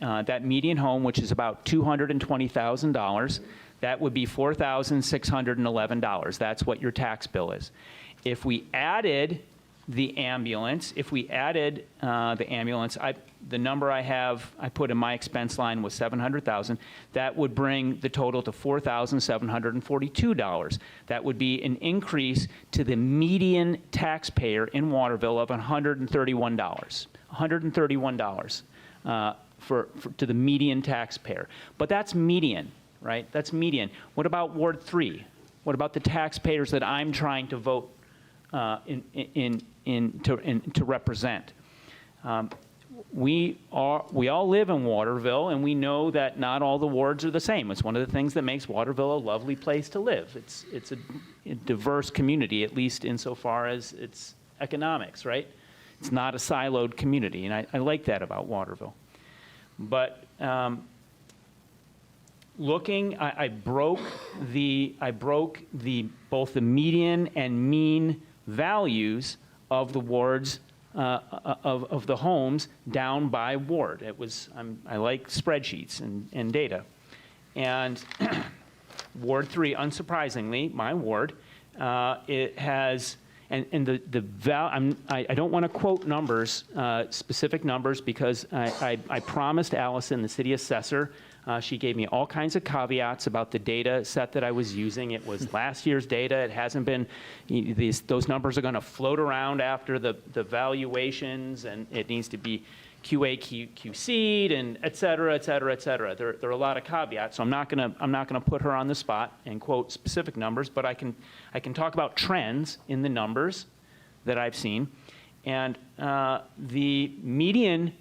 that median home, which is about $220,000, that would be $4,611. That's what your tax bill is. If we added the ambulance, the number I put in my expense line was $700,000. That would bring the total to $4,742. That would be an increase to the median taxpayer in Waterville of $131. $131 to the median taxpayer. But that's median, right? That's median. What about Ward 3? What about the taxpayers that I'm trying to vote to represent? We all live in Waterville, and we know that not all the wards are the same. It's one of the things that makes Waterville a lovely place to live. It's a diverse community, at least insofar as its economics, right? It's not a siloed community, and I like that about Waterville. But I broke both the median and mean values of the wards of the homes down by ward. I like spreadsheets and data, and Ward 3, unsurprisingly, my ward, it has. I don't want to quote numbers, specific numbers, because I promised Allison, the city assessor, she gave me all kinds of caveats about the data set that I was using. It was last year's data. It hasn't been, those numbers are going to float around after the valuations, and it needs to be QAQC'd, and et cetera, et cetera, et cetera. There are a lot of caveats, so I'm not gonna put her on the spot and quote specific numbers, but I can talk about trends in the numbers that I've seen. And the median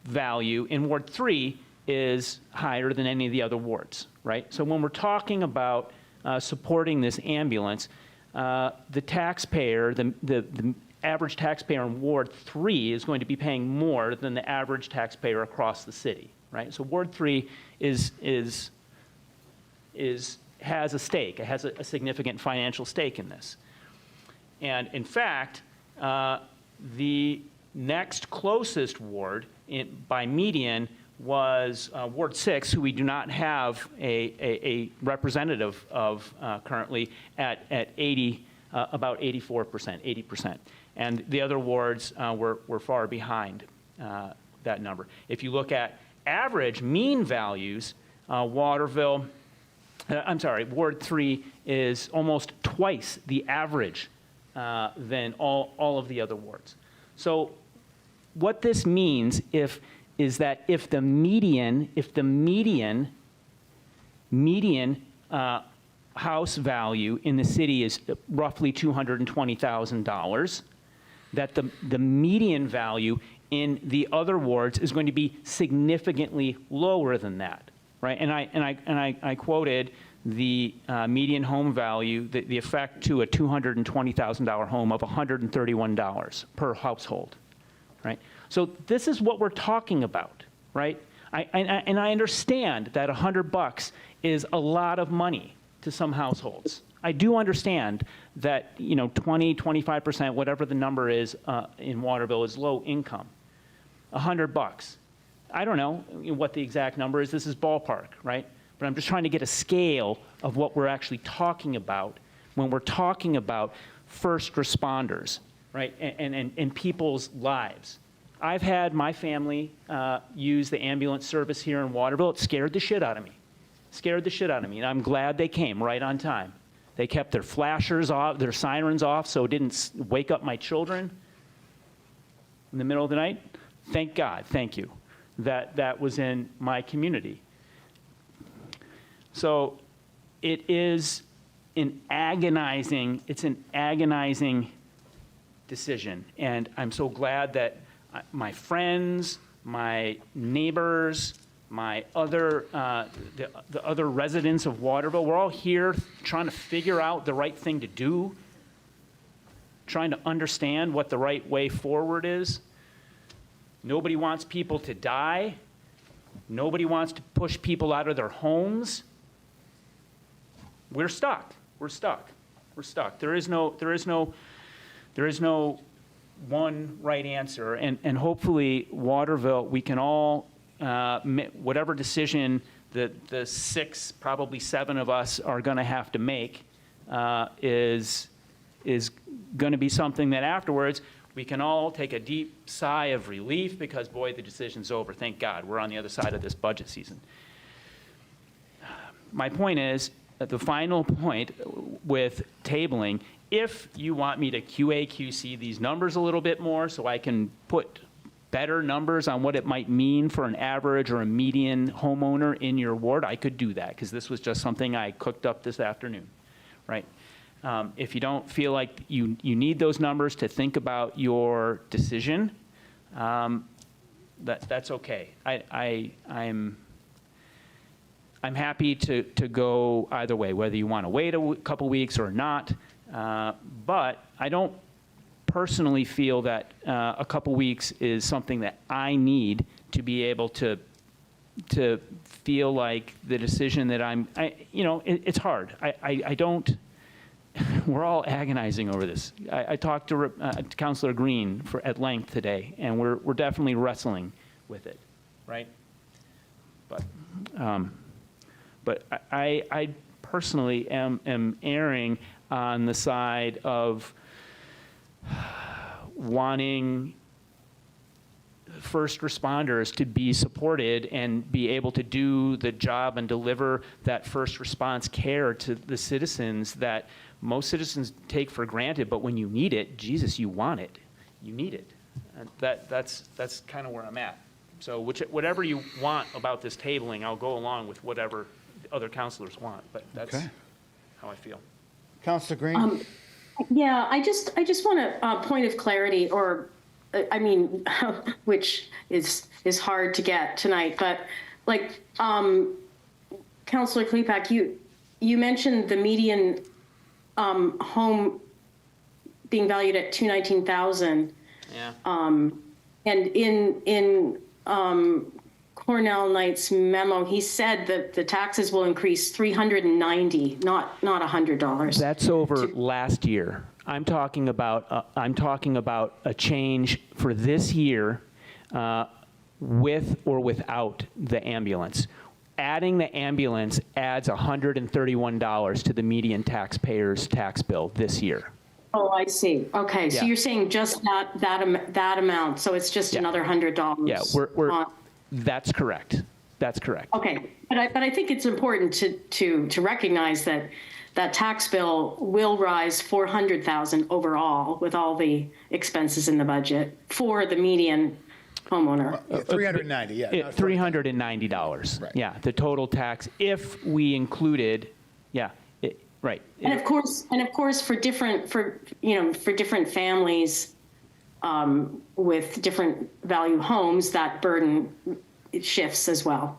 value in Ward 3 is higher than any of the other wards, right? So when we're talking about supporting this ambulance, the taxpayer, the average taxpayer in Ward 3 is going to be paying more than the average taxpayer across the city, right? So Ward 3 has a stake. It has a significant financial stake in this. And in fact, the next closest ward by median was Ward 6, who we do not have a representative of currently at 80, about 84%, 80%. And the other wards were far behind that number. If you look at average mean values, Ward 3 is almost twice the average than all of the other wards. So what this means is that if the median median house value in the city is roughly $220,000, that the median value in the other wards is going to be significantly lower than that, right? And I quoted the median home value, the effect to a $220,000 home of $131 per household, right? So this is what we're talking about, right? And I understand that $100 is a lot of money to some households. I do understand that 20, 25%, whatever the number is in Waterville is low income. $100. I don't know what the exact number is. This is ballpark, right? But I'm just trying to get a scale of what we're actually talking about when we're talking about first responders, right? And people's lives. I've had my family use the ambulance service here in Waterville. It scared the shit out of me. Scared the shit out of me. And I'm glad they came right on time. They kept their flashers off, their sirens off, so it didn't wake up my children in the middle of the night. Thank God, thank you, that was in my community. So it's an agonizing decision. And I'm so glad that my friends, my neighbors, my other, the other residents of Waterville, we're all here trying to figure out the right thing to do, trying to understand what the right way forward is. Nobody wants people to die. Nobody wants to push people out of their homes. We're stuck. We're stuck. We're stuck. There is no one right answer. And hopefully, Waterville, we can all, whatever decision the 6, probably 7 of us are going to have to make is going to be something that afterwards we can all take a deep sigh of relief because, boy, the decision's over. Thank God. We're on the other side of this budget season. My point is, at the final point with tabling, if you want me to QA/QC these numbers a little bit more so I can put better numbers on what it might mean for an average or a median homeowner in your ward, I could do that, because this was just something I cooked up this afternoon, right? If you don't feel like you need those numbers to think about your decision, that's okay. I'm happy to go either way, whether you want to wait a couple weeks or not. But I don't personally feel that a couple weeks is something that I need to be able to feel like the decision that it's hard. I don't. We're all agonizing over this. I talked to Councilor Green at length today, and we're definitely wrestling with it, right? But I personally am erring on the side of wanting first responders to be supported and be able to do the job and deliver that first response care to the citizens that most citizens take for granted, but when you need it, Jesus, you want it. You need it. And that's kind of where I'm at. So whatever you want about this tabling, I'll go along with whatever other councilors want, but that's how I feel. Councilor Green? Yeah, I just want a point of clarity, or, I mean, which is hard to get tonight, but like, Councilor Klepak, you mentioned the median home being valued at $219,000. Yeah. And in Cornell Knight's memo, he said that the taxes will increase $390, not $100. That's over last year. I'm talking about a change for this year, with or without the ambulance. Adding the ambulance adds $131 to the median taxpayer's tax bill this year. Oh, I see. Okay, so Yeah. you're saying just that amount, so it's just another $100. Yeah, that's correct. That's correct. Okay, but I think it's important to recognize that that tax bill will rise $400,000 overall with all the expenses in the budget for the median homeowner. $390, yeah. not $390. Right. Yeah, the total tax, if we included, yeah, right. And of course, for different families with different value homes, that burden shifts as well.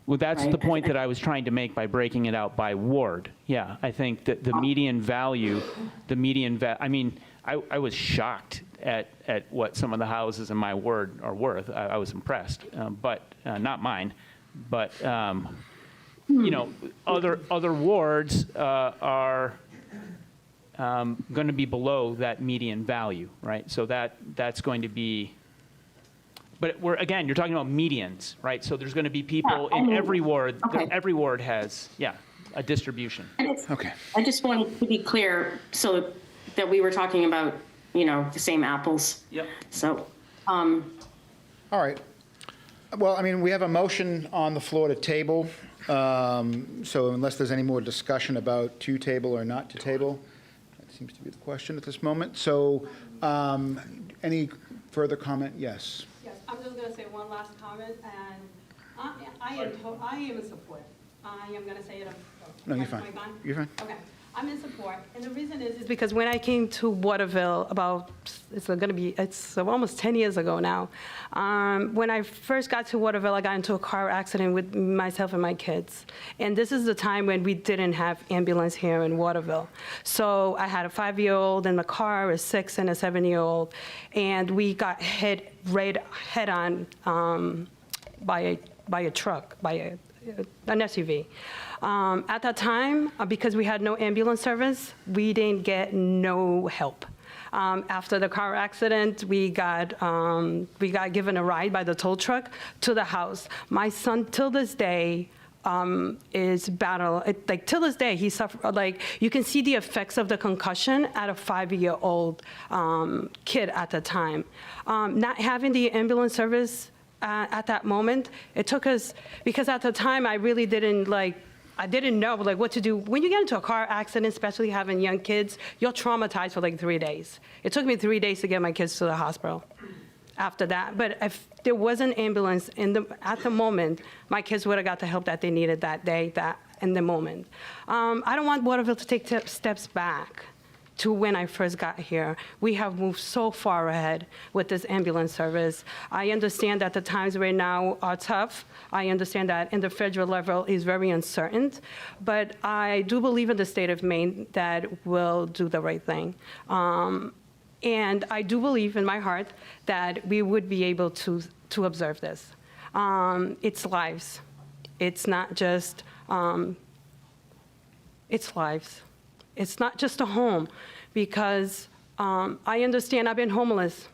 Well, that's Right. the point that I was trying to make by breaking it out by ward. Yeah, I think that the median value, I mean, I was shocked at what some of the houses in my ward are worth. I was impressed, but not mine. But, you know, other wards are going to be below that median value, right? So that's going to be, but again, you're talking about medians, right? So there's going to be people in every ward. Okay. Every ward has, a distribution. Okay. I just wanted to be clear so that we were talking about, the same apples. Yep. So, All right. Well, I mean, we have a motion on the floor to table. So unless there's any more discussion about to table or not to table, that seems to be the question at this moment. So any further comment? Yes. Yes, I'm just going to say one last comment, and I am in support. I am going to say it. No, you're fine. Am I gone? You're fine. Okay, I'm in support, and the reason is because when I came to Waterville it's almost 10 years ago now. When I first got to Waterville, I got into a car accident with myself and my kids, and this is the time when we didn't have ambulance here in Waterville. So I had a 5-year-old in the car, a 6 and a 7-year-old, and we got hit right head on by a truck, by an SUV. At that time, because we had no ambulance service, we didn't get no help. After the car accident, we got given a ride by the tow truck to the house. My son, till this day, is till this day, he suffered, you can see the effects of the concussion at a 5-year-old kid at the time. Not having the ambulance service at that moment, it took us, because at the time I really didn't I didn't know what to do. When you get into a car accident, especially having young kids, you're traumatized for 3 days. It took me 3 days to get my kids to the hospital after that. But if there was an ambulance at the moment, my kids would have got the help that they needed that day, in the moment. I don't want Waterville to take steps back to when I first got here. We have moved so far ahead with this ambulance service. I understand that the times right now are tough. I understand that in the federal level is very uncertain, but I do believe in the state of Maine that will do the right thing. And I do believe in my heart that we would be able to observe this. It's lives. It's not just, it's lives. It's not just a home, because I understand I've been homeless.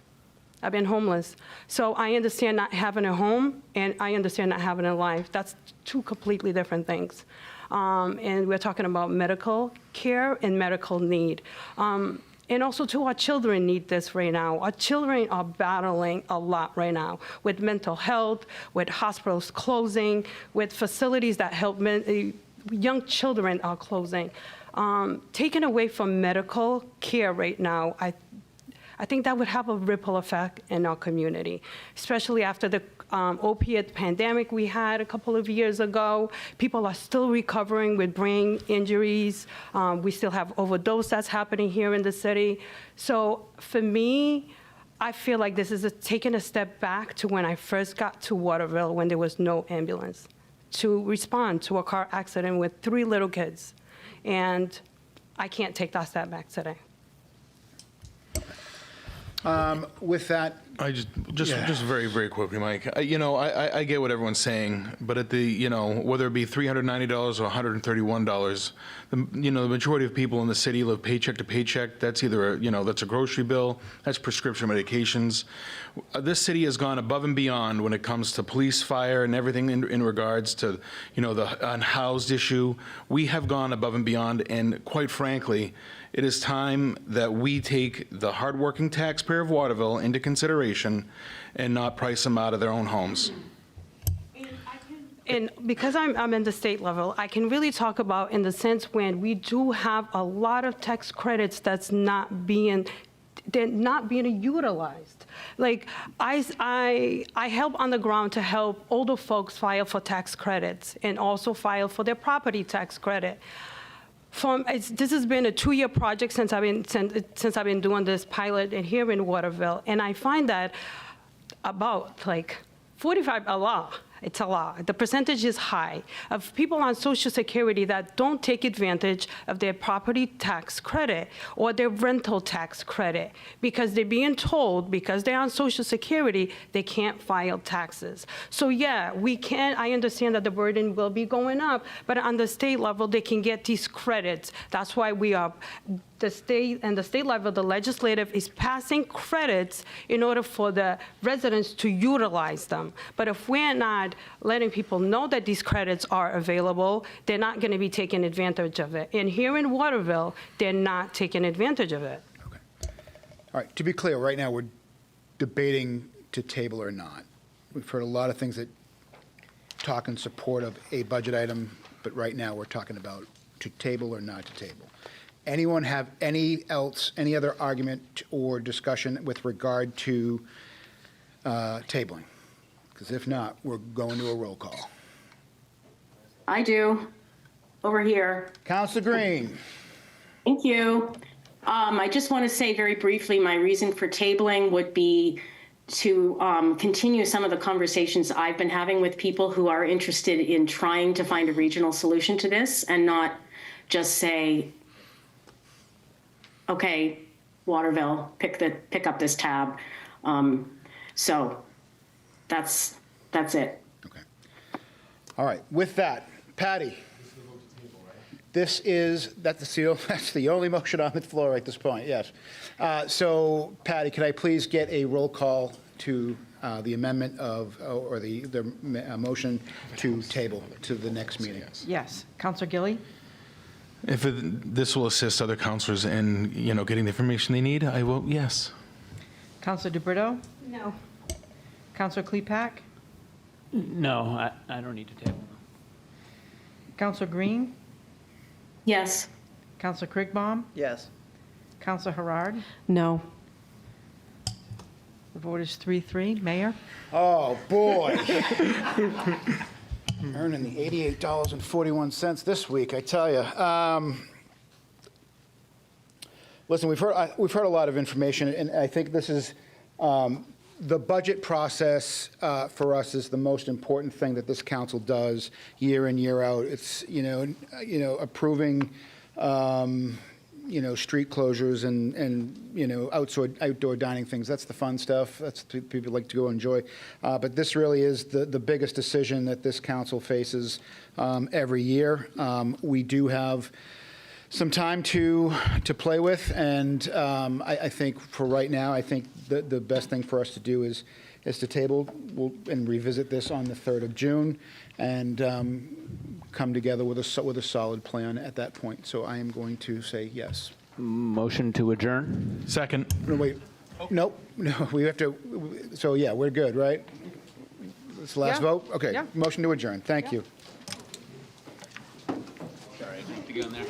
So I understand not having a home, and I understand not having a life. That's two completely different things. And we're talking about medical care and medical need. And also, too, our children need this right now. Our children are battling a lot right now with mental health, with hospitals closing, with facilities that help young children are closing. Taken away from medical care right now, I think that would have a ripple effect in our community, especially after the opiate pandemic we had a couple of years ago. People are still recovering with brain injuries. We still have overdose that's happening here in the city. So for me, I feel like this is taking a step back to when I first got to Waterville, when there was no ambulance to respond to a car accident with 3 little kids. And I can't take that step back today. With that, I just very, very quickly, Mike. I get what everyone's saying, but at the, whether it be $390 or $131, the majority of people in the city live paycheck to paycheck. That's either that's a grocery bill, that's prescription medications. This city has gone above and beyond when it comes to police, fire, and everything in regards to, the unhoused issue. We have gone above and beyond, and quite frankly, it is time that we take the hardworking taxpayer of Waterville into consideration and not price them out of their own homes. And because I'm in the state level, I can really talk about in the sense when we do have a lot of tax credits that's not being they're not being utilized. Like, I help on the ground to help older folks file for tax credits and also file for their property tax credit. This has been a 2-year project since I've been doing this pilot here in Waterville, and I find that about like 45 a lot. It's a lot. The percentage is high of people on Social Security that don't take advantage of their property tax credit or their rental tax credit because they're being told because they're on Social Security they can't file taxes. So yeah, I understand that the burden will be going up, but on the state level they can get these credits. That's why the state level, the legislative is passing credits in order for the residents to utilize them. But if we're not letting people know that these credits are available, they're not going to be taking advantage of it. And here in Waterville, they're not taking advantage of it. All right, to be clear, right now we're debating to table or not. We've heard a lot of things that talk in support of a budget item, but right now we're talking about to table or not to table. Anyone have any other argument or discussion with regard to tabling? Because if not, we're going to a roll call. I do. Over here. Councilor Green. Thank you. I just want to say very briefly, my reason for tabling would be to continue some of the conversations I've been having with people who are interested in trying to find a regional solution to this and not just say, okay, Waterville, pick up this tab. So that's it. Okay. All right. With that, Patty. That's the only motion on the floor at this point. Yes. So, Patty, could I please get a roll call to the amendment or the motion to table to the next meeting? Yes. Counselor Gilly? If this will assist other counselors in, getting the information they need, I vote yes. Counselor DeBrito? No. Counselor Klepak? No, I don't need to table. Counselor Green? Yes. Counselor Krigbaum? Yes. Counselor Harard? No. The vote is 3-3. Mayor? Oh, boy. Earning the $88.41 this week, I tell you. Listen, we've heard a lot of information, and I think this is the budget process for us is the most important thing that this council does year in, year out. It's approving street closures and outdoor dining things. That's the fun stuff. That's what people like to go enjoy. But this really is the biggest decision that this council faces every year. We do have some time to play with, and I think for right now, I think the best thing for us to do is to table and revisit this on the 3rd of June and come together with a solid plan at that point. So I am going to say yes. Motion to adjourn? Second. No, wait. Nope. No, we have to. So yeah, we're good, right? This last Yeah. vote? Okay. Yeah. Motion to adjourn. Thank you. Sorry, to go in there.